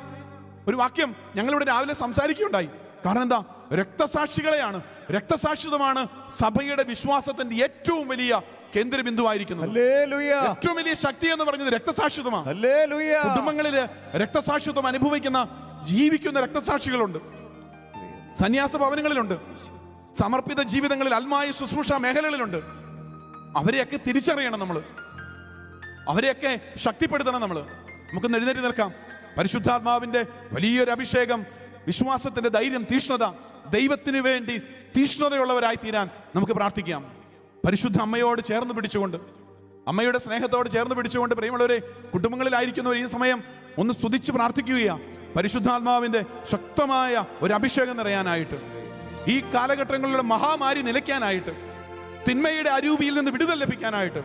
ഒരു വാക്യം ഞങ്ങളിവിടെ രാവിലെ സംസാരിക്കുകയുണ്ടായി. കാരണം എന്താ? രക്തസാക്ഷികളെയാണ്, രക്തസാക്ഷിത്വമാണ് സഭയുടെ വിശ്വാസത്തിന്റെ ഏറ്റവും വലിയ കേന്ദ്ര ബിന്ദുവായിരിക്കുന്നത്. ഏറ്റവും വലിയ ശക്തി എന്ന് പറയുന്നത് രക്തസാക്ഷിത്വമാണ്. കുടുംബങ്ങളില് രക്തസാക്ഷിത്വം അനുഭവിക്കുന്ന ജീവിക്കുന്ന രക്തസാക്ഷികളുണ്ട്, സന്യാസ ഭവനങ്ങളിലുണ്ട്, സമർപ്പിത ജീവിതങ്ങളിൽ അൽമായ ശുശ്രൂഷ മേഖലകളിലുണ്ട്. അവരെയൊക്കെ തിരിച്ചറിയണം നമ്മൾ, അവരെയൊക്കെ ശക്തിപ്പെടുത്തണം നമ്മൾ. നമുക്കൊന്ന് എഴുന്നേറ്റ് നിൽക്കാം. പരിശുദ്ധാത്മാവിന്റെ വലിയൊരു അഭിഷേകം, വിശ്വാസത്തിന്റെ ധൈര്യം, തീഷ്ണത, ദൈവത്തിന് വേണ്ടി തീഷ്ണതയുള്ളവരായി തീരാൻ നമുക്ക് പ്രാർത്ഥിക്കാം. പരിശുദ്ധ അമ്മയോട് ചേർന്ന് പിടിച്ചുകൊണ്ട്, അമ്മയുടെ സ്നേഹത്തോട് ചേർന്ന് പിടിച്ചുകൊണ്ട് പ്രിയമുള്ളവരെ, കുടുംബങ്ങളിലായിരിക്കുന്നവർ ഈ സമയം ഒന്ന് സ്തുതിച്ച് പ്രാർത്ഥിക്കുകയാണ്. പരിശുദ്ധാത്മാവിന്റെ ശക്തമായ ഒരു അഭിഷേകം നിറയാനായിട്ട്, ഈ കാലഘട്ടങ്ങളിലുള്ള മഹാമാരി നിലയ്ക്കാനായിട്ട്, തിന്മയുടെ അരൂപിയിൽ നിന്ന് വിടുതൽ ലഭിക്കാനായിട്ട്,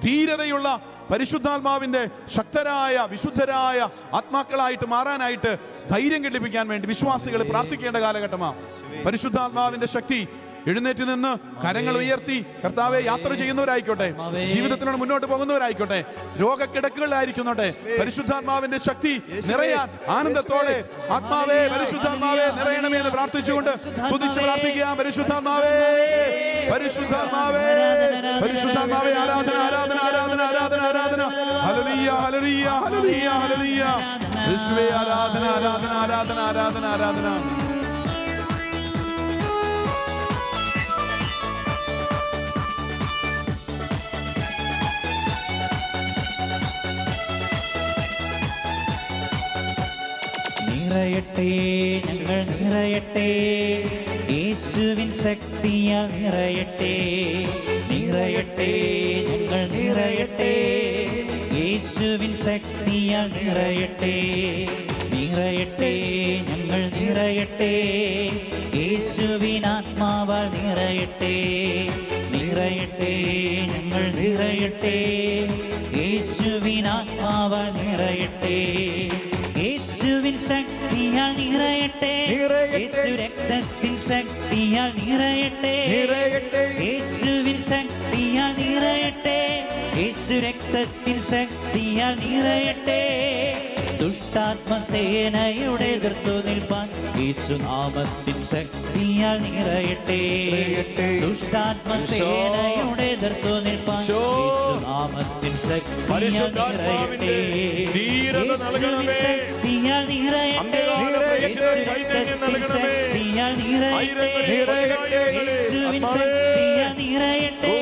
ധീരതയുള്ള പരിശുദ്ധാത്മാവിന്റെ ശക്തരായ വിശുദ്ധരായ ആത്മാക്കളായിട്ട് മാറാനായിട്ട് ധൈര്യം കെട്ടിപ്പിക്കാൻ വേണ്ടി വിശ്വാസികൾ പ്രാർത്ഥിക്കേണ്ട കാലഘട്ടമാണ്. പരിശുദ്ധാത്മാവിന്റെ ശക്തി എഴുന്നേറ്റ് നിന്ന് കരങ്ങൾ ഉയർത്തി കർത്താവെ യാത്ര ചെയ്യുന്നവരായിക്കോട്ടെ, ജീവിതത്തിനോട് മുന്നോട്ട് പോകുന്നവരായിക്കോട്ടെ, രോഗക്കിടക്കുകളിലായിരിക്കുന്നോട്ടെ, പരിശുദ്ധാത്മാവിന്റെ ശക്തി നിറയാൻ ആനന്ദത്തോടെ ആത്മാവേ പരിശുദ്ധാത്മാവേ നിറയണമേ എന്ന് പ്രാർത്ഥിച്ചുകൊണ്ട് സ്തുതിച്ച് പ്രാർത്ഥിക്കാം. പരിശുദ്ധാത്മാവേ, പരിശുദ്ധാത്മാവേ, പരിശുദ്ധാത്മാവേ, ആരാധന ആരാധന ആരാധന ആരാധന ആരാധന. ഹല്ലേലൂയ ഹല്ലേലൂയ ഹല്ലേലൂയ ഹല്ലേലൂയ. യേശുവേ ആരാധന ആരാധന ആരാധന ആരാധന ആരാധന. നിറയട്ടെ ഞങ്ങൾ നിറയട്ടെ, യേശുവിൻ ശക്തിയാൽ നിറയട്ടെ. നിറയട്ടെ ഞങ്ങൾ നിറയട്ടെ, യേശുവിൻ ശക്തിയാൽ നിറയട്ടെ. നിറയട്ടെ ഞങ്ങൾ നിറയട്ടെ, യേശുവിൻ ആത്മാവാൽ നിറയട്ടെ. നിറയട്ടെ ഞങ്ങൾ നിറയട്ടെ, യേശുവിൻ ആത്മാവാൽ നിറയട്ടെ. യേശുവിൻ ശക്തിയാൽ നിറയട്ടെ, യേശു രക്തത്തിൻ ശക്തിയാൽ നിറയട്ടെ. യേശുവിൻ ശക്തിയാൽ നിറയട്ടെ, യേശു രക്തത്തിൻ ശക്തിയാൽ നിറയട്ടെ. ദുഷ്ടാത്മസേനയുടെ എതിർത്തു നിൽപ്പാൻ യേശുനാമത്തിൻ ശക്തിയാൽ നിറയട്ടെ. ദുഷ്ടാത്മസേനയുടെ എതിർത്തു നിൽപ്പാൻ യേശുനാമത്തിൻ ശക്തിയാൽ നിറയട്ടെ. യേശുവിൻ ശക്തിയാൽ നിറയട്ടെ, യേശുരക്തത്തിൻ ശക്തിയാൽ നിറയട്ടെ. യേശുവിൻ ശക്തിയാൽ നിറയട്ടെ,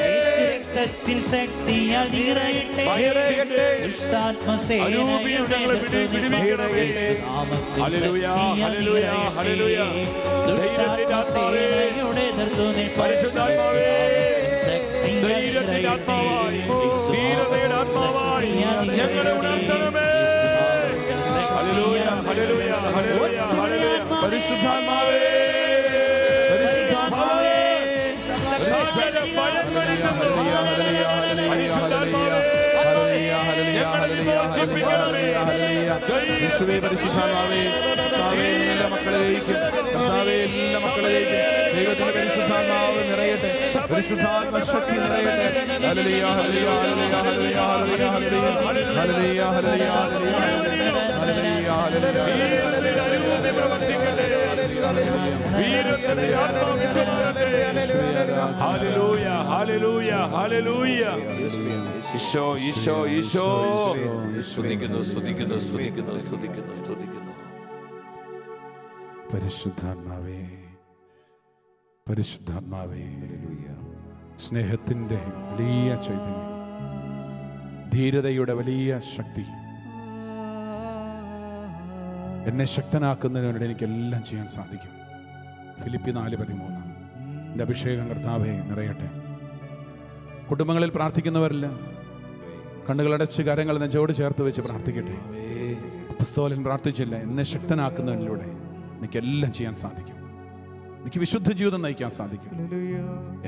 യേശുരക്തത്തിൻ ശക്തിയാൽ നിറയട്ടെ. ദുഷ്ടാത്മസേനയുടെ എതിർത്തു നിൽപ്പാൻ യേശുനാമത്തിൻ ശക്തിയാൽ നിറയട്ടെ. ദുഷ്ടാത്മസേനയുടെ എതിർത്തു നിൽപ്പാൻ യേശുനാമത്തിൻ ശക്തിയാൽ നിറയട്ടെ. പരിശുദ്ധാത്മാവേ, പരിശുദ്ധാത്മാവേ, ഞങ്ങളെ വിമോചിപ്പിക്കണമേ. യേശുവേ പരിശുദ്ധാത്മാവേ, കർത്താവേ എല്ലാ മക്കളിലേക്കും, കർത്താവേ എല്ലാ മക്കളിലേക്കും ദൈവത്തിന്റെ പരിശുദ്ധാത്മാവ് നിറയട്ടെ, പരിശുദ്ധാത്മ ശക്തി നിറയട്ടെ. ഹല്ലേലൂയ ഹല്ലേലൂയ ഹല്ലേലൂയ ഹല്ലേലൂയ ഹല്ലേലൂയ ഹല്ലേലൂയ ഹല്ലേലൂയ ഹല്ലേലൂയ ഹല്ലേലൂയ പ്രവർത്തിക്കട്ടെ. വീരത്തിന്റെ ആത്മാവ് മാറട്ടെ. ഹല്ലേലൂയ ഹല്ലേലൂയ ഹല്ലേലൂയ. ഈശോ ഈശോ ഈശോ സ്തുതിക്കുന്നു സ്തുതിക്കുന്നു സ്തുതിക്കുന്നു സ്തുതിക്കുന്നു സ്തുതിക്കുന്നു. പരിശുദ്ധാത്മാവേ, പരിശുദ്ധാത്മാവേ, സ്നേഹത്തിൻ്റെ വലിയ ചൈതന്യം, ധീരതയുടെ വലിയ ശക്തി, എന്നെ ശക്തനാക്കുന്നതിന് വേണ്ടി എനിക്കെല്ലാം ചെയ്യാൻ സാധിക്കും. ഫിലിപ്പി 4:13. എൻ്റെ അഭിഷേകം കർത്താവേ നിറയട്ടെ. കുടുംബങ്ങളിൽ പ്രാർത്ഥിക്കുന്നവരില്ല, കണ്ണുകളടച്ച് കരങ്ങൾ നെഞ്ചോട് ചേർത്ത് വെച്ച് പ്രാർത്ഥിക്കട്ടെ. അപ്പോസ്തലൻ പ്രാർത്ഥിച്ചില്ല, എന്നെ ശക്തനാക്കുന്നതിലൂടെ എനിക്കെല്ലാം ചെയ്യാൻ സാധിക്കും, എനിക്ക് വിശുദ്ധ ജീവിതം നയിക്കാൻ സാധിക്കും,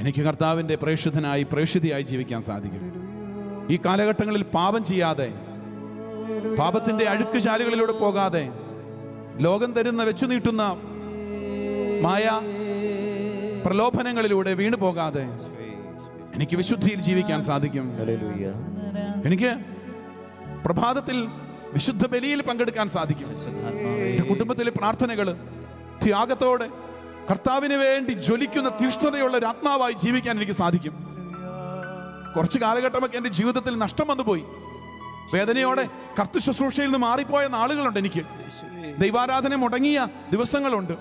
എനിക്ക് കർത്താവിൻ്റെ പ്രേക്ഷിതനായി പ്രേക്ഷിതയായി ജീവിക്കാൻ സാധിക്കും. ഈ കാലഘട്ടങ്ങളിൽ പാപം ചെയ്യാതെ, പാപത്തിൻ്റെ അഴുക്കുചാലുകളിലൂടെ പോകാതെ, ലോകം തരുന്ന വെച്ചു നീട്ടുന്ന മായ പ്രലോഭനങ്ങളിലൂടെ വീണു പോകാതെ എനിക്ക് വിശുദ്ധിയിൽ ജീവിക്കാൻ സാധിക്കും. എനിക്ക് പ്രഭാതത്തിൽ വിശുദ്ധ ബലിയിൽ പങ്കെടുക്കാൻ സാധിക്കും. എൻ്റെ കുടുംബത്തിലെ പ്രാർത്ഥനകൾ ത്യാഗത്തോടെ കർത്താവിന് വേണ്ടി ജ്വലിക്കുന്ന തീഷ്ണതയുള്ള ഒരു ആത്മാവായി ജീവിക്കാൻ എനിക്ക് സാധിക്കും. കുറച്ച് കാലഘട്ടമൊക്കെ എൻ്റെ ജീവിതത്തിൽ നഷ്ടം വന്നുപോയി. വേദനയോടെ കർത്തൃ ശുശ്രൂഷയിൽ നിന്ന് മാറിപ്പോയ നാളുകളുണ്ട്. എനിക്ക് ദൈവാരാധന മുടങ്ങിയ ദിവസങ്ങളുണ്ട്.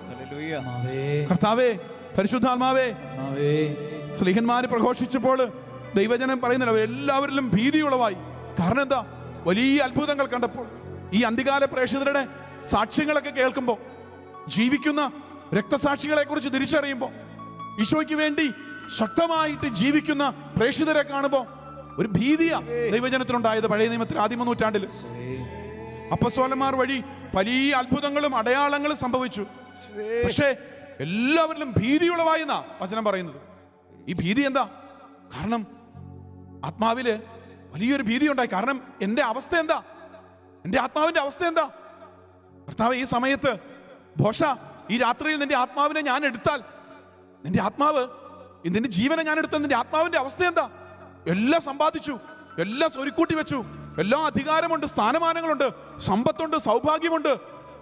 കർത്താവേ, പരിശുദ്ധാത്മാവേ, സ്ലീഹന്മാര് പ്രഘോഷിച്ചപ്പോൾ ദൈവജനം പറയുന്നില്ല, എല്ലാവരിലും ഭീതിയുളവായി. കാരണം എന്താ? വലിയ അത്ഭുതങ്ങൾ കണ്ടപ്പോൾ, ഈ അന്തികാല പ്രേക്ഷിതരുടെ സാക്ഷ്യങ്ങളൊക്കെ കേൾക്കുമ്പോൾ, ജീവിക്കുന്ന രക്തസാക്ഷികളെ കുറിച്ച് തിരിച്ചറിയുമ്പോൾ, ഈശോയ്ക്ക് വേണ്ടി ശക്തമായിട്ട് ജീവിക്കുന്ന പ്രേക്ഷിതരെ കാണുമ്പോൾ ഒരു ഭീതിയാ ദൈവജനത്തിനുണ്ടായത്. പഴയ നിയമത്തിൽ ആദിമ നൂറ്റാണ്ടിൽ അപ്പസ്തോലന്മാർ വഴി വലിയ അത്ഭുതങ്ങളും അടയാളങ്ങളും സംഭവിച്ചു. പക്ഷേ എല്ലാവരിലും ഭീതിയുളവായി എന്നാ വചനം പറയുന്നത്. ഈ ഭീതി എന്താ? കാരണം ആത്മാവില് വലിയൊരു ഭീതി ഉണ്ടായി. കാരണം എൻ്റെ അവസ്ഥ എന്താ? എൻ്റെ ആത്മാവിന്റെ അവസ്ഥ എന്താ? കർത്താവ്, ഈ സമയത്ത് ഭോഷ, ഈ രാത്രിയിൽ നിന്റെ ആത്മാവിനെ ഞാൻ എടുത്താൽ, നിന്റെ ആത്മാവ്, നിന്റെ ജീവനെ ഞാൻ എടുത്താൽ നിന്റെ ആത്മാവിന്റെ അവസ്ഥ എന്താ? എല്ലാം സമ്പാദിച്ചു, എല്ലാം ഒരുക്കൂട്ടി വെച്ചു, എല്ലാ അധികാരമുണ്ട്, സ്ഥാനമാനങ്ങളുണ്ട്, സമ്പത്തുണ്ട്, സൗഭാഗ്യമുണ്ട്.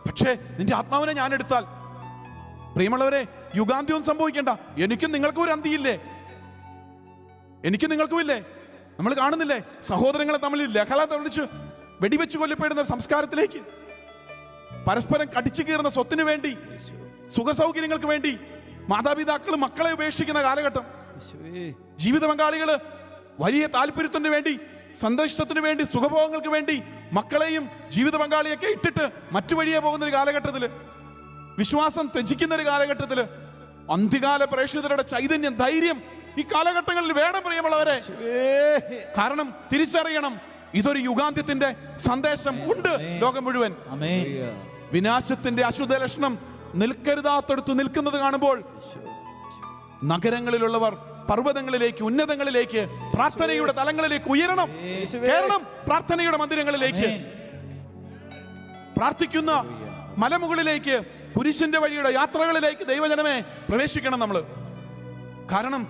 പക്ഷേ നിന്റെ ആത്മാവിനെ ഞാൻ എടുത്താൽ, പ്രിയമുള്ളവരെ, യുഗാന്ത്യവും സംഭവിക്കേണ്ട. എനിക്കും നിങ്ങൾക്കും ഒരു അന്തിയില്ലേ? എനിക്കും നിങ്ങൾക്കും ഇല്ലേ? നമ്മൾ കാണുന്നില്ലേ സഹോദരങ്ങളെ തമ്മിൽ ലഹള തളിച്ച് വെടിവെച്ച് കൊല്ലപ്പെടുന്ന സംസ്കാരത്തിലേക്ക്, പരസ്പരം കടിച്ചു കീറുന്ന സ്വത്തിന് വേണ്ടി, സുഖസൗകര്യങ്ങൾക്ക് വേണ്ടി മാതാപിതാക്കൾ മക്കളെ ഉപേക്ഷിക്കുന്ന കാലഘട്ടം. ജീവിത പങ്കാളികള് വലിയ താല്പര്യത്തിന് വേണ്ടി, സന്തോഷത്തിന് വേണ്ടി, സുഖഭോഗങ്ങൾക്ക് വേണ്ടി മക്കളെയും ജീവിത പങ്കാളിയൊക്കെ ഇട്ടിട്ട് മറ്റു വഴിയെ പോകുന്ന ഒരു കാലഘട്ടത്തില്, വിശ്വാസം ത്യജിക്കുന്ന ഒരു കാലഘട്ടത്തില്, അന്ത്യകാല പ്രേക്ഷിതരുടെ ചൈതന്യം, ധൈര്യം ഈ കാലഘട്ടങ്ങളിൽ വേണം പ്രിയമുള്ളവരെ. കാരണം തിരിച്ചറിയണം, ഇതൊരു യുഗാന്ത്യത്തിന്റെ സന്ദേശം ഉണ്ട് ലോകം മുഴുവൻ. വിനാശത്തിന്റെ അശുദ്ധ ലക്ഷണം നിൽക്കരുതാത്തടുത്ത് നിൽക്കുന്നത് കാണുമ്പോൾ നഗരങ്ങളിലുള്ളവർ പർവ്വതങ്ങളിലേക്ക്, ഉന്നതങ്ങളിലേക്ക്, പ്രാർത്ഥനയുടെ തലങ്ങളിലേക്ക് ഉയരണം. കേരളം പ്രാർത്ഥനയുടെ മന്ദിരങ്ങളിലേക്ക്, പ്രാർത്ഥിക്കുന്ന മലമുകളിലേക്ക്, കുരിശിന്റെ വഴിയുടെ യാത്രകളിലേക്ക് ദൈവജനമേ പ്രവേശിക്കണം നമ്മൾ. കാരണം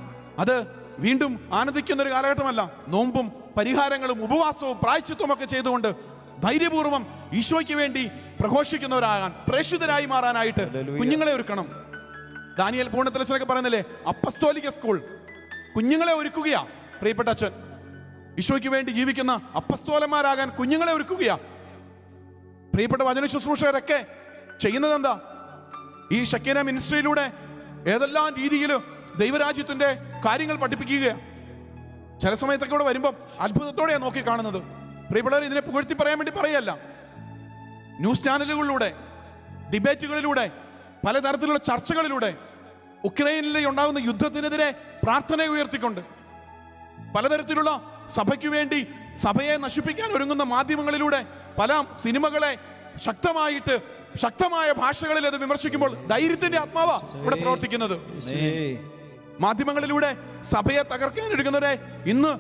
അത് വീണ്ടും ആനന്ദിക്കുന്ന ഒരു കാലഘട്ടമല്ല. നോമ്പും പരിഹാരങ്ങളും ഉപവാസവും പ്രായശ്ചിത്വവും ഒക്കെ ചെയ്തുകൊണ്ട് ധൈര്യപൂർവ്വം ഈശോയ്ക്ക് വേണ്ടി പ്രഘോഷിക്കുന്നവരാകാൻ, പ്രേക്ഷിതരായി മാറാനായിട്ട് കുഞ്ഞുങ്ങളെ ഒരുക്കണം. ദാനിയേൽ പൂർണ്ണത്തിലച്ചനൊക്കെ പറയുന്നില്ലേ, അപ്പസ്തോലിക സ്കൂൾ കുഞ്ഞുങ്ങളെ ഒരുക്കുകയാ. പ്രിയപ്പെട്ട അച്ഛൻ, ഈശോയ്ക്ക് വേണ്ടി ജീവിക്കുന്ന അപ്പസ്തോലന്മാരാകാൻ കുഞ്ഞുങ്ങളെ ഒരുക്കുകയാ. പ്രിയപ്പെട്ട വചന ശുശ്രൂഷകരൊക്കെ ചെയ്യുന്നത് എന്താ? ഈ ഷക്കീന മിനിസ്ട്രിയിലൂടെ ഏതെല്ലാം രീതിയിൽ ദൈവരാജ്യത്തിന്റെ കാര്യങ്ങൾ പഠിപ്പിക്കുക. ചില സമയത്തൊക്കെ ഇവിടെ വരുമ്പം അത്ഭുതത്തോടെയാണ് നോക്കി കാണുന്നത്. പ്രിയപ്പെട്ടവർ, ഇതിനെ പുകഴ്ത്തി പറയാൻ വേണ്ടി പറയല്ല. ന്യൂസ് ചാനലുകളിലൂടെ, ഡിബേറ്റുകളിലൂടെ, പലതരത്തിലുള്ള ചർച്ചകളിലൂടെ, ഉക്രൈനിൽ ഉണ്ടാകുന്ന യുദ്ധത്തിനെതിരെ പ്രാർത്ഥന ഉയർത്തിക്കൊണ്ട്, പലതരത്തിലുള്ള സഭയ്ക്ക് വേണ്ടി സഭയെ നശിപ്പിക്കാൻ ഒരുങ്ങുന്ന മാധ്യമങ്ങളിലൂടെ പല സിനിമകളെ ശക്തമായിട്ട്, ശക്തമായ ഭാഷകളിൽ അത് വിമർശിക്കുമ്പോൾ ധൈര്യത്തിന്റെ ആത്മാവാ ഇവിടെ പ്രവർത്തിക്കുന്നത്. മാധ്യമങ്ങളിലൂടെ സഭയെ തകർക്കാൻ എടുക്കുന്നവരെ ഇന്ന്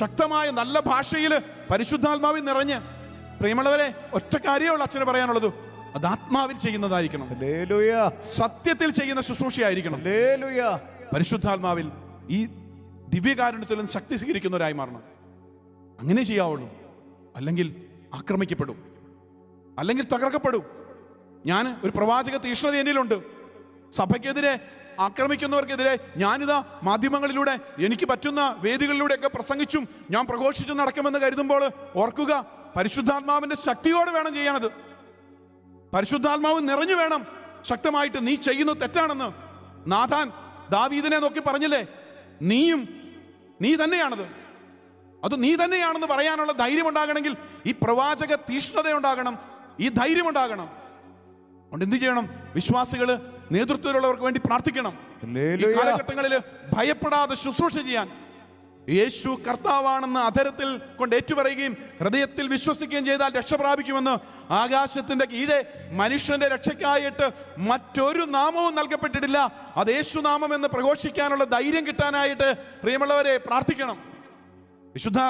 ശക്തമായ നല്ല ഭാഷയിൽ പരിശുദ്ധാത്മാവിൽ നിറഞ്ഞ്, പ്രിയമുള്ളവരെ, ഒറ്റ കാര്യമുള്ള അച്ഛന് പറയാനുള്ളത്, അത് ആത്മാവിൽ ചെയ്യുന്നതായിരിക്കണം, ഹല്ലേലൂയ, സത്യത്തിൽ ചെയ്യുന്ന ശുശ്രൂഷയായിരിക്കണം. ഹല്ലേലൂയ. പരിശുദ്ധാത്മാവിൽ ഈ ദിവ്യകാരുണ്യത്തിൽ നിന്ന് ശക്തി സ്വീകരിക്കുന്നവരായി മാറണം. അങ്ങനെ ചെയ്യാവുള്ളൂ. അല്ലെങ്കിൽ ആക്രമിക്കപ്പെടും, അല്ലെങ്കിൽ തകർക്കപ്പെടും. ഞാൻ ഒരു പ്രവാചക തീഷ്ണത എന്നിലുണ്ട്. സഭയ്ക്കെതിരെ ആക്രമിക്കുന്നവർക്കെതിരെ ഞാനിതാ മാധ്യമങ്ങളിലൂടെ എനിക്ക് പറ്റുന്ന വേദികളിലൂടെയൊക്കെ പ്രസംഗിച്ചും ഞാൻ പ്രഘോഷിച്ചും നടക്കുമെന്ന് കരുതുമ്പോൾ ഓർക്കുക, പരിശുദ്ധാത്മാവിന്റെ ശക്തിയോടെ വേണം ചെയ്യാനത്. പരിശുദ്ധാത്മാവ് നിറഞ്ഞു വേണം ശക്തമായിട്ട്. നീ ചെയ്യുന്നത് തെറ്റാണെന്ന് നാഥാൻ ദാവീദിനെ നോക്കി പറഞ്ഞില്ലേ, നീ തന്നെയാണത്, അത് നീ തന്നെയാണെന്ന് പറയാനുള്ള ധൈര്യം ഉണ്ടാകണമെങ്കിൽ ഈ പ്രവാചക തീഷ്ണത ഉണ്ടാകണം, ഈ ധൈര്യം ഉണ്ടാകണം. അതുകൊണ്ട് എന്ത് ചെയ്യണം? വിശ്വാസികള് നേതൃത്വത്തിലുള്ളവർക്ക് വേണ്ടി പ്രാർത്ഥിക്കണം. ഈ കാലഘട്ടങ്ങളിൽ ഭയപ്പെടാതെ ശുശ്രൂഷ ചെയ്യാൻ, യേശു കർത്താവാണെന്ന് അധരത്തിൽ കൊണ്ട് ഏറ്റുപറയുകയും ഹൃദയത്തിൽ വിശ്വസിക്കുകയും ചെയ്താൽ രക്ഷ പ്രാപിക്കുമെന്ന് ആകാശത്തിന്റെ കീഴെ മനുഷ്യന്റെ രക്ഷയ്ക്കായിട്ട് മറ്റൊരു നാമവും നൽകപ്പെട്ടിട്ടില്ല. അത് യേശു നാമം എന്ന് പ്രഘോഷിക്കാനുള്ള ധൈര്യം കിട്ടാനായിട്ട് പ്രിയമുള്ളവരെ പ്രാർത്ഥിക്കണം. വിശുദ്ധ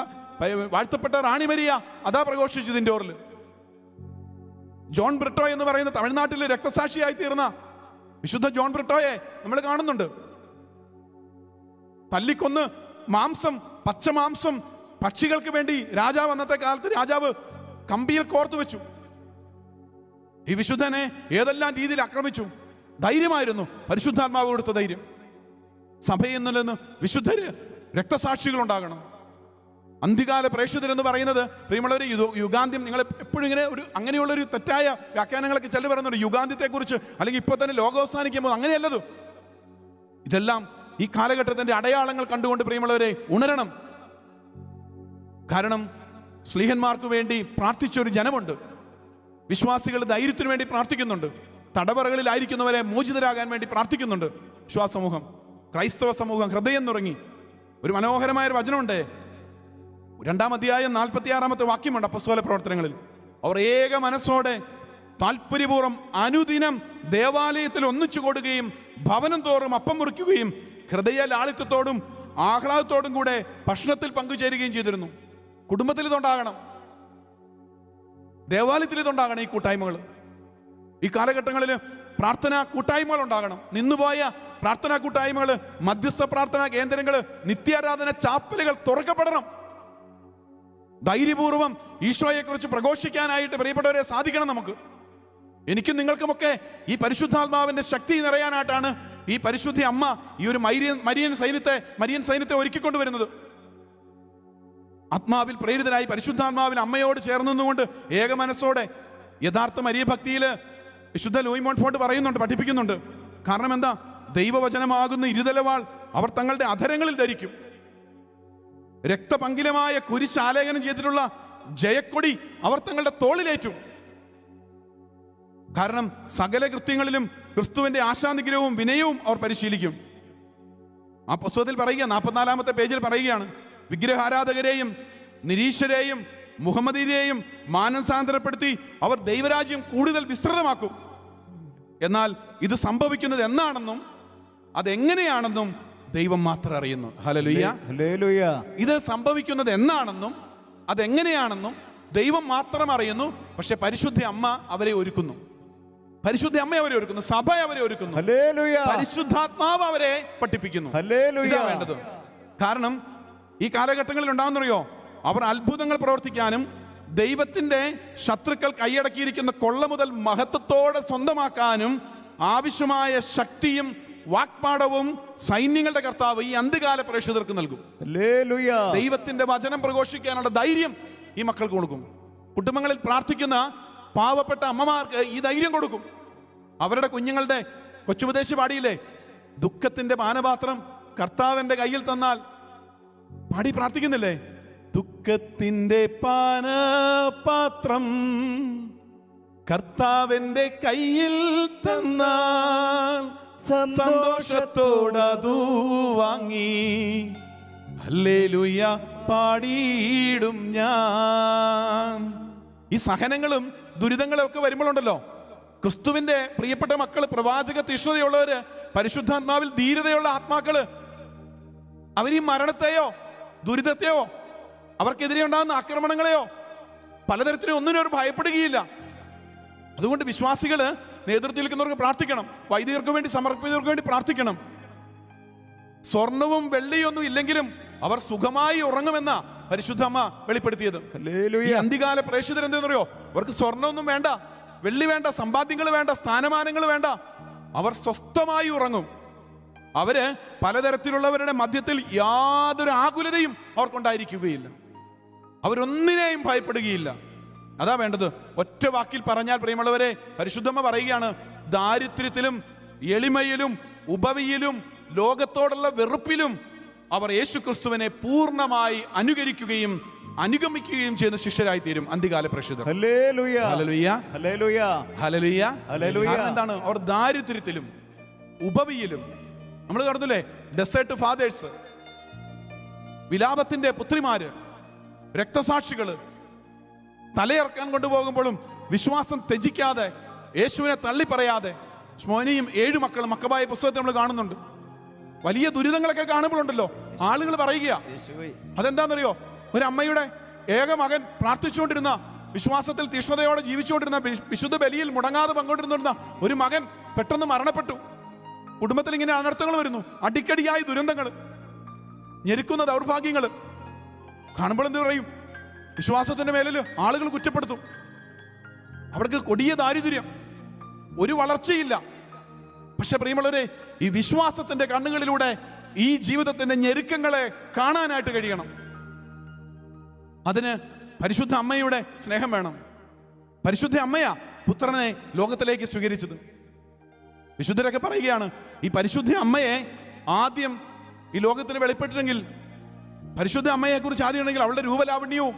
വാഴ്ത്തപ്പെട്ട റാണി മരിയ അതാ പ്രഘോഷിച്ചു ഇതിന്റെ ഓറിൽ. ജോൺ ബ്രിട്ടോ എന്ന് പറയുന്ന തമിഴ്നാട്ടിൽ രക്തസാക്ഷിയായി തീർന്ന വിശുദ്ധ ജോൺ ബ്രിട്ടോയെ നമ്മൾ കാണുന്നുണ്ട്. തല്ലിക്കൊന്ന് പച്ചമാംസം പക്ഷികൾക്ക് വേണ്ടി രാജാവ്, അന്നത്തെ കാലത്ത് രാജാവ് കമ്പിയിൽ കോർത്തു വെച്ചു. ഈ വിശുദ്ധനെ ഏതെല്ലാം രീതിയിൽ ആക്രമിച്ചു. ധൈര്യമായിരുന്നു, പരിശുദ്ധാത്മാവ് കൊടുത്ത ധൈര്യം. സഭയിൽ നിന്ന് വിശുദ്ധര് രക്തസാക്ഷികൾ ഉണ്ടാകണം. അന്ത്യകാല പ്രേക്ഷിതരെന്ന് പറയുന്നത് പ്രിയമുള്ളവർ, യുഗാന്ത്യം, നിങ്ങൾ എപ്പോഴും ഇങ്ങനെ അങ്ങനെയുള്ളൊരു തെറ്റായ വ്യാഖ്യാനങ്ങളൊക്കെ ചില പറയുന്നുണ്ട് യുഗാന്ത്യത്തെ കുറിച്ച്, അല്ലെങ്കിൽ ഇപ്പൊ തന്നെ ലോകവസാനിക്കുമ്പോൾ. അങ്ങനെയല്ലത്. ഇതെല്ലാം ഈ കാലഘട്ടത്തിന്റെ അടയാളങ്ങൾ കണ്ടുകൊണ്ട് പ്രിയമുള്ളവരെ ഉണരണം. കാരണം സ്ലീഹന്മാർക്ക് വേണ്ടി പ്രാർത്ഥിച്ചൊരു ജനമുണ്ട്. വിശ്വാസികൾ ധൈര്യത്തിനു വേണ്ടി പ്രാർത്ഥിക്കുന്നുണ്ട്. തടവറകളിലായിരിക്കുന്നവരെ മോചിതരാകാൻ വേണ്ടി പ്രാർത്ഥിക്കുന്നുണ്ട്. വിശ്വാസമൂഹം, ക്രൈസ്തവ സമൂഹം ഹൃദയം നുറങ്ങി. ഒരു മനോഹരമായൊരു വചനമുണ്ട്, 2-ാം അധ്യായം 46-ാമത്തെ വാക്യമുണ്ട് അപ്പോസ്തല പ്രവർത്തനങ്ങളിൽ. അവർ ഏക മനസ്സോടെ താല്പര്യപൂർവ്വം അനുദിനം ദേവാലയത്തിൽ ഒന്നിച്ചു കൊടുക്കുകയും ഭവനം തോറും അപ്പം മുറിക്കുകയും ഹൃദയ ലാളിത്യത്തോടും ആഹ്ലാദത്തോടും കൂടെ ഭക്ഷണത്തിൽ പങ്കുചേരുകയും ചെയ്തിരുന്നു. കുടുംബത്തിൽ ഇതുണ്ടാകണം, ദേവാലയത്തിൽ ഇതുണ്ടാകണം. ഈ കൂട്ടായ്മകൾ ഈ കാലഘട്ടങ്ങളിൽ പ്രാർത്ഥനാ കൂട്ടായ്മകൾ ഉണ്ടാകണം. നിന്നുപോയ പ്രാർത്ഥനാ കൂട്ടായ്മകൾ, മധ്യസ്ഥ പ്രാർത്ഥനാ കേന്ദ്രങ്ങൾ, നിത്യാരാധന ചാപ്പലുകൾ തുറക്കപ്പെടണം. ധൈര്യപൂർവ്വം ഈശോയെ കുറിച്ച് പ്രഘോഷിക്കാനായിട്ട് പ്രിയപ്പെട്ടവരെ സാധിക്കണം നമുക്ക്. എനിക്കും നിങ്ങൾക്കുമൊക്കെ ഈ പരിശുദ്ധാത്മാവിന്റെ ശക്തി നിറയാനായിട്ടാണ് ഈ പരിശുദ്ധ അമ്മ ഈ ഒരു മരിയൻ സൈന്യത്തെ ഒരുക്കിക്കൊണ്ടുവരുന്നത്. ആത്മാവിൽ പ്രേരിതരായി പരിശുദ്ധാത്മാവിൽ അമ്മയോട് ചേർന്നുകൊണ്ട് ഏക മനസ്സോടെ യഥാർത്ഥ മരിയ ഭക്തിയിൽ വിശുദ്ധ ലൂയി മോൺഫോർട്ട് പറയുന്നുണ്ട്, പഠിപ്പിക്കുന്നുണ്ട്. കാരണം എന്താ? ദൈവവചനമാകുന്ന ഇരുതലവാൾ അവർ തങ്ങളുടെ അധരങ്ങളിൽ ധരിക്കും. രക്തപങ്കിലമായ കുരിശാലേഖനം ചെയ്തിട്ടുള്ള ജയക്കൊടി അവർ തങ്ങളുടെ തോളിലേറ്റും. കാരണം സകല കൃത്യങ്ങളിലും ക്രിസ്തുവിന്റെ ആശാനിഗ്രഹവും വിനയവും അവർ പരിശീലിക്കും. ആ പുസ്തകത്തിൽ പറയുക, 44-ാമത്തെ പേജിൽ പറയുകയാണ്, വിഗ്രഹാരാധകരെയും നിരീശ്വരെയും മുഹമ്മദീരെയും മാനസാന്തരപ്പെടുത്തി അവർ ദൈവരാജ്യം കൂടുതൽ വിസ്തൃതമാക്കും. എന്നാൽ ഇത് സംഭവിക്കുന്നത് എന്നാണെന്നും അതെങ്ങനെയാണെന്നും ദൈവം മാത്രം അറിയുന്നു. Hallelujah, hallelujah. ഇത് സംഭവിക്കുന്നത് എന്നാണെന്നും അതെങ്ങനെയാണെന്നും ദൈവം മാത്രം അറിയുന്നു. പക്ഷെ പരിശുദ്ധ അമ്മ അവരെ ഒരുക്കുന്നു. പരിശുദ്ധ അമ്മ അവരെ ഒരുക്കുന്നു, സഭ അവരെ ഒരുക്കുന്നു, ഹല്ലേലൂയ. പരിശുദ്ധാത്മാവ് അവരെ പഠിപ്പിക്കുന്നു. ഹല്ലേലൂയ. ഇതാ വേണ്ടത്. കാരണം ഈ കാലഘട്ടങ്ങളിൽ ഉണ്ടാകുന്നറിയോ, അവർ അത്ഭുതങ്ങൾ പ്രവർത്തിക്കാനും ദൈവത്തിന്റെ ശത്രുക്കൾ കൈയടക്കിയിരിക്കുന്ന കൊള്ള മുതൽ മഹത്വത്തോടെ സ്വന്തമാക്കാനും ആവശ്യമായ ശക്തിയും വാക്പാടവും സൈന്യങ്ങളുടെ കർത്താവ് ഈ അന്ത്യകാല പ്രേക്ഷിതർക്ക് നൽകും. ഹല്ലേലൂയ. ദൈവത്തിന്റെ വചനം പ്രഘോഷിക്കാനുള്ള ധൈര്യം ഈ മക്കൾക്ക് കൊടുക്കും. കുടുംബങ്ങളിൽ പ്രാർത്ഥിക്കുന്ന പാവപ്പെട്ട അമ്മമാർക്ക് ഈ ധൈര്യം കൊടുക്കും. അവരുടെ കുഞ്ഞുങ്ങളുടെ കൊച്ചുപദേശി പാടിയില്ലേ, ദുഃഖത്തിന്റെ പാനപാത്രം കർത്താവിന്റെ കയ്യിൽ തന്നാൽ, പാടി പ്രാർത്ഥിക്കുന്നില്ലേ? ദുഃഖത്തിന്റെ പാനപാത്രം കർത്താവിന്റെ കയ്യിൽ തന്നാൽ സന്തോഷത്തോടതു വാങ്ങി ഹല്ലേലൂയ പാടിയിടും ഞാൻ. ഈ സഹനങ്ങളും ദുരിതങ്ങളും ഒക്കെ വരുമ്പോഴുണ്ടല്ലോ, ക്രിസ്തുവിന്റെ പ്രിയപ്പെട്ട മക്കള്, പ്രവാചക തീഷ്ണതയുള്ളവര്, പരിശുദ്ധാത്മാവിൽ ധീരതയുള്ള ആത്മാക്കള് അവർ ഈ മരണത്തെയോ ദുരിതത്തെയോ അവർക്കെതിരെ ഉണ്ടാകുന്ന ആക്രമണങ്ങളെയോ പലതരത്തിലും ഒന്നിനും അവർ ഭയപ്പെടുകയില്ല. അതുകൊണ്ട് വിശ്വാസികള് നേതൃത്വത്തിൽ നിൽക്കുന്നവർക്ക് പ്രാർത്ഥിക്കണം, വൈദികർക്ക് വേണ്ടി സമർപ്പിതർക്ക് വേണ്ടി പ്രാർത്ഥിക്കണം. സ്വർണവും വെള്ളിയൊന്നും ഇല്ലെങ്കിലും അവർ സുഖമായി ഉറങ്ങുമെന്ന പരിശുദ്ധ അമ്മ വെളിപ്പെടുത്തിയത്. ഈ അന്ത്യകാല പ്രേക്ഷിതർ എന്തെന്നറിയോ? അവർക്ക് സ്വർണ്ണമൊന്നും വേണ്ട, വെള്ളി വേണ്ട, സമ്പാദ്യങ്ങൾ വേണ്ട, സ്ഥാനമാനങ്ങൾ വേണ്ട. അവർ സ്വസ്ഥമായി ഉറങ്ങും. അവര് പലതരത്തിലുള്ളവരുടെ മധ്യത്തിൽ യാതൊരു ആകുലതയും അവർക്കുണ്ടായിരിക്കുകയില്ല. അവരൊന്നിനെയും ഭയപ്പെടുകയില്ല. അതാ വേണ്ടത്. ഒറ്റ വാക്കിൽ പറഞ്ഞാൽ പ്രിയമുള്ളവരെ, പരിശുദ്ധമ്മ പറയുകയാണ്, ദാരിദ്ര്യത്തിലും എളിമയിലും ഉപവിയിലും ലോകത്തോടുള്ള വെറുപ്പിലും അവർ യേശുക്രിസ്തുവിനെ പൂർണ്ണമായി അനുകരിക്കുകയും അനുഗമിക്കുകയും ചെയ്യുന്ന ശിഷ്യരായി തീരും അന്ത്യകാല പ്രേക്ഷിതർ. ഹല്ലേലൂയ, ഹല്ലേലൂയ, ഹല്ലേലൂയ, ഹല്ലേലൂയ, ഹല്ലേലൂയ. കാരണം എന്താണ്? അവർ ദാരിദ്ര്യത്തിലും ഉപവിയിലും, നമ്മൾ പറഞ്ഞില്ലേ, ഡെസേർട്ട് ഫാദേഴ്സ്, വിലാപത്തിന്റെ പുത്രിമാര്, രക്തസാക്ഷികള്, തലയിറക്കാൻ കൊണ്ടുപോകുമ്പോഴും വിശ്വാസം ത്യജിക്കാതെ യേശുവിനെ തള്ളി പറയാതെ, സ്മോനിയും 7 മക്കളും മക്കബായ പുസ്തകത്തിൽ നമ്മൾ കാണുന്നുണ്ട്. വലിയ ദുരിതങ്ങളൊക്കെ കാണുമ്പോഴുണ്ടല്ലോ ആളുകൾ പറയുക, അതെന്താണെന്നറിയോ? ഒരു അമ്മയുടെ ഏക മകൻ പ്രാർത്ഥിച്ചുകൊണ്ടിരുന്ന, വിശ്വാസത്തിൽ തീഷ്ണതയോടെ ജീവിച്ചുകൊണ്ടിരുന്ന, വിശുദ്ധ ബലിയിൽ മുടങ്ങാതെ പങ്കെടുത്തിരുന്ന ഒരു മകൻ പെട്ടെന്ന് മരണപ്പെട്ടു. കുടുംബത്തിൽ ഇങ്ങനെ അനർത്ഥങ്ങൾ വരുന്നു, അടിക്കടിയായി ദുരന്തങ്ങൾ, ഞെരുക്കുന്ന ദൗർഭാഗ്യങ്ങൾ കാണുമ്പോൾ എന്ത് പറയും? വിശ്വാസത്തിന്റെ മേലിൽ ആളുകൾ കുറ്റപ്പെടുത്തും. അവർക്ക് കൊടിയ ദാരിദ്ര്യം, ഒരു വളർച്ചയില്ല. പക്ഷെ പ്രിയമുള്ളവരെ, ഈ വിശ്വാസത്തിന്റെ കണ്ണുകളിലൂടെ ഈ ജീവിതത്തിന്റെ ഞെരുക്കങ്ങളെ കാണാനായിട്ട് കഴിയണം. അതിന് പരിശുദ്ധ അമ്മയുടെ സ്നേഹം വേണം. പരിശുദ്ധ അമ്മയാ പുത്രനെ ലോകത്തിലേക്ക് സ്വീകരിച്ചത്. വിശുദ്ധരൊക്കെ പറയുകയാണ്, ഈ പരിശുദ്ധ അമ്മയെ ആദ്യം ഈ ലോകത്തിന് വെളിപ്പെട്ടില്ലെങ്കിൽ, പരിശുദ്ധ അമ്മയെ കുറിച്ച് ആദ്യം ഉണ്ടെങ്കിൽ അവളുടെ രൂപലാവണ്യവും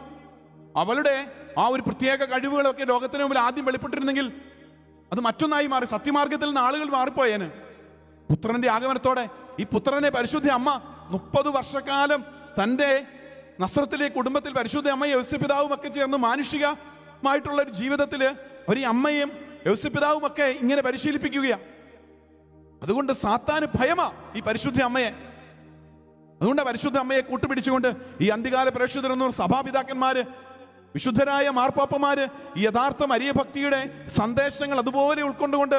അവളുടെ ആ ഒരു പ്രത്യേക കഴിവുകളൊക്കെ ലോകത്തിന് മുമ്പിൽ ആദ്യം വെളിപ്പെട്ടിരുന്നെങ്കിൽ അത് മറ്റൊന്നായി മാറി, സത്യമാർഗത്തിൽ നിന്ന് ആളുകൾ മാറിപ്പോയേന്. പുത്രന്റെ ആഗമനത്തോടെ ഈ പുത്രനെ പരിശുദ്ധ അമ്മ 30 വർഷക്കാലം തൻ്റെ നസ്രത്തിലെ കുടുംബത്തിൽ പരിശുദ്ധ അമ്മയും യോസേപ്പിതാവും ഒക്കെ ചേർന്ന് മാനുഷികമായിട്ടുള്ള ഒരു ജീവിതത്തിൽ ഒരു അമ്മയും യോസേപ്പിതാവും ഒക്കെ ഇങ്ങനെ പരിശീലിപ്പിക്കുകയാണ്. അതുകൊണ്ട് സാത്താന് ഭയമാ ഈ പരിശുദ്ധ അമ്മയെ. അതുകൊണ്ട് പരിശുദ്ധ അമ്മയെ കൂട്ടുപിടിച്ചുകൊണ്ട് ഈ അന്ത്യകാല പ്രേക്ഷിതർ എന്ന സഭാപിതാക്കന്മാര്, വിശുദ്ധരായ മാർപ്പാപ്പമാര് ഈ യഥാർത്ഥ മരിയഭക്തിയുടെ സന്ദേശങ്ങൾ അതുപോലെ ഉൾക്കൊണ്ടുകൊണ്ട്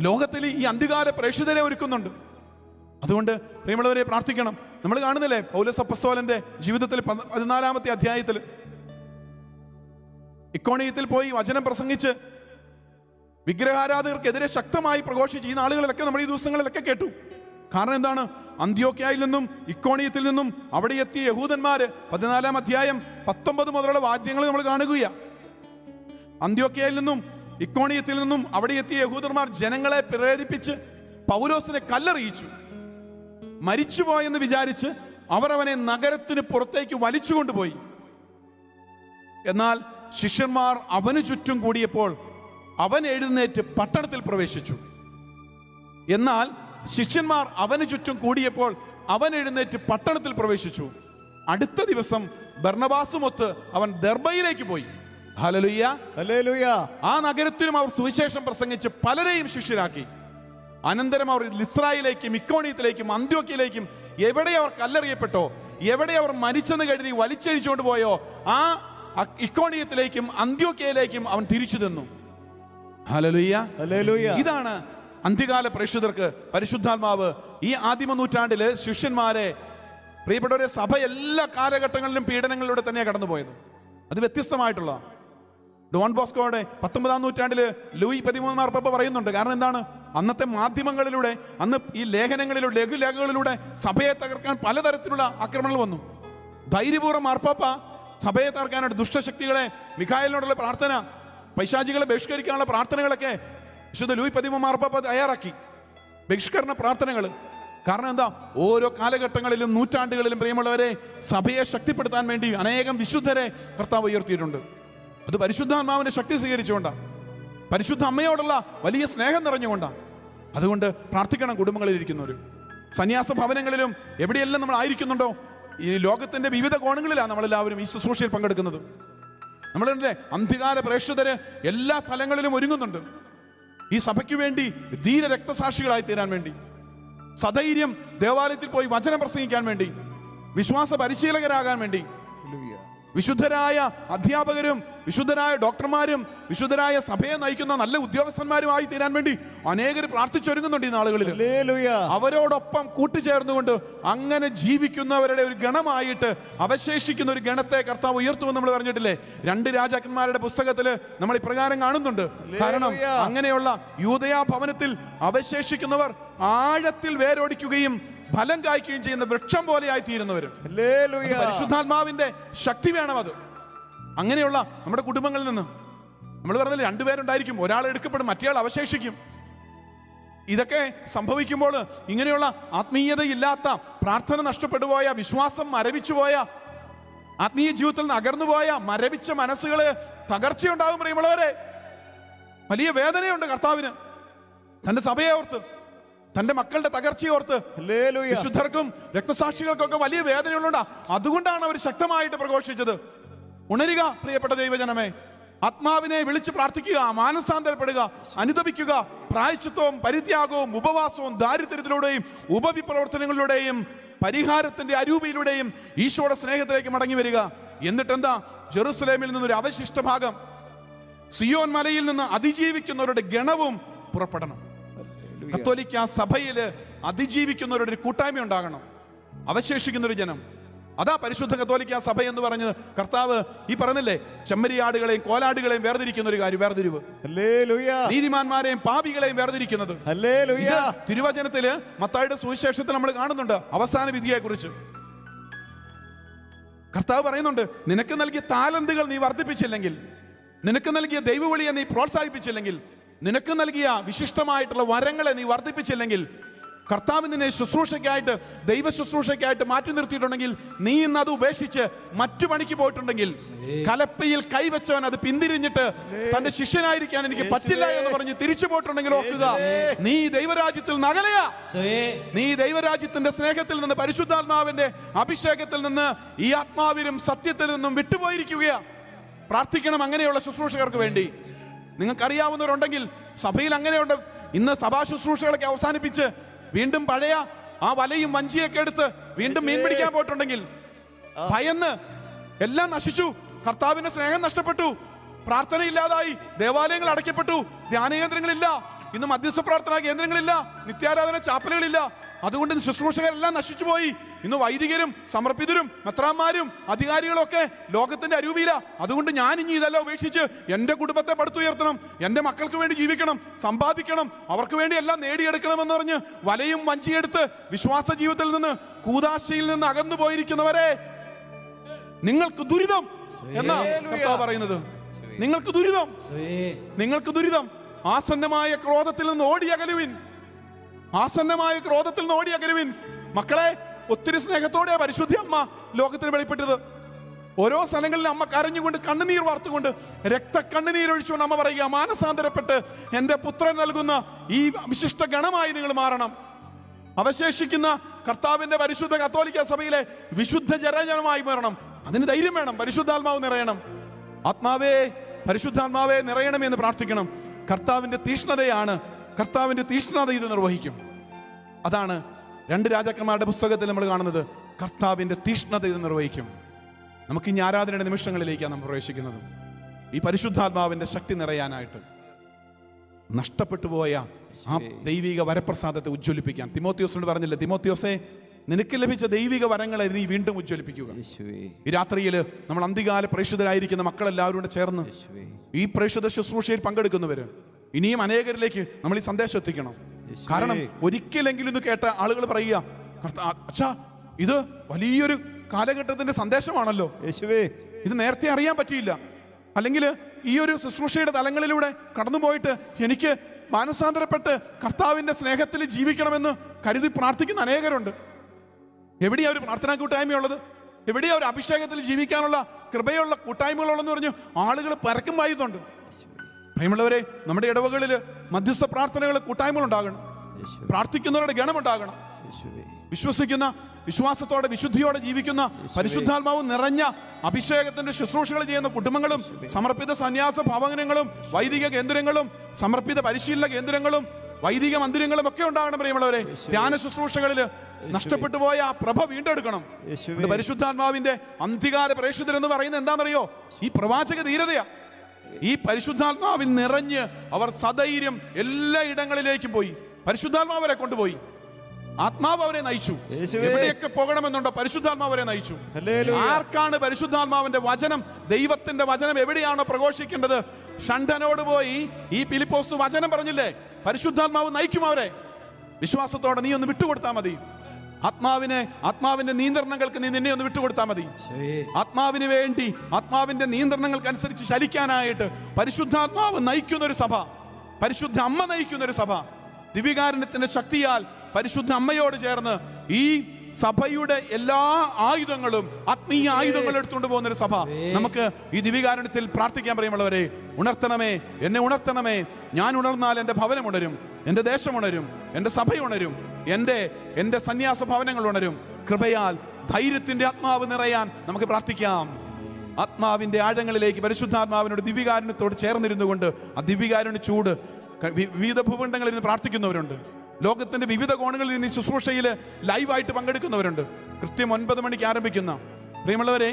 ലോകത്തിൽ ഈ അന്ത്യകാല പ്രേക്ഷിതരെ ഒരുക്കുന്നുണ്ട്. അതുകൊണ്ട് പ്രിയമുള്ളവരെ പ്രാർത്ഥിക്കണം. നമ്മൾ കാണുന്നില്ലേ പൗലോസ് അപ്പോസ്തലന്റെ ജീവിതത്തിൽ 14-ാമത്തെ അധ്യായത്തിൽ ഇക്കോണിയത്തിൽ പോയി വചനം പ്രസംഗിച്ച് വിഗ്രഹാരാധകർക്കെതിരെ ശക്തമായി പ്രഘോഷിച്ച് ഈ നാളുകളിലൊക്കെ നമ്മൾ ഈ ദിവസങ്ങളിലൊക്കെ കേട്ടു. കാരണം എന്താണ്? അന്ത്യോക്യയിൽ നിന്നും ഇക്കോണിയത്തിൽ നിന്നും അവിടെ എത്തിയ യഹൂദന്മാര് 14-ാം അധ്യായം 19 മുതലുള്ള വാക്യങ്ങൾ നമ്മൾ കാണുകയാണ്. അന്ത്യോക്യയിൽ നിന്നും ഇക്കോണിയത്തിൽ നിന്നും അവിടെ എത്തിയ യഹൂദന്മാർ ജനങ്ങളെ പ്രേരിപ്പിച്ച് പൗലോസിനെ കല്ലെറിയിച്ചു. മരിച്ചുപോയെന്ന് വിചാരിച്ച് അവർ അവനെ നഗരത്തിന് പുറത്തേക്ക് വലിച്ചുകൊണ്ടുപോയി. എന്നാൽ ശിഷ്യന്മാർ അവന് ചുറ്റും കൂടിയപ്പോൾ അവൻ എഴുന്നേറ്റ് പട്ടണത്തിൽ പ്രവേശിച്ചു. എന്നാൽ ശിഷ്യന്മാർ അവന് ചുറ്റും കൂടിയപ്പോൾ അവൻ എഴുന്നേറ്റ് പട്ടണത്തിൽ പ്രവേശിച്ചു. അടുത്ത ദിവസം ബർന്നബാസുമൊത്ത് അവൻ ദർബയിലേക്ക് പോയി. Hallelujah, hallelujah. ആ നഗരത്തിലും അവർ സുവിശേഷം പ്രസംഗിച്ച് പലരെയും ശിഷ്യരാക്കി. അനന്തരം അവർ ലിസ്രായിലേക്കും ഇക്കോണിയത്തിലേക്കും അന്ത്യോക്യയിലേക്കും എവിടെ അവർ കല്ലെറിയപ്പെട്ടോ, എവിടെ അവർ മരിച്ചെന്ന് കരുതി വലിച്ചഴിച്ചുകൊണ്ട് പോയോ, ആ ഇക്കോണിയത്തിലേക്കും അന്ത്യോക്യയിലേക്കും അവൻ തിരിച്ചു തന്നു. Hallelujah, hallelujah. ഇതാണ് അന്ത്യകാല പ്രേക്ഷിതർക്ക് പരിശുദ്ധാത്മാവ് ഈ ആദിമ നൂറ്റാണ്ടില് ശിഷ്യന്മാരെ, പ്രിയപ്പെട്ടവരെ, സഭ എല്ലാ കാലഘട്ടങ്ങളിലും പീഡനങ്ങളിലൂടെ തന്നെയാണ് കടന്നുപോയത്. അത് വ്യത്യസ്തമായിട്ടുള്ള ഡോൺ ബോസ്കോയുടെ 19-ാം നൂറ്റാണ്ടില് ലൂയി 13 മാർപ്പാപ്പ പറയുന്നുണ്ട്. കാരണം എന്താണ്? അന്നത്തെ മാധ്യമങ്ങളിലൂടെ, അന്ന് ഈ ലേഖനങ്ങളിലൂടെ, ലഘുലേഖകളിലൂടെ സഭയെ തകർക്കാൻ പലതരത്തിലുള്ള ആക്രമണങ്ങൾ വന്നു. ധൈര്യപൂർവ്വം മാർപ്പാപ്പ സഭയെ തകർക്കാനായിട്ട് ദുഷ്ടശക്തികളെ, മിഖായേലിനോടുള്ള പ്രാർത്ഥന, പൈശാചികളെ ബഹിഷ്കരിക്കാനുള്ള പ്രാർത്ഥനകളൊക്കെ വിശുദ്ധ ലൂയി 13 മാർപ്പാപ്പ തയ്യാറാക്കി. ബഹിഷ്കരണ പ്രാർത്ഥനകൾ. കാരണം എന്താ? ഓരോ കാലഘട്ടങ്ങളിലും നൂറ്റാണ്ടുകളിലും പ്രിയമുള്ളവരെ സഭയെ ശക്തിപ്പെടുത്താൻ വേണ്ടി അനേകം വിശുദ്ധരെ കർത്താവ് ഉയർത്തിയിട്ടുണ്ട്. അത് പരിശുദ്ധാത്മാവിന്റെ ശക്തി സ്വീകരിച്ചുകൊണ്ടാണ്, പരിശുദ്ധ അമ്മയോടുള്ള വലിയ സ്നേഹം നിറഞ്ഞുകൊണ്ടാണ്. അതുകൊണ്ട് പ്രാർത്ഥിക്കണം കുടുംബങ്ങളിൽ ഇരിക്കുന്നവർ. സന്യാസ ഭവനങ്ങളിലും എവിടെയെല്ലാം നമ്മൾ ആയിരിക്കുന്നുണ്ടോ, ഈ ലോകത്തിന്റെ വിവിധ കോണങ്ങളിലാണ് നമ്മളെല്ലാവരും ഈ ശുശ്രൂഷയിൽ പങ്കെടുക്കുന്നത്. നമ്മളുടെ അന്ത്യകാല പ്രേക്ഷിതര് എല്ലാ സ്ഥലങ്ങളിലും ഒരുങ്ങുന്നുണ്ട് ഈ സഭയ്ക്ക് വേണ്ടി ധീര രക്തസാക്ഷികളായി തീരാൻ വേണ്ടി. സധൈര്യം ദേവാലയത്തിൽ പോയി വചനം പ്രസംഗിക്കാൻ വേണ്ടി, വിശ്വാസ പരിശീലകരാകാൻ വേണ്ടി, വിശുദ്ധരായ അധ്യാപകരും വിശുദ്ധരായ ഡോക്ടർമാരും വിശുദ്ധരായ സഭയെ നയിക്കുന്ന നല്ല ഉദ്യോഗസ്ഥന്മാരുമായി തീരാൻ വേണ്ടി അനേകർ പ്രാർത്ഥിച്ചൊരുങ്ങുന്നുണ്ട് ഈ നാളുകളിൽ. അവരോടൊപ്പം കൂട്ടുചേർന്നുകൊണ്ട് അങ്ങനെ ജീവിക്കുന്നവരുടെ ഒരു ഗണമായിട്ട് അവശേഷിക്കുന്ന ഒരു ഗണത്തെ കർത്താവ് ഉയർത്തുമെന്ന് നമ്മൾ പറഞ്ഞിട്ടില്ലേ? 2 രാജാക്കന്മാരുടെ പുസ്തകത്തിൽ നമ്മൾ ഇപ്രകാരം കാണുന്നുണ്ട്. കാരണം അങ്ങനെയുള്ള യൂദയാ ഭവനത്തിൽ അവശേഷിക്കുന്നവർ ആഴത്തിൽ വേരോടിക്കുകയും ഫലം കായ്ക്കുകയും ചെയ്യുന്ന വൃക്ഷം പോലെയായി തീരുന്നവരും. പരിശുദ്ധാത്മാവിന്റെ ശക്തി വേണം. അത് അങ്ങനെയുള്ള നമ്മുടെ കുടുംബങ്ങളിൽ നിന്ന് നമ്മൾ പറഞ്ഞില്ലേ, 2 പേരുണ്ടായിരിക്കും, ഒരാൾ എടുക്കപ്പെടും, മറ്റേയാൾ അവശേഷിക്കും. ഇതൊക്കെ സംഭവിക്കുമ്പോൾ ഇങ്ങനെയുള്ള ആത്മീയതയില്ലാത്ത, പ്രാർത്ഥന നഷ്ടപ്പെട്ടു പോയ, വിശ്വാസം മരവിച്ചുപോയ, ആത്മീയ ജീവിതത്തിൽ നിന്ന് അകർന്നുപോയ മരവിച്ച മനസ്സുകള് തകർച്ചയുണ്ടാകും. പ്രിയമുള്ളവരെ, വലിയ വേദനയുണ്ട് കർത്താവിന് തന്റെ സഭയെ ഓർത്ത്, തന്റെ മക്കളുടെ തകർച്ചയെ ഓർത്ത്. വിശുദ്ധർക്കും രക്തസാക്ഷികൾക്കൊക്കെ വലിയ വേദനയുള്ളതുകൊണ്ട് അതുകൊണ്ടാണ് അവർ ശക്തമായിട്ട് പ്രഘോഷിച്ചത്. ഉണരുക പ്രിയപ്പെട്ട ദൈവജനമേ, ആത്മാവിനെ വിളിച്ച് പ്രാർത്ഥിക്കുക, മാനസാന്തരപ്പെടുക, അനുതപിക്കുക. പ്രായശ്ചിത്തവും പരിത്യാഗവും ഉപവാസവും ദാരിദ്ര്യത്തിലൂടെയും ഉപവിപ്രവർത്തനങ്ങളിലൂടെയും പരിഹാരത്തിന്റെ അരൂപിയിലൂടെയും ഈശോയുടെ സ്നേഹത്തിലേക്ക് മടങ്ങി വരിക. എന്നിട്ടെന്താ? ജെറുസലേമിൽ നിന്നൊരു അവശിഷ്ട ഭാഗം, സിയോൻ മലയിൽ നിന്ന് അതിജീവിക്കുന്നവരുടെ ഗണവും പുറപ്പെടണം. കത്തോലിക്ക സഭയില് അതിജീവിക്കുന്നവരുടെ ഒരു കൂട്ടായ്മ ഉണ്ടാകണം, അവശേഷിക്കുന്ന ഒരു ജനം. അതാ പരിശുദ്ധ കത്തോലിക്ക സഭ എന്ന് പറഞ്ഞത്. കർത്താവ് ഈ പറഞ്ഞില്ലേ, ചെമ്മരിയാടുകളെയും കോലാടുകളെയും വേർതിരിക്കുന്ന ഒരു കാര്യം, വേർതിരിവ്. നീതിമാന്മാരെയും പാപികളെയും വേർതിരിക്കുന്നത്. തിരുവചനത്തില് മത്തായിയുടെ സുവിശേഷത്തിൽ നമ്മൾ കാണുന്നുണ്ട് അവസാന വിധിയെ കുറിച്ച്. കർത്താവ് പറയുന്നുണ്ട്, നിനക്ക് നൽകിയ താലന്തുകൾ നീ വർദ്ധിപ്പിച്ചില്ലെങ്കിൽ, നിനക്ക് നൽകിയ ദൈവവിളിയെ നീ പ്രോത്സാഹിപ്പിച്ചില്ലെങ്കിൽ, നിനക്ക് നൽകിയ വിശിഷ്ടമായിട്ടുള്ള വരങ്ങളെ നീ വർദ്ധിപ്പിച്ചില്ലെങ്കിൽ, കർത്താവ് നിന്നെ ശുശ്രൂഷയ്ക്കായിട്ട്, ദൈവ ശുശ്രൂഷയ്ക്കായിട്ട് മാറ്റി നിർത്തിയിട്ടുണ്ടെങ്കിൽ, നീ ഇന്ന് അത് ഉപേക്ഷിച്ച് മറ്റു പണിക്ക് പോയിട്ടുണ്ടെങ്കിൽ, കലപ്പയിൽ കൈവച്ചവൻ അത് പിന്തിരിഞ്ഞിട്ട് തന്റെ ശിഷ്യനായിരിക്കാൻ എനിക്ക് പറ്റില്ല എന്ന് പറഞ്ഞ് തിരിച്ചു പോയിട്ടുണ്ടെങ്കിൽ ഓർക്കുക, നീ ദൈവരാജ്യത്തിൽ നകലുക. നീ ദൈവരാജ്യത്തിന്റെ സ്നേഹത്തിൽ നിന്ന്, പരിശുദ്ധാത്മാവിന്റെ അഭിഷേകത്തിൽ നിന്ന്, ഈ ആത്മാവിലും സത്യത്തിൽ നിന്നും വിട്ടുപോയിരിക്കുകയാ. പ്രാർത്ഥിക്കണം അങ്ങനെയുള്ള ശുശ്രൂഷകർക്ക് വേണ്ടി. നിങ്ങൾക്കറിയാവുന്നവരുണ്ടെങ്കിൽ സഭയിൽ അങ്ങനെയുണ്ട്. ഇന്ന് സഭാ ശുശ്രൂഷകളൊക്കെ അവസാനിപ്പിച്ച് വീണ്ടും പഴയ ആ വലയും വഞ്ചിയൊക്കെ എടുത്ത് വീണ്ടും മീൻ പിടിക്കാൻ പോയിട്ടുണ്ടെങ്കിൽ, ഭയന്ന് എല്ലാം നശിച്ചു, കർത്താവിന്റെ സ്നേഹം നഷ്ടപ്പെട്ടു, പ്രാർത്ഥനയില്ലാതായി, ദേവാലയങ്ങൾ അടയ്ക്കപ്പെട്ടു, ധ്യാന കേന്ദ്രങ്ങളില്ല, ഇന്ന് മധ്യസ്ഥ പ്രാർത്ഥനാ കേന്ദ്രങ്ങളില്ല, നിത്യാരാധന ചാപ്പലുകളില്ല. അതുകൊണ്ട് ശുശ്രൂഷകരെല്ലാം നശിച്ചുപോയി. ഇന്ന് വൈദികരും സമർപ്പിതരും മെത്രാന്മാരും അധികാരികളും ഒക്കെ ലോകത്തിന്റെ അരൂപിയില. അതുകൊണ്ട് ഞാൻ ഇനി ഇതെല്ലാം ഉപേക്ഷിച്ച് എൻ്റെ കുടുംബത്തെ പടുത്തുയർത്തണം, എൻ്റെ മക്കൾക്ക് വേണ്ടി ജീവിക്കണം, സമ്പാദിക്കണം, അവർക്ക് വേണ്ടി എല്ലാം നേടിയെടുക്കണമെന്ന് പറഞ്ഞ് വലയും വഞ്ചിയെടുത്ത് വിശ്വാസ ജീവിതത്തിൽ നിന്ന്, കൂദാശയിൽ നിന്ന് അകന്നു പോയിരിക്കുന്നവരെ, നിങ്ങൾക്ക് ദുരിതം എന്നാ കർത്താവ് പറയുന്നത്. നിങ്ങൾക്ക് ദുരിതം, നിങ്ങൾക്ക് ദുരിതം. ആസന്നമായ ക്രോധത്തിൽ നിന്ന് ഓടിയകലുവിൻ, ആസന്നമായ ക്രോധത്തിൽ നിന്ന് ഓടിയകലുവിൻ. മക്കളെ, ഒത്തിരി സ്നേഹത്തോടെ പരിശുദ്ധ അമ്മ ലോകത്തിന് വെളിപ്പെട്ടത്. ഓരോ സ്ഥലങ്ങളിലും അമ്മ കരഞ്ഞുകൊണ്ട്, കണ്ണുനീർ വാർത്തുകൊണ്ട്, രക്തക്കണ്ണുനീരൊഴിച്ചുകൊണ്ട് അമ്മ പറയുക, മാനസാന്തരപ്പെട്ട് എൻ്റെ പുത്രൻ നൽകുന്ന ഈ വിശിഷ്ട ഗണമായി നിങ്ങൾ മാറണം. അവശേഷിക്കുന്ന കർത്താവിന്റെ പരിശുദ്ധ കത്തോലിക്ക സഭയിലെ വിശുദ്ധ ജനജനമായി മാറണം. അതിന് ധൈര്യം വേണം. പരിശുദ്ധാത്മാവ് നിറയണം. ആത്മാവേ, പരിശുദ്ധാത്മാവേ നിറയണമെന്ന് പ്രാർത്ഥിക്കണം. കർത്താവിന്റെ തീഷ്ണതയാണ്, കർത്താവിന്റെ തീഷ്ണത ഇത് നിർവഹിക്കും. അതാണ് 2 രാജാക്കന്മാരുടെ പുസ്തകത്തിൽ നമ്മൾ കാണുന്നത്. കർത്താവിന്റെ തീഷ്ണത ഇത് നിർവഹിക്കും. നമുക്ക് ഇനി ആരാധനയുടെ നിമിഷങ്ങളിലേക്കാണ് നമ്മൾ പ്രവേശിക്കുന്നത്. ഈ പരിശുദ്ധാത്മാവിന്റെ ശക്തി നിറയാനായിട്ട് നഷ്ടപ്പെട്ടു പോയ ആ ദൈവിക വരപ്രസാദത്തെ ഉജ്ജ്വലിപ്പിക്കാൻ തിമോത്തിയോസിനോട് പറഞ്ഞില്ലേ, തിമോത്തിയോസേ, നിനക്ക് ലഭിച്ച ദൈവിക വരങ്ങളെ നീ വീണ്ടും ഉജ്ജ്വലിപ്പിക്കുക. ഈ രാത്രിയിൽ നമ്മൾ അന്തികാല പ്രേക്ഷിതരായിരിക്കുന്ന മക്കളെല്ലാവരും കൂടെ ചേർന്ന് ഈ പ്രേക്ഷിത ശുശ്രൂഷയിൽ പങ്കെടുക്കുന്നവര് ഇനിയും അനേകരിലേക്ക് നമ്മൾ ഈ സന്ദേശം എത്തിക്കണം. കാരണം ഒരിക്കലെങ്കിലും ഇത് കേട്ട ആളുകൾ പറയുക, അച്ഛാ, ഇത് വലിയൊരു കാലഘട്ടത്തിന്റെ സന്ദേശമാണല്ലോ, ഇത് നേരത്തെ അറിയാൻ പറ്റിയില്ല, അല്ലെങ്കിൽ ഈ ഒരു ശുശ്രൂഷയുടെ തലങ്ങളിലൂടെ കടന്നുപോയിട്ട് എനിക്ക് മാനസാന്തരപ്പെട്ട് കർത്താവിന്റെ സ്നേഹത്തിൽ ജീവിക്കണമെന്ന് കരുതി പ്രാർത്ഥിക്കുന്ന അനേകരുണ്ട്. എവിടെയാ ഒരു പ്രാർത്ഥനാ കൂട്ടായ്മയുള്ളത്? എവിടെയാ ഒരു അഭിഷേകത്തിൽ ജീവിക്കാനുള്ള കൃപയുള്ള കൂട്ടായ്മകളുള്ളതെന്ന് പറഞ്ഞു ആളുകൾ പരക്കം പായുന്നുണ്ട്. പ്രിയമുള്ളവരെ, നമ്മുടെ ഇടവകളിൽ മധ്യസ്ഥ പ്രാർത്ഥനകൾ, കൂട്ടായ്മകൾ ഉണ്ടാകണം. പ്രാർത്ഥിക്കുന്നവരുടെ ഗണമുണ്ടാകണം. വിശ്വസിക്കുന്ന, വിശ്വാസത്തോടെ വിശുദ്ധിയോടെ ജീവിക്കുന്ന, പരിശുദ്ധാത്മാവ് നിറഞ്ഞ അഭിഷേകത്തിന്റെ ശുശ്രൂഷകൾ ചെയ്യുന്ന കുടുംബങ്ങളും, സമർപ്പിത സന്യാസ ഭവനങ്ങളും, വൈദിക കേന്ദ്രങ്ങളും, സമർപ്പിത പരിശീലന കേന്ദ്രങ്ങളും, വൈദിക മന്ദിരങ്ങളും ഒക്കെ ഉണ്ടാകണം പ്രിയമുള്ളവരെ. ധ്യാന ശുശ്രൂഷകളിൽ നഷ്ടപ്പെട്ടു പോയ ആ പ്രഭ വീണ്ടെടുക്കണം. അത് പരിശുദ്ധാത്മാവിന്റെ അന്ധികാര പ്രേക്ഷിതരെന്ന് പറയുന്നത് എന്താണെന്നറിയോ? ഈ പ്രവാചക ധീരതയാ. ഈ പരിശുദ്ധാത്മാവിൽ നിറഞ്ഞ് അവർ സധൈര്യം എല്ലാ ഇടങ്ങളിലേക്കും പോയി. പരിശുദ്ധാത്മാവ് അവരെ കൊണ്ടുപോയി. ആത്മാവ് അവരെ നയിച്ചു. എവിടെയൊക്കെ പോകണമെന്നുണ്ടോ പരിശുദ്ധാത്മാവ് അവരെ നയിച്ചു. ആർക്കാണ് പരിശുദ്ധാത്മാവിന്റെ വചനം, ദൈവത്തിന്റെ വചനം എവിടെയാണോ പ്രഘോഷിക്കേണ്ടത്, ഷണ്ഡനോട് പോയി ഈ ഫിലിപ്പോസ് വചനം പറഞ്ഞില്ലേ, പരിശുദ്ധാത്മാവ് നയിക്കും അവരെ. വിശ്വാസത്തോടെ നീ ഒന്ന് വിട്ടുകൊടുത്താൽ മതി. ആത്മാവിന്റെ നിയന്ത്രണങ്ങൾക്ക് നീ നിന്നെ ഒന്ന് വിട്ടുകൊടുത്താൽ മതി. ആത്മാവിന് വേണ്ടി, ആത്മാവിന്റെ നിയന്ത്രണങ്ങൾക്ക് അനുസരിച്ച് ചലിക്കാനായിട്ട് പരിശുദ്ധാത്മാവ് നയിക്കുന്ന ഒരു സഭ, പരിശുദ്ധ അമ്മ നയിക്കുന്ന ഒരു സഭ, ദിവ്യകാരുണ്യത്തിന്റെ ശക്തിയാൽ പരിശുദ്ധ അമ്മയോട് ചേർന്ന് ഈ സഭയുടെ എല്ലാ ആയുധങ്ങളും, ആത്മീയ ആയുധങ്ങളും എടുത്തുകൊണ്ട് പോകുന്ന ഒരു സഭ നമുക്ക് ഈ ദിവ്യകാരുണ്യത്തിൽ പ്രാർത്ഥിക്കാൻ പറയുമുള്ളവരെ. ഉണർത്തണമേ, എന്നെ ഉണർത്തണമേ. ഞാൻ ഉണർന്നാൽ എൻ്റെ ഭവനം ഉണരും, എൻ്റെ ദേശം ഉണരും, എൻ്റെ സഭ ഉണരും, എൻ്റെ സന്യാസ ഭവനങ്ങൾ ഉണരും. കൃപയാൽ ധൈര്യത്തിന്റെ ആത്മാവ് നിറയാൻ നമുക്ക് പ്രാർത്ഥിക്കാം. ആത്മാവിന്റെ ആഴങ്ങളിലേക്ക് പരിശുദ്ധാത്മാവിനോട് ദിവ്യകാരുണ്യത്തോട് ചേർന്നിരുന്നു കൊണ്ട് ആ ദിവ്യകാരുണ്യ ചൂട് വിവിധ ഭൂഖണ്ഡങ്ങളിൽ നിന്ന് പ്രാർത്ഥിക്കുന്നവരുണ്ട്. ലോകത്തിന്റെ വിവിധ കോണുകളിൽ നിന്ന് ഈ ശുശ്രൂഷയിൽ ലൈവായിട്ട് പങ്കെടുക്കുന്നവരുണ്ട്. കൃത്യം 9 മണിക്ക് ആരംഭിക്കുന്ന പ്രിയമുള്ളവരെ,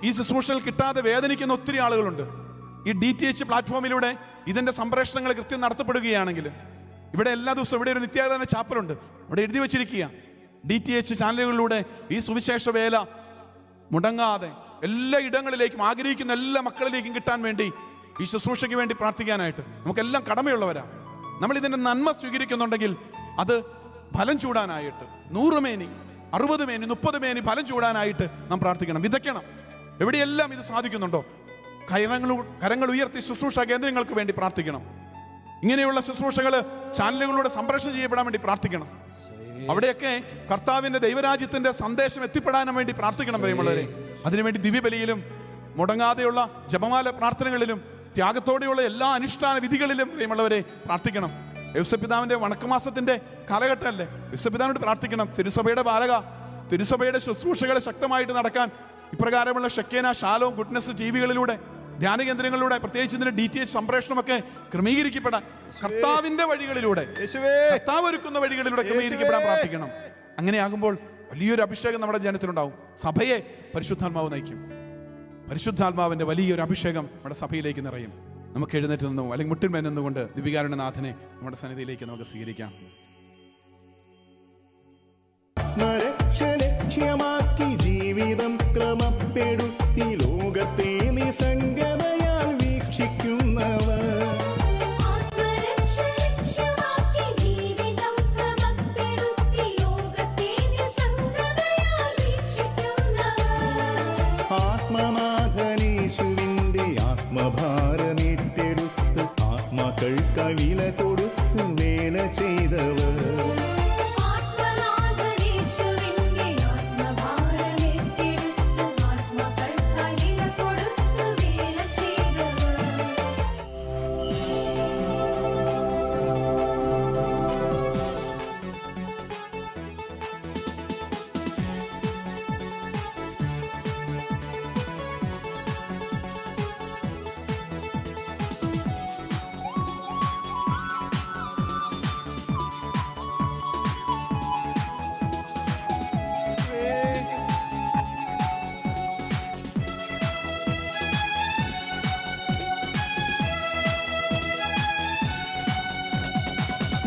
ഈ ശുശ്രൂഷയിൽ കിട്ടാതെ വേദനിക്കുന്ന ഒത്തിരി ആളുകളുണ്ട്. ഈ DTH പ്ലാറ്റ്ഫോമിലൂടെ ഇതിന്റെ സംപ്രേഷണങ്ങൾ കൃത്യം നടത്തപ്പെടുകയാണെങ്കിൽ ഇവിടെ എല്ലാ ദിവസവും ഇവിടെ ഒരു നിത്യാരാധന ചാപ്പലുണ്ട്. അവിടെ എഴുതി വെച്ചിരിക്കുക, DTH ചാനലുകളിലൂടെ ഈ സുവിശേഷ വേല മുടങ്ങാതെ എല്ലാ ഇടങ്ങളിലേക്കും ആഗ്രഹിക്കുന്ന എല്ലാ മക്കളിലേക്കും കിട്ടാൻ വേണ്ടി ഈ ശുശ്രൂഷയ്ക്ക് വേണ്ടി പ്രാർത്ഥിക്കാനായിട്ട് നമുക്കെല്ലാം കടമയുള്ളവരാ. നമ്മൾ ഇതിന്റെ നന്മ സ്വീകരിക്കുന്നുണ്ടെങ്കിൽ അത് ഫലം ചൂടാനായിട്ട് 100 മേനി 60 മേനി 30 മേനി ഫലം ചൂടാനായിട്ട് നാം പ്രാർത്ഥിക്കണം, വിതയ്ക്കണം. എവിടെയെല്ലാം ഇത് സാധിക്കുന്നുണ്ടോ കരങ്ങൾ ഉയർത്തി ശുശ്രൂഷ കേന്ദ്രങ്ങൾക്ക് വേണ്ടി പ്രാർത്ഥിക്കണം. ഇങ്ങനെയുള്ള ശുശ്രൂഷകൾ ചാനലുകളിലൂടെ സംപ്രേഷണം ചെയ്യപ്പെടാൻ വേണ്ടി പ്രാർത്ഥിക്കണം. അവിടെയൊക്കെ കർത്താവിന്റെ ദൈവരാജ്യത്തിന്റെ സന്ദേശം എത്തിപ്പെടാനും വേണ്ടി പ്രാർത്ഥിക്കണം പ്രിയമുള്ളവരെ. അതിനുവേണ്ടി ദിവ്യബലിയിലും മുടങ്ങാതെയുള്ള ജപമാല പ്രാർത്ഥനകളിലും ത്യാഗത്തോടെയുള്ള എല്ലാ അനുഷ്ഠാന വിധികളിലും പ്രിയമുള്ളവരെ പ്രാർത്ഥിക്കണം. യൗസപിതാവിന്റെ വണക്കമാസത്തിന്റെ കാലഘട്ടമല്ലേ, യൗസപിതാവിനോട് പ്രാർത്ഥിക്കണം. തിരുസഭയുടെ ബാലക, തിരുസഭയുടെ ശുശ്രൂഷകളെ ശക്തമായിട്ട് നടക്കാൻ ഇപ്രകാരമുള്ള ഷെക്കേന, ഷാലോം, ഗുഡ്നസ് ടിവികളിലൂടെ, ധ്യാന കേന്ദ്രങ്ങളിലൂടെ, പ്രത്യേകിച്ച് ഇതിന്റെ DTH സംപ്രേഷണമൊക്കെ ക്രമീകരിക്കപ്പെടാൻ കർത്താവിന്റെ വഴികളിലൂടെ, കർത്താവ് ഒരുക്കുന്ന വഴികളിലൂടെ ക്രമീകരിക്കപ്പെടാൻ പ്രാർത്ഥിക്കണം. അങ്ങനെയാകുമ്പോൾ വലിയൊരു അഭിഷേകം നമ്മുടെ ജനത്തിനുണ്ടാവും. സഭയെ പരിശുദ്ധാത്മാവ് നയിക്കും. പരിശുദ്ധാത്മാവിന്റെ വലിയൊരു അഭിഷേകം നമ്മുടെ സഭയിലേക്ക് നിറയും. നമുക്ക് എഴുന്നേറ്റ് നിന്നു അല്ലെങ്കിൽ മുട്ടിന്മേൽ നിന്നുകൊണ്ട് ദിവ്യകാരുണ്യനാഥനെ നമ്മുടെ സന്നിധിയിലേക്ക് നമുക്ക് സ്വീകരിക്കാം. ലക്ഷ്യമാക്കി ജീവിതം ക്രമപ്പെടുത്തി ലോകത്തെ നിസ്സംഗതയാൽ വീക്ഷിക്കുന്നവർ, ആത്മനാഥനീശുവിന്റെ ആത്മഭാരമേറ്റെടുത്ത് ആത്മാക്കൾക്ക് വില കൊടുത്ത് വേല ചെയ്തവർ,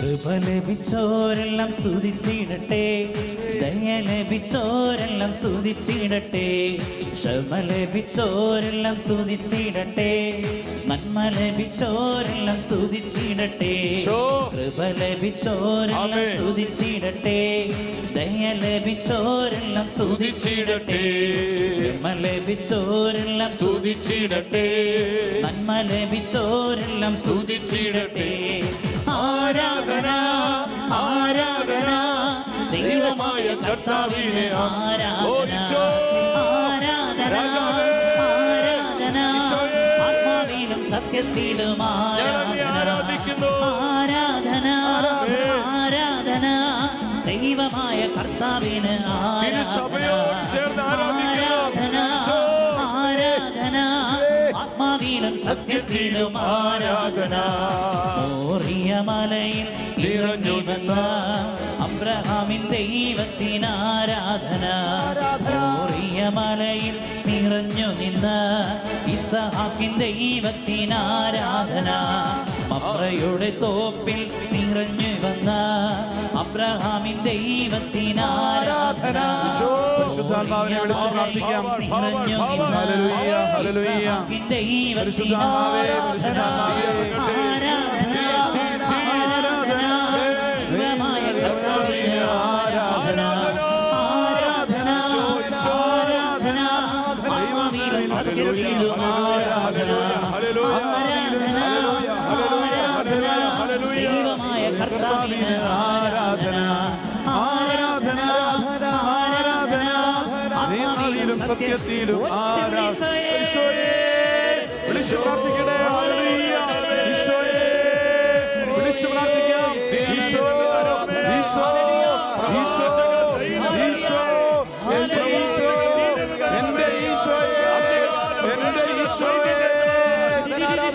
കൃപ ലഭിച്ചോരെല്ലാം സ്തുതിച്ചിടട്ടെ, ദയ ലഭിച്ചോരെല്ലാം സ്തുതിച്ചിടട്ടെ, ക്ഷമ ലഭിച്ചോരെല്ലാം സ്തുതിച്ചിടട്ടെ, നന്മ ലഭിച്ചോരെല്ലാം സ്തുതിച്ചിടട്ടെ. കൃപ ലഭിച്ചോരെല്ലാം സ്തുതിച്ചിടട്ടെ, ദയ ലഭിച്ചോരെല്ലാം സ്തുതിച്ചിടട്ടെ, ക്ഷമ ലഭിച്ചോരെല്ലാം സ്തുതിച്ചിടട്ടെ, നന്മ ലഭിച്ചോരെല്ലാം സ്തുതിച്ചിടട്ടെ. ആരാധന ആരാധന ദൈവമായ കർത്താവിനെ ആരാധന, ആരാധന ആരാധന ആത്മാവിലും സത്യത്തിലും ആരാധന, ആരാധന ആരാധന ദൈവമായ കർത്താവിന് ആരാധന, ആരാധന ആരാധന ആത്മാവിലും സത്യത്തിലും ആരാധന. ഓറിയ മലയിൽ നിറഞ്ഞു നിന്ന അബ്രഹാമിൻ ദൈവത്തിനാരാധന. മോറിയ മലയിൽ നിറഞ്ഞു നിന്ന ഇസഹാക്കിൻ ദൈവത്തിനാരാധന. മമ്രയുടെ തോപ്പിൽ നിറഞ്ഞു വന്ന അബ്രഹാമിൻ ദൈവത്തിനാരാധന. പരിശുദ്ധാത്മാവിനെ വിളിച്ച് പ്രാർത്ഥിക്കാം. നിറഞ്ഞു നിന്ന ഹല്ലേലൂയ, ഹല്ലേലൂയ. ഇസഹാക്കിൻ പരിശുദ്ധാത്മാവേ, ദൈവത്തിനാരാധന. സത്യത്തിലും വിളിച്ചു പ്രാർത്ഥിക്കണേ. ഈശോയെ വിളിച്ചു പ്രാർത്ഥിക്കാം. ഈശോ, ഈശോ, ഈശോ, ഈശോ, എന്റെ ഈശോ, എന്റെ ഈശോയെ, എന്റെ ഈശോയെ,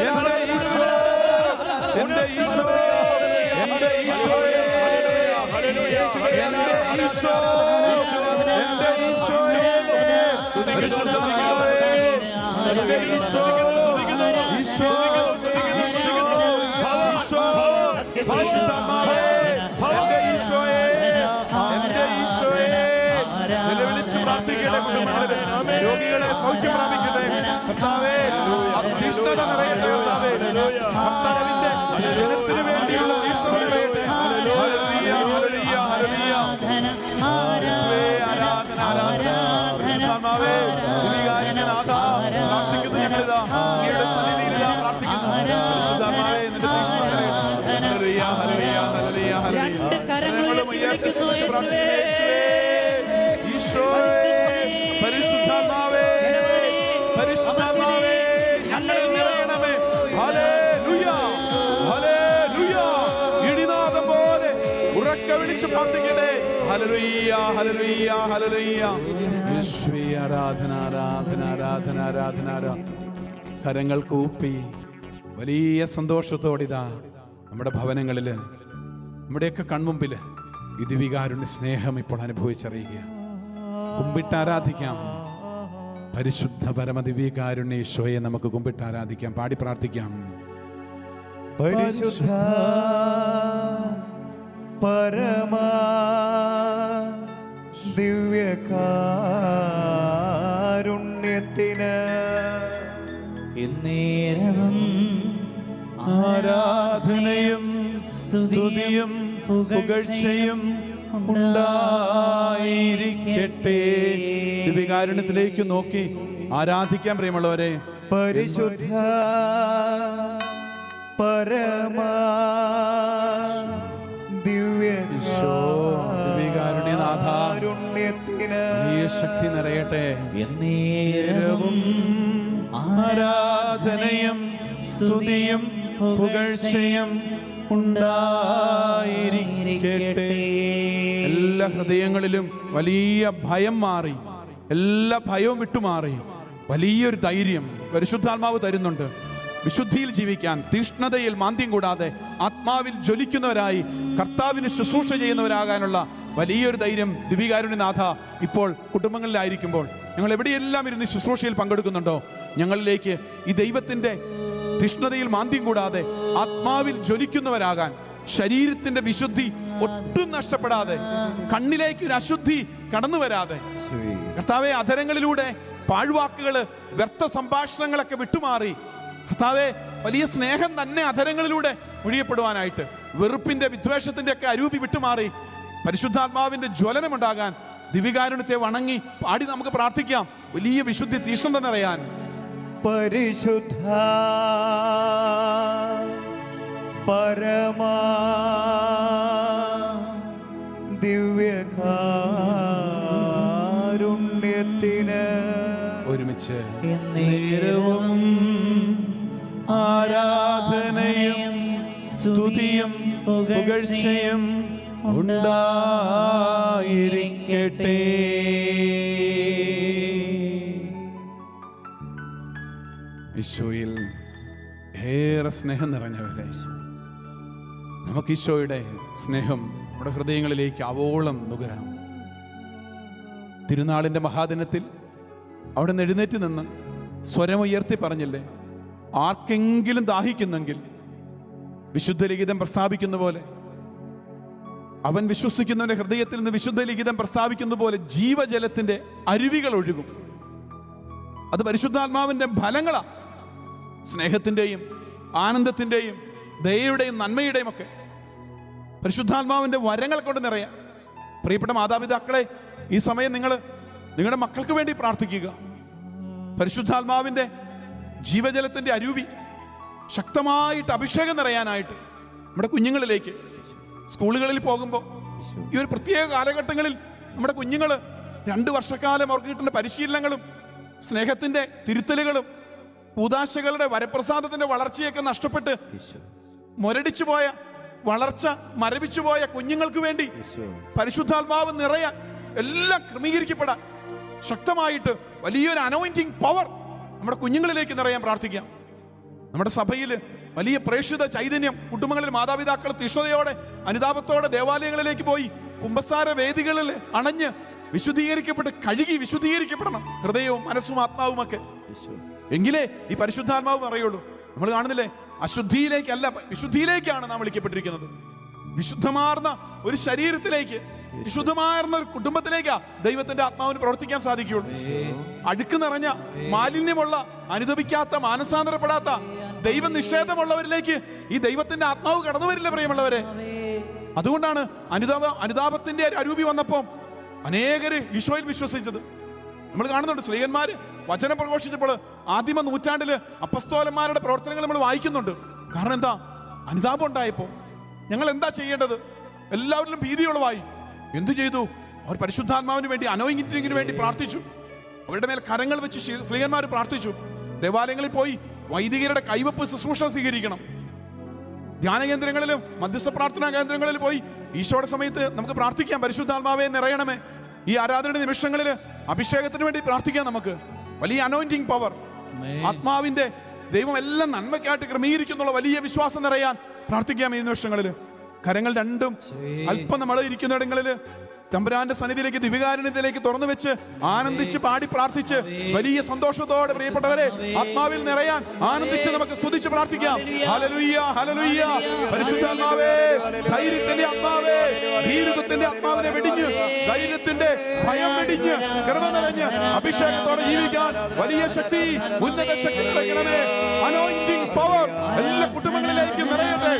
എന്റെ ഈശോ, എന്റെ ഈശോ, എന്റെ ഈശോയെ, എന്റെ ഈശോ, എന്റെ ഈശോയെ, പരിശുദ്ധാത്മാവേ, എന്റെ ഈശോ, ഈശോ, ഈശോ, ഈശോ, പരിശുദ്ധാത്മാവേ, എന്റെ ഈശോയെ, എന്റെ ഈശോയെ, നിലവിളിച്ച് പ്രാർത്ഥിക്കട്ടെ. കുടുംബങ്ങളിലെ രോഗികളെ സൗഖ്യം പ്രാപിക്കട്ടെ. കർത്താവേ, തീഷ്ണത നിറയട്ടെ. കർത്താവേ, കർത്താവിന്റെ ജനത്തിനു വേണ്ടിയുള്ള തീഷ്ണത നിറയട്ടെ. ഹല്ലേലൂയ, ഹല്ലേലൂയ, ഹല്ലേലൂയ. യേശുവേ, ആരാധന, ആരാധന. പരിശുദ്ധാത്മാവേ, ദിവികാരുണ്യനാഥ, പ്രാർത്ഥിക്കുന്നു. ഞങ്ങളിതാ അങ്ങയുടെ സന്നിധിയിൽ ഇതാ പ്രാർത്ഥിക്കുന്നു. പരിശുദ്ധാത്മാവേ, നിന്റെ തീഷ്ണത നിറയട്ടെ. ഹല്ലേലൂയ, ഹല്ലേലൂയ, ഹല്ലേലൂയ, ഹല്ലേലൂയ. കരങ്ങളും ഉയർത്തി സ്തുതിച്ച് പ്രാർത്ഥിക്കുന്നു. യേശുവേ, ഈശോയെ, പരിശുദ്ധാത്മാവേ, പരിശുദ്ധാത്മാവേ, ഞങ്ങളിൽ നിറയണമേ. Hallelujah, hallelujah. ഇടിനാദം പോലെ ഉറക്കെ വിളിച്ച് പ്രാർത്ഥിക്കട്ടെ. ഹല്ലേലൂയ, ഹല്ലേലൂയ, ഹല്ലേലൂയ. യേശുവേ, ആരാധന, ആരാധന, ആരാധന, ആരാധന, ആരാധന. കരങ്ങൾ കൂപ്പി വലിയ സന്തോഷത്തോടിതാ നമ്മുടെ ഭവനങ്ങളില്, നമ്മുടെയൊക്കെ കൺമുമ്പില് ഈ ദിവികാരുണ്യ സ്നേഹം ഇപ്പോൾ അനുഭവിച്ചറിയുക. കുമ്പിട്ട് ആരാധിക്കാം. പരിശുദ്ധ പരമദിവ്യകാരുണ്യ ഈശോയെ നമുക്ക് കുമ്പിട്ട് ആരാധിക്കാം. പാടി പ്രാർത്ഥിക്കാം. പരിശുദ്ധ പരമ ദിവ്യകാരുണ്യത്തിന് എന്നേരവും ആരാധനയും സ്തുതിയും പുകഴ്ചയും ഉണ്ടായിരിക്കട്ടെ. ദിവ്യകാരുണ്യത്തിലേക്ക് നോക്കി ആരാധിക്കാൻ പ്രിയമുള്ളവരെ. പരിശുദ്ധ പരമ ദിവ്യകാരുണ്യത്തിന് വലിയ ശക്തി നിറയട്ടെ. എന്നേരവും ആരാധനയും സ്തുതിയും പുകഴ്ചയും ഉണ്ടായിരിക്കട്ടെ. എല്ലാ ഹൃദയങ്ങളിലും വലിയ ഭയം മാറി, എല്ലാ ഭയവും വിട്ടുമാറി വലിയൊരു ധൈര്യം പരിശുദ്ധാത്മാവ് തരുന്നുണ്ട്. വിശുദ്ധിയിൽ ജീവിക്കാൻ, തീഷ്ണതയിൽ മാന്ദ്യം കൂടാതെ ആത്മാവിൽ ജ്വലിക്കുന്നവരായി കർത്താവിന് ശുശ്രൂഷ ചെയ്യുന്നവരാകാനുള്ള വലിയൊരു ധൈര്യം ദിവ്യകാരുണ്യനാഥ ഇപ്പോൾ കുടുംബങ്ങളിലായിരിക്കുമ്പോൾ, ഞങ്ങൾ എവിടെയെല്ലാം ഇരുന്ന് ശുശ്രൂഷയിൽ പങ്കെടുക്കുന്നുണ്ടോ, ഞങ്ങളിലേക്ക് ഈ ദൈവത്തിൻ്റെ തീഷ്ണതയിൽ മാന്ദ്യം കൂടാതെ ആത്മാവിൽ ജ്വലിക്കുന്നവരാകാൻ, ശരീരത്തിന്റെ വിശുദ്ധി ഒട്ടും നഷ്ടപ്പെടാതെ, കണ്ണിലേക്ക് ഒരു അശുദ്ധി കടന്നു വരാതെ, കർത്താവെ അധരങ്ങളിലൂടെ പാഴ്വാക്കുകള്, വ്യർത്ഥ സംഭാഷണങ്ങളൊക്കെ വിട്ടുമാറി, കർത്താവെ വലിയ സ്നേഹം തന്നെ അധരങ്ങളിലൂടെ ഒഴിയപ്പെടുവാനായിട്ട്, വെറുപ്പിന്റെ വിദ്വേഷത്തിന്റെ ഒക്കെ അരൂപി വിട്ടുമാറി പരിശുദ്ധാത്മാവിന്റെ ജ്വലനമുണ്ടാകാൻ ദിവ്യകാരുണ്യത്തെ വണങ്ങി പാടി നമുക്ക് പ്രാർത്ഥിക്കാം. വലിയ വിശുദ്ധി തീഷ്ണത നിറയാൻ. പരിശുദ്ധ പരമ ദിവ്യകാരുണ്യത്തിന് ഒരുമിച്ച് നേരവും ആരാധനയും സ്തുതിയും പുകഴ്ചയും ഉണ്ടായിരിക്കട്ടെ. ഈശോയിൽ ഏറെ സ്നേഹം നിറഞ്ഞവരെ, നമുക്ക് ഈശോയുടെ സ്നേഹം നമ്മുടെ ഹൃദയങ്ങളിലേക്ക് ആവോളം നുകരാം. തിരുനാളിൻ്റെ മഹാദിനത്തിൽ അവിടെ നിന്ന് എഴുന്നേറ്റ് നിന്ന് സ്വരമുയർത്തി പറഞ്ഞില്ലേ, ആർക്കെങ്കിലും ദാഹിക്കുന്നെങ്കിൽ വിശുദ്ധ ലിഖിതം പ്രസ്താവിക്കുന്ന പോലെ, അവൻ വിശ്വസിക്കുന്നവന്റെ ഹൃദയത്തിൽ നിന്ന് വിശുദ്ധ ലിഖിതം പ്രസ്താവിക്കുന്ന പോലെ ജീവജലത്തിന്റെ അരുവികൾ ഒഴുകും. അത് പരിശുദ്ധാത്മാവിന്റെ ഫലങ്ങളാ. സ്നേഹത്തിന്റെയും ആനന്ദത്തിന്റെയും ദയയുടെയും നന്മയുടെയും ഒക്കെ പരിശുദ്ധാത്മാവിന്റെ വരങ്ങൾ കൊണ്ട് നിറയാം. പ്രിയപ്പെട്ട മാതാപിതാക്കളെ, ഈ സമയം നിങ്ങൾ നിങ്ങളുടെ മക്കൾക്ക് വേണ്ടി പ്രാർത്ഥിക്കുക. പരിശുദ്ധാത്മാവിന്റെ ജീവജലത്തിന്റെ അരുവി ശക്തമായിട്ട് അഭിഷേകം നിറയാനായിട്ട് നമ്മുടെ കുഞ്ഞുങ്ങളിലേക്ക് സ്കൂളുകളിൽ പോകുമ്പോൾ ഈ ഒരു പ്രത്യേക കാലഘട്ടങ്ങളിൽ നമ്മുടെ കുഞ്ഞുങ്ങൾ 2 വർഷക്കാലം അവർക്ക് കിട്ടുന്ന പരിശീലനങ്ങളും സ്നേഹത്തിന്റെ തിരുത്തലുകളും കൂദാശകളുടെ വരപ്രസാദത്തിന്റെ വളർച്ചയൊക്കെ നഷ്ടപ്പെട്ട് മുരടിച്ചു പോയ, വളർച്ച മരവിച്ചു പോയ കുഞ്ഞുങ്ങൾക്ക് വേണ്ടി പരിശുദ്ധാത്മാവ് നിറയാൻ എല്ലാം ക്രമീകരിക്കപ്പെടാൻ ശക്തമായിട്ട് വലിയൊരു അനോയിന്റിങ് പവർ നമ്മുടെ കുഞ്ഞുങ്ങളിലേക്ക് നിറയാൻ പ്രാർത്ഥിക്കാം. നമ്മുടെ സഭയിൽ വലിയ പ്രേക്ഷിത ചൈതന്യം കുടുംബങ്ങളിൽ മാതാപിതാക്കൾ തീഷ്ണതയോടെ അനുതാപത്തോടെ ദേവാലയങ്ങളിലേക്ക് പോയി കുമ്പസാര വേദികളിൽ അണഞ്ഞ് വിശുദ്ധീകരിക്കപ്പെട്ട് കഴുകി വിശുദ്ധീകരിക്കപ്പെടണം, ഹൃദയവും മനസ്സും ആത്മാവും ഒക്കെ. എങ്കിലേ ഈ പരിശുദ്ധാത്മാവ് അറിയുള്ളൂ. നമ്മൾ കാണുന്നില്ലേ, അശുദ്ധിയിലേക്കല്ല വിശുദ്ധിയിലേക്കാണ് നാം വിളിക്കപ്പെട്ടിരിക്കുന്നത്. വിശുദ്ധമാർന്ന ഒരു ശരീരത്തിലേക്ക്, വിശുദ്ധമാർന്ന ഒരു കുടുംബത്തിലേക്കാ ദൈവത്തിന്റെ ആത്മാവിന് പ്രവർത്തിക്കാൻ സാധിക്കുകയുള്ളൂ. അഴുക്ക് നിറഞ്ഞ, മാലിന്യമുള്ള, അനുദപിക്കാത്ത, മാനസാന്തരപ്പെടാത്ത, ദൈവനിഷേധമുള്ളവരിലേക്ക് ഈ ദൈവത്തിന്റെ ആത്മാവ് കടന്നു വരില്ല പ്രിയമുള്ളവരെ. അതുകൊണ്ടാണ് അനുതാപത്തിന്റെ അരൂപി വന്നപ്പോൾ അനേകര് ഈശോയിൽ വിശ്വസിച്ചത്. നമ്മൾ കാണുന്നുണ്ട്, സ്ത്രീയന്മാര് വചനം പ്രഘോഷിച്ചപ്പോൾ ആദിമ നൂറ്റാണ്ടില് അപ്പസ്തോലന്മാരുടെ പ്രവർത്തനങ്ങൾ നമ്മൾ വായിക്കുന്നുണ്ട്. കാരണം എന്താ? അനുതാപം ഉണ്ടായപ്പോ ഞങ്ങൾ എന്താ ചെയ്യേണ്ടത്? എല്ലാവരിലും ഭീതിയുളവായി. എന്തു ചെയ്തു? അവർ പരിശുദ്ധാത്മാവിന് വേണ്ടി, അനോയിന്റിങ്ങിന് വേണ്ടി പ്രാർത്ഥിച്ചു. അവരുടെ മേൽ കരങ്ങൾ വെച്ച് സ്ത്രീയന്മാർ പ്രാർത്ഥിച്ചു. ദേവാലയങ്ങളിൽ പോയി വൈദികരുടെ കൈവപ്പ് ശുശ്രൂഷ സ്വീകരിക്കണം. ധ്യാന കേന്ദ്രങ്ങളിലും മധ്യസ്ഥ പ്രാർത്ഥനാ കേന്ദ്രങ്ങളിൽ പോയി ഈശോയുടെ സമയത്ത് നമുക്ക് പ്രാർത്ഥിക്കാം, പരിശുദ്ധാത്മാവെ നിറയണമേ. ഈ ആരാധന നിമിഷങ്ങളിൽ അഭിഷേകത്തിന് വേണ്ടി പ്രാർത്ഥിക്കാം. നമുക്ക് വലിയ അനോയിന്റിങ് പവർ, ആത്മാവിന്റെ ദൈവം എല്ലാം നന്മയ്ക്കായിട്ട് ക്രമീകരിക്കുന്നുള്ള വലിയ വിശ്വാസം നിറയാൻ പ്രാർത്ഥിക്കാം. ഈ നിമിഷങ്ങളിൽ കരങ്ങൾ രണ്ടും അല്പം നമ്മൾ ഇരിക്കുന്നിടങ്ങളിൽ തമ്പുരാന്റെ സന്നിധിയിലേക്ക്, ദിവ്യകാരുണ്യത്തിലേക്ക് തുറന്നു വെച്ച് ആനന്ദിച്ച് പാടി പ്രാർത്ഥിച്ച് വലിയ സന്തോഷത്തോടെ പ്രിയപ്പെട്ടവരെ ആത്മാവിൽ നിറയാൻ ആനന്ദിച്ച് നമുക്ക് സ്തുതിച്ച് പ്രാർത്ഥിക്കാം. Hallelujah, hallelujah. പരിശുദ്ധാത്മാവേ, ധൈര്യത്തിന്റെ ആത്മാവേ, ധീരത്വത്തിന്റെ ആത്മാവിനെ വെടിഞ്ഞ്, ധൈര്യത്തിന്റെ ഭയം വെടിഞ്ഞ്, കൃപ നിറഞ്ഞ് അഭിഷേകത്തോടെ ജീവിക്കാൻ വലിയ ശക്തി, ഉന്നത ശക്തി നിറയ്ക്കണമേ. അനോയിന്റിംഗ് പവർ എല്ലാ കുടുംബങ്ങളിലേക്ക് നിറയട്ടെ.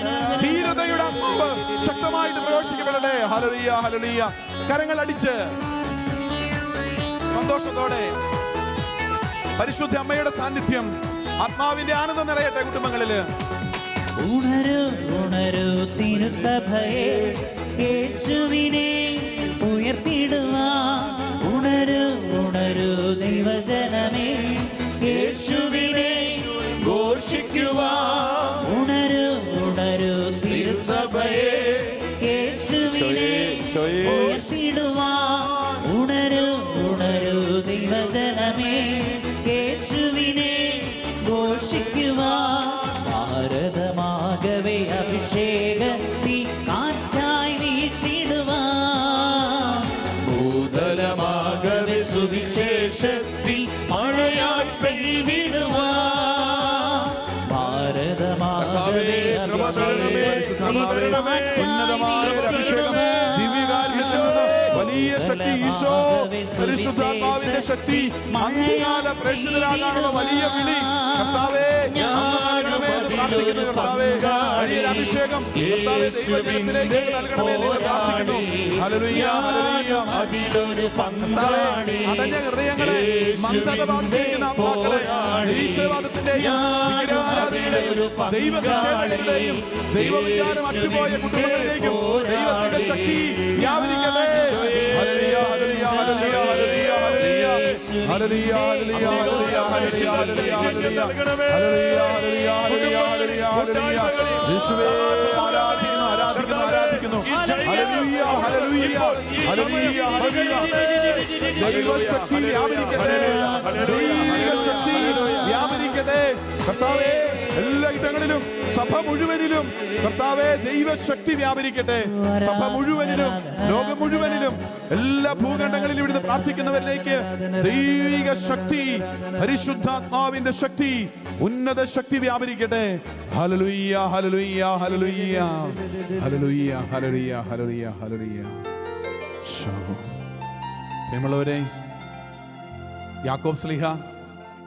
ധീരതയുടെ ആത്മാവ് ശക്തമായിട്ട് പ്രഘോഷിക്കപ്പെടട്ടെ. Hallelujah, hallelujah. കരങ്ങൾ അടിച്ച് സന്തോഷത്തോടെ പരിശുദ്ധ അമ്മയുടെ സാന്നിധ്യം, ആത്മാവിന്റെ ആനന്ദം നിറയട്ടെ കുടുംബങ്ങളില്. ഉണരൂ ഉണരൂ തിരുസഭയെ, യേശുവിനെ ഉയർത്തിടുവാൻ. ഉണരൂ ഉണരൂ ദൈവജനമേ, യേശുവിനെ ഘോഷിക്കുവാൻ. ഉണരൂ ഉണരൂ തിരുസഭയെ, യേശുവിനെ ഉയർത്തിടുവാൻ. ഉണരൂ ഉണരൂ ദൈവജനമേ, യേശുവിനെ ഘോഷിക്കുവാൻ. ഭാരതമാകവേ അഭിഷേകത്തി കാറ്റായി വീശിടുവാൻ. ഭൂതലമാകവേ സുവിശേഷത്തി മഴയായി പെയ്തിടുവാൻ. ഭാരതമാകവേ വലിയ ശക്തി ഈശോ, പരിശുദ്ധാത്മാവിന്റെ ശക്തി, അന്ത്യകാല പ്രേക്ഷിതരാകാനുള്ള വലിയ വിളി കർത്താവേ നൽകണമേ എന്ന് പ്രാർത്ഥിക്കുന്നു. കർത്താവേ, വലിയൊരു അഭിഷേകം കർത്താവേ ദൈവജനത്തിലേക്ക് നൽകണമേ എന്ന് പ്രാർത്ഥിക്കുന്നു. Hallelujah, hallelujah. കർത്താവേ, അടഞ്ഞ ഹൃദയങ്ങളെ, മന്ദത ബാധിച്ചിരിക്കുന്ന ആത്മാക്കളെ, ഈശ്വരവാദത്തിന്റെയും വിഗ്രഹാരാധനയുടെയും ദൈവനിഷേധങ്ങളുടെയും ദൈവവിചാരം അറ്റുപോയ കുടുംബങ്ങളിലേക്കും ദൈവത്തിന്റെ ശക്തി വ്യാപരിക്കട്ടെ. ഹല്ലേലൂയ, ഹല്ലേലൂയ, ഹല്ലേലൂയ, ഹല്ലേലൂയ, ഹല്ലേലൂയ, ഹല്ലേലൂയ, ഹല്ലേലൂയ, ഹല്ലേലൂയ, ഹല്ലേലൂയ, ഹല്ലേലൂയ, ഹല്ലേലൂയ, ഹല്ലേലൂയ. യേശുവേ, ആരാധിക്കുന്നു, ആരാധിക്കുന്നു, ആരാധിക്കുന്നു. ഹല്ലേലൂയ, ഹല്ലേലൂയ, ഹല്ലേലൂയ, ഹല്ലേലൂയ. ദൈവശക്തി വ്യാപരിക്കട്ടെ, ദൈവശക്തി വ്യാപരിക്കട്ടെ. കർത്താവേ, എല്ലാ ഇടങ്ങളിലും സഭ മുഴുവനിലും കർത്താവേ ദൈവശക്തി വ്യാപരിക്കട്ടെ. സഭ മുഴുവനിലും ലോകം മുഴുവനിലും എല്ലാ ഭൂഖണ്ഡങ്ങളിലും ഇവിടുന്ന് പ്രാർത്ഥിക്കുന്നവരിലേക്ക് ദൈവിക ശക്തി, പരിശുദ്ധാത്മാവിന്റെ ശക്തി, ഉന്നത ശക്തി വ്യാപരിക്കട്ടെ. ഹല്ലേലൂയ ഹല്ലേലൂയ ഹല്ലേലൂയ ഹല്ലേലൂയ ഹല്ലേലൂയ ഹല്ലേലൂയ ഹല്ലേലൂയ. പ്രിയമുള്ളവരെ, യാക്കോബ് ശ്ലീഹ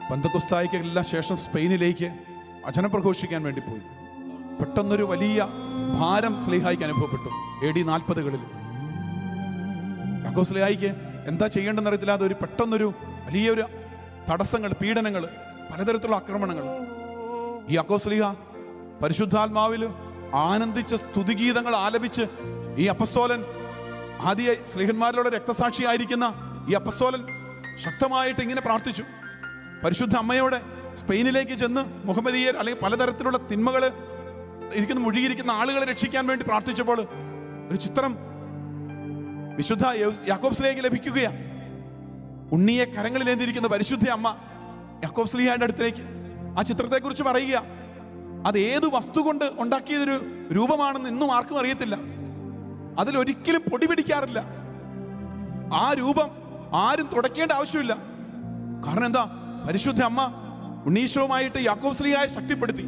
പെന്തക്കോസ്തായ്ക്കെല്ലാം ശേഷം സ്പെയിനിലേക്ക് വചനം പ്രഘോഷിക്കാൻ വേണ്ടി പോയി. പെട്ടെന്നൊരു വലിയ ഭാരം ശ്ലീഹായ്ക്ക് അനുഭവപ്പെട്ടു. AD 40-കളിൽ യാക്കോബ് ശ്ലീഹായ്ക്ക് എന്താ ചെയ്യേണ്ടെന്ന് അറിയത്തില്ലാതെ ഒരു പെട്ടെന്നൊരു വലിയൊരു തടസ്സങ്ങൾ, പീഡനങ്ങൾ, പലതരത്തിലുള്ള ആക്രമണങ്ങൾ. ഈ യാക്കോബ് ശ്ലീഹ പരിശുദ്ധാത്മാവിൽ ആനന്ദിച്ച സ്തുതിഗീതങ്ങൾ ആലപിച്ച് ഈ അപ്പസ്തോലൻ, ആദ്യ ശ്ലീഹന്മാരിലുള്ള രക്തസാക്ഷിയായിരിക്കുന്ന ഈ അപ്പസ്തോലൻ ശക്തമായിട്ട് ഇങ്ങനെ പ്രാർത്ഥിച്ചു. പരിശുദ്ധ അമ്മയോടെ സ്പെയിനിലേക്ക് ചെന്ന് മുഹമ്മദീയർ അല്ലെങ്കിൽ പലതരത്തിലുള്ള തിന്മകൾ മുഴുകിയിരിക്കുന്ന ആളുകളെ രക്ഷിക്കാൻ വേണ്ടി പ്രാർത്ഥിച്ചപ്പോൾ ഒരു ചിത്രം വിശുദ്ധ യാക്കോബ് ശ്ലീഹയ്ക്ക് ലഭിക്കുകയാണ്. ഉണ്ണിയെ കരങ്ങളിലേന്തിരിക്കുന്ന പരിശുദ്ധ അമ്മ യാക്കോബ് ശ്ലീഹയുടെ അടുത്തേക്ക് ആ ചിത്രത്തെക്കുറിച്ച് പറയുക. അത് ഏത് വസ്തു കൊണ്ട് ഉണ്ടാക്കിയതൊരു രൂപമാണെന്ന് ഇന്നും ആർക്കും അറിയത്തില്ല. അതിലൊരിക്കലും പൊടി പിടിക്കാറില്ല. ആ രൂപം ആരും തുടയ്ക്കേണ്ട ആവശ്യമില്ല. കാരണം എന്താ? പരിശുദ്ധ അമ്മ ഉണ്ണീശോവുമായിട്ട് യാക്കോബ് ശ്ലീഹയെ ശക്തിപ്പെടുത്തി,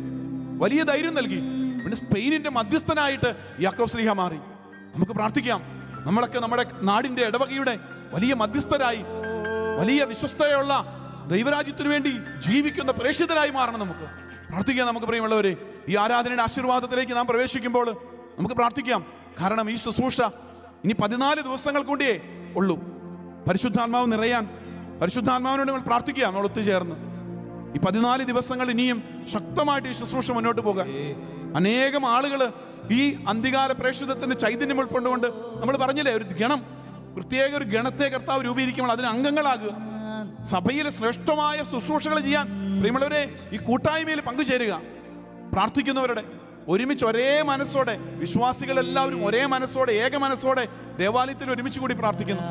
വലിയ ധൈര്യം നൽകി. പിന്നെ സ്പെയിനിന്റെ മധ്യസ്ഥനായിട്ട് യാക്കോബ് ശ്ലീഹ മാറി. നമുക്ക് പ്രാർത്ഥിക്കാം, നമ്മളൊക്കെ നമ്മുടെ നാടിന്റെ ഇടവകയുടെ വലിയ മധ്യസ്ഥരായി, വലിയ വിശ്വസ്തയുള്ള ദൈവരാജ്യത്തിനു വേണ്ടി ജീവിക്കുന്ന പ്രേക്ഷിതരായി മാറണം. നമുക്ക് പ്രാർത്ഥിക്കാം. നമുക്ക് പ്രിയമുള്ളവരെ, ഈ ആരാധനയുടെ ആശീർവാദത്തിലേക്ക് നാം പ്രവേശിക്കുമ്പോൾ നമുക്ക് പ്രാർത്ഥിക്കാം. കാരണം ഈ ശുശ്രൂഷ ഇനി 14 ദിവസങ്ങൾ കൊണ്ടേ ഉള്ളൂ. പരിശുദ്ധാത്മാവ് നിറയാൻ പരിശുദ്ധാത്മാവിനോട് നമ്മൾ പ്രാർത്ഥിക്കുക. നമ്മൾ ഒത്തുചേർന്ന് ഈ 14 ദിവസങ്ങൾ ഇനിയും ശക്തമായിട്ട് ഈ ശുശ്രൂഷ മുന്നോട്ട് പോകാം. അനേകം ആളുകൾ ഈ അന്ത്യകാല പ്രേക്ഷിതത്തിന്റെ ചൈതന്യം ഉൾക്കൊണ്ടുകൊണ്ട് നമ്മൾ പറഞ്ഞില്ലേ, ഒരു ഗണം, പ്രത്യേക ഒരു ഗണത്തെ കർത്താവ് രൂപീകരിക്കുമ്പോൾ അതിന് അംഗങ്ങളാകുക, സഭയിലെ ശ്രേഷ്ഠമായ ശുശ്രൂഷകൾ ചെയ്യാൻ പ്രിയമുള്ളവരെ ഈ കൂട്ടായ്മയിൽ പങ്കുചേരുക. പ്രാർത്ഥിക്കുന്നവരുടെ ഒരുമിച്ച് ഒരേ മനസ്സോടെ, വിശ്വാസികളെല്ലാവരും ഒരേ മനസ്സോടെ, ഏക മനസ്സോടെ ദേവാലയത്തിൽ ഒരുമിച്ച് കൂടി പ്രാർത്ഥിക്കുന്നു.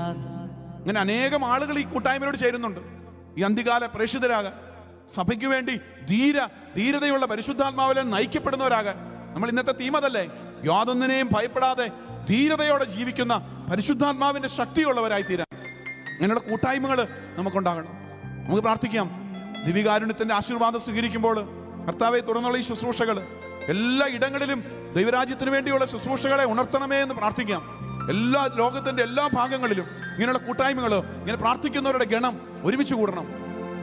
അങ്ങനെ അനേകം ആളുകൾ ഈ കൂട്ടായ്മയോട് ചേരുന്നുണ്ട്. ഈ അന്ത്യകാല പ്രേക്ഷിതരാകാൻ, സഭയ്ക്ക് വേണ്ടി ധീരതയുള്ള പരിശുദ്ധാത്മാവിൽ നയിക്കപ്പെടുന്നവരാകാൻ. നമ്മൾ ഇന്നത്തെ തീമതല്ലേ, യാതൊന്നിനെയും ഭയപ്പെടാതെ ധീരതയോടെ ജീവിക്കുന്ന പരിശുദ്ധാത്മാവിന്റെ ശക്തിയുള്ളവരായി തീരാൻ അങ്ങനെയുള്ള കൂട്ടായ്മകൾ നമുക്കുണ്ടാകണം. നമുക്ക് പ്രാർത്ഥിക്കാം. ദിവികാരുണ്യത്തിന്റെ ആശീർവാദം സ്വീകരിക്കുമ്പോൾ കർത്താവെ, തുടർന്നുള്ള ഈ ശുശ്രൂഷകൾ എല്ലാ ഇടങ്ങളിലും ദൈവരാജ്യത്തിന് വേണ്ടിയുള്ള ശുശ്രൂഷകളെ ഉണർത്തണമേ എന്ന് പ്രാർത്ഥിക്കാം. എല്ലാ ലോകത്തിന്റെ എല്ലാ ഭാഗങ്ങളിലും ഇങ്ങനെയുള്ള കൂട്ടായ്മകൾ, ഇങ്ങനെ പ്രാർത്ഥിക്കുന്നവരുടെ ഗണം ഒരുമിച്ച് കൂടണം.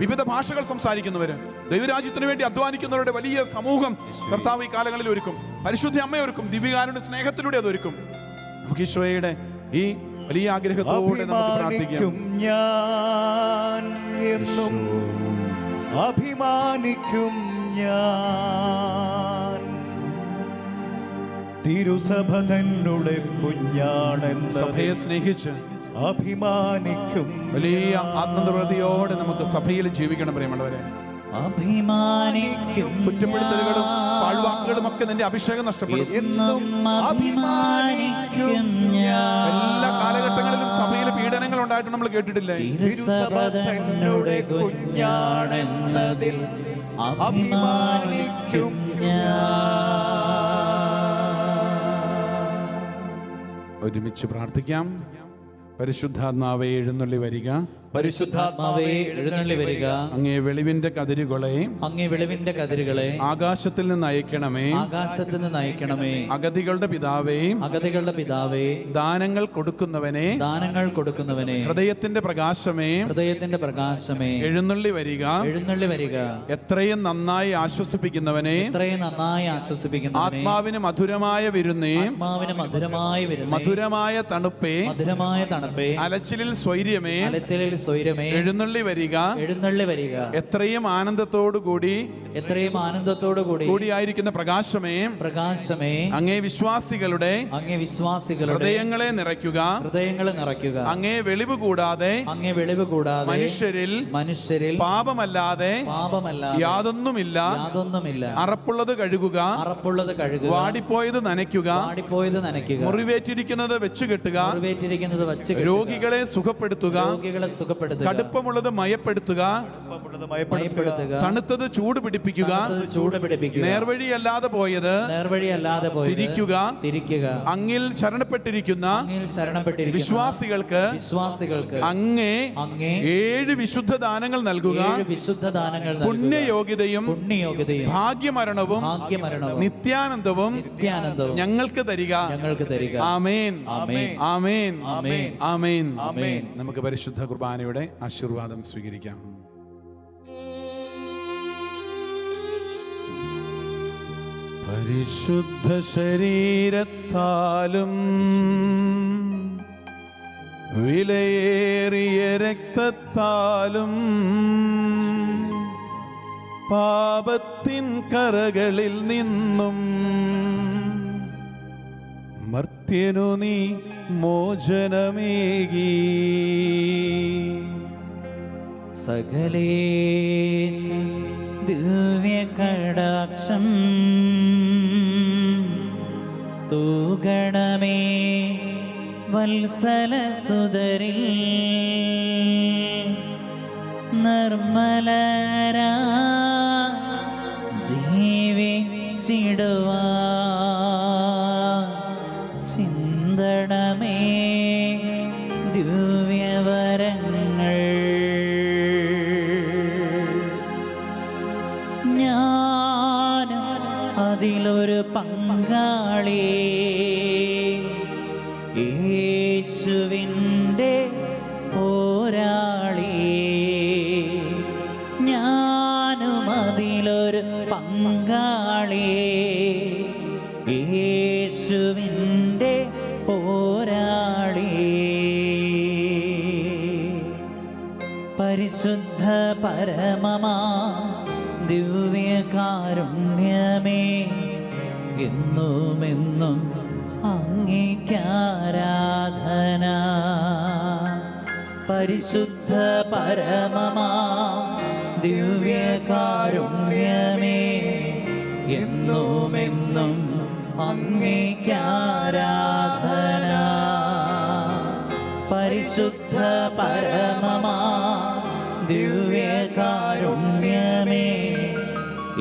വിവിധ ഭാഷകൾ സംസാരിക്കുന്നവര്, ദൈവരാജ്യത്തിന് വേണ്ടി അധ്വാനിക്കുന്നവരുടെ വലിയ സമൂഹം കർത്താവ് ഈ കാലങ്ങളിൽ ഒരുക്കും. പരിശുദ്ധ അമ്മ ഒരുക്കും. ദിവ്യകാരുണ്യ സ്നേഹത്തിലൂടെ അത് ഒരുക്കും. നമുക്ക് ഈശോയുടെ ഈ വലിയ ആഗ്രഹത്തോടെ നമുക്ക് പ്രാർത്ഥിക്കാം. ഞാൻ എന്നും അഭിമാനിക്കും ഞാൻ, തിരുസഭ തന്നെ കുഞ്ഞാണെന്ന് സഭയെ സ്നേഹിച്ച് അഭിമാനിക്കും. വലിയ ആത്മനിർവൃതിയോടെ നമുക്ക് സഭയിൽ ജീവിക്കണം പ്രിയമുള്ളവരെ. അഭിമാനിക്കും. കുറ്റപ്പെടുത്തലുകളും പാഴ്വാക്കുകളും ഒക്കെ നിന്റെ അഭിഷേകം നഷ്ടപ്പെടും. എന്നും അഭിമാനിക്കും ഞാൻ. എല്ലാ കാലഘട്ടങ്ങളിലും സഭയിൽ പീഡനങ്ങൾ ഉണ്ടായിട്ട് നമ്മൾ കേട്ടിട്ടില്ലേ? തിരുസഭ തന്നെ കുഞ്ഞാണെന്നതിൽ അഭിമാനിക്കും ഞാൻ. ഒരുമിച്ച് പ്രാർത്ഥിക്കാം. പരിശുദ്ധാത്മാവേ എഴുന്നള്ളി വരിക, പരിശുദ്ധാത്മാവേ എഴുന്നള്ളി വരിക. അങ്ങേ വെളിവിന്റെ കതിരുകളെ, അങ്ങേ വെളിവിന്റെ കതിരുകളെ ആകാശത്തിൽ നിന്ന് അയക്കണമേ. ആകാശത്ത് നിന്ന് നയിക്കണമേ. അഗതികളുടെ പിതാവേ, അഗതികളുടെ പിതാവേ, ദാനങ്ങൾ കൊടുക്കുന്നവനെ, ദാനങ്ങൾ കൊടുക്കുന്നവനെ, ഹൃദയത്തിന്റെ പ്രകാശമേ, ഹൃദയത്തിന്റെ പ്രകാശമേ, എഴുന്നള്ളി വരിക. എഴുന്നള്ളി വരിക. എത്രയും നന്നായി ആശ്വസിപ്പിക്കുന്നവനെ, എത്രയും നന്നായി ആശ്വസിപ്പിക്കുന്നവനെ, ആത്മാവിന് മധുരമായ വിരുന്നേ, ആത്മാവിന് മധുരമായ വിരുന്നേ, മധുരമായ തണുപ്പേ, മധുരമായ തണുപ്പേ, അലച്ചിലിൽ സ്വൈര്യമേ, അലച്ചിലിൽ സ്വൈരമേ, എഴുന്നള്ളി വരിക. എഴുന്നള്ളി വരിക. എത്രയും ആനന്ദത്തോടു കൂടി, എത്രയും ആനന്ദത്തോടു കൂടി കൂടിയായിരിക്കുന്ന പ്രകാശമേ, പ്രകാശമേ, അങ്ങേ വിശ്വാസികളുടെ, അങ്ങേ വിശ്വാസികളുടെ ഹൃദയങ്ങളെ നിറയ്ക്കുക. ഹൃദയങ്ങളെ നിറയ്ക്കുക. അങ്ങേ വെളിവ് കൂടാതെ, അങ്ങേ വെളിവ് കൂടാതെ, മനുഷ്യരിൽ പാപമല്ലാതെ യാതൊന്നുമില്ല. അറപ്പുള്ളത് കഴുകുക, അറപ്പുള്ളത് കഴുകുക. വാടിപ്പോയത് നനയ്ക്കുക, വാടിപ്പോയത് നനയ്ക്കുക. മുറിവേറ്റിരിക്കുന്നത് വെച്ചുകെട്ടുക, മുറിവേറ്റിരിക്കുന്നത് വച്ച് കെട്ടുക. രോഗികളെ സുഖപ്പെടുത്തുക, രോഗികളെ സുഖപ്പെടുത്തുക, കടുപ്പമുള്ളത് മയപ്പെടുത്തുക, മയപ്പെടുത്തുക, തണുത്തത് ചൂട് പിടിപ്പിക്കുക, ചൂട് പിടിപ്പിക്കുക, നേർവഴിയല്ലാതെ പോയത് നേർവഴിയല്ലാതെ പോയത് തിരിക്കുക, അങ്ങിൽ ശരണപ്പെട്ടിരിക്കുന്ന വിശ്വാസികൾക്ക് അങ്ങേ 7 വിശുദ്ധ ദാനങ്ങൾ നൽകുക. പുണ്യയോഗ്യതയും ഭാഗ്യമരണവും നിത്യാനന്ദവും ഞങ്ങൾക്ക് തരിക. ആമേൻ, ആമേൻ, ആമേൻ. നമുക്ക് പരിശുദ്ധ കുർബാനയുടെ ആശീർവാദം സ്വീകരിക്കാം. പരിശുദ്ധ ശരീരത്താലും വിലയേറിയ രക്തത്താലും പാപത്തിൻ കറകളിൽ നിന്നും മർത്യനു നീ മോചനമേകി. സകലേശ ദിവ്യകടാക്ഷം തൂഗണമേ വത്സലസുതരിൽ നിർമ്മലരാ ജീവിച്ചിടുവാ ചിന്തണമേ ദിവ്യവരങ്ങൾ. ഞാനും അതിലൊരു പങ്കാളി, യേശുവിൻ്റെ പോരാളി. ഞാനും അതിലൊരു പങ്കാളി, യേശുവിൻ്റെ പോരാളി. പരിശുദ്ധ പരമമാ ദിവ്യകാരുണ്യമേ, എന്നുമെന്നും അങ്ങേക്കാരാധന. പരിശുദ്ധ പരമമാ ദിവ്യകാരുണ്യമേ, എന്നുമെന്നും അങ്ങേക്കാരാധന. പരിശുദ്ധ പരമമാ ദിവ്യകാരുണ്യമേ,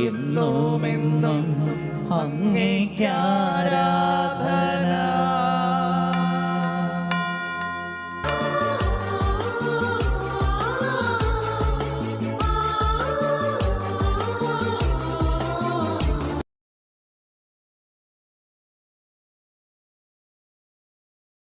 എന്നുമെന്നും അങ്ങേക്കാരാധന.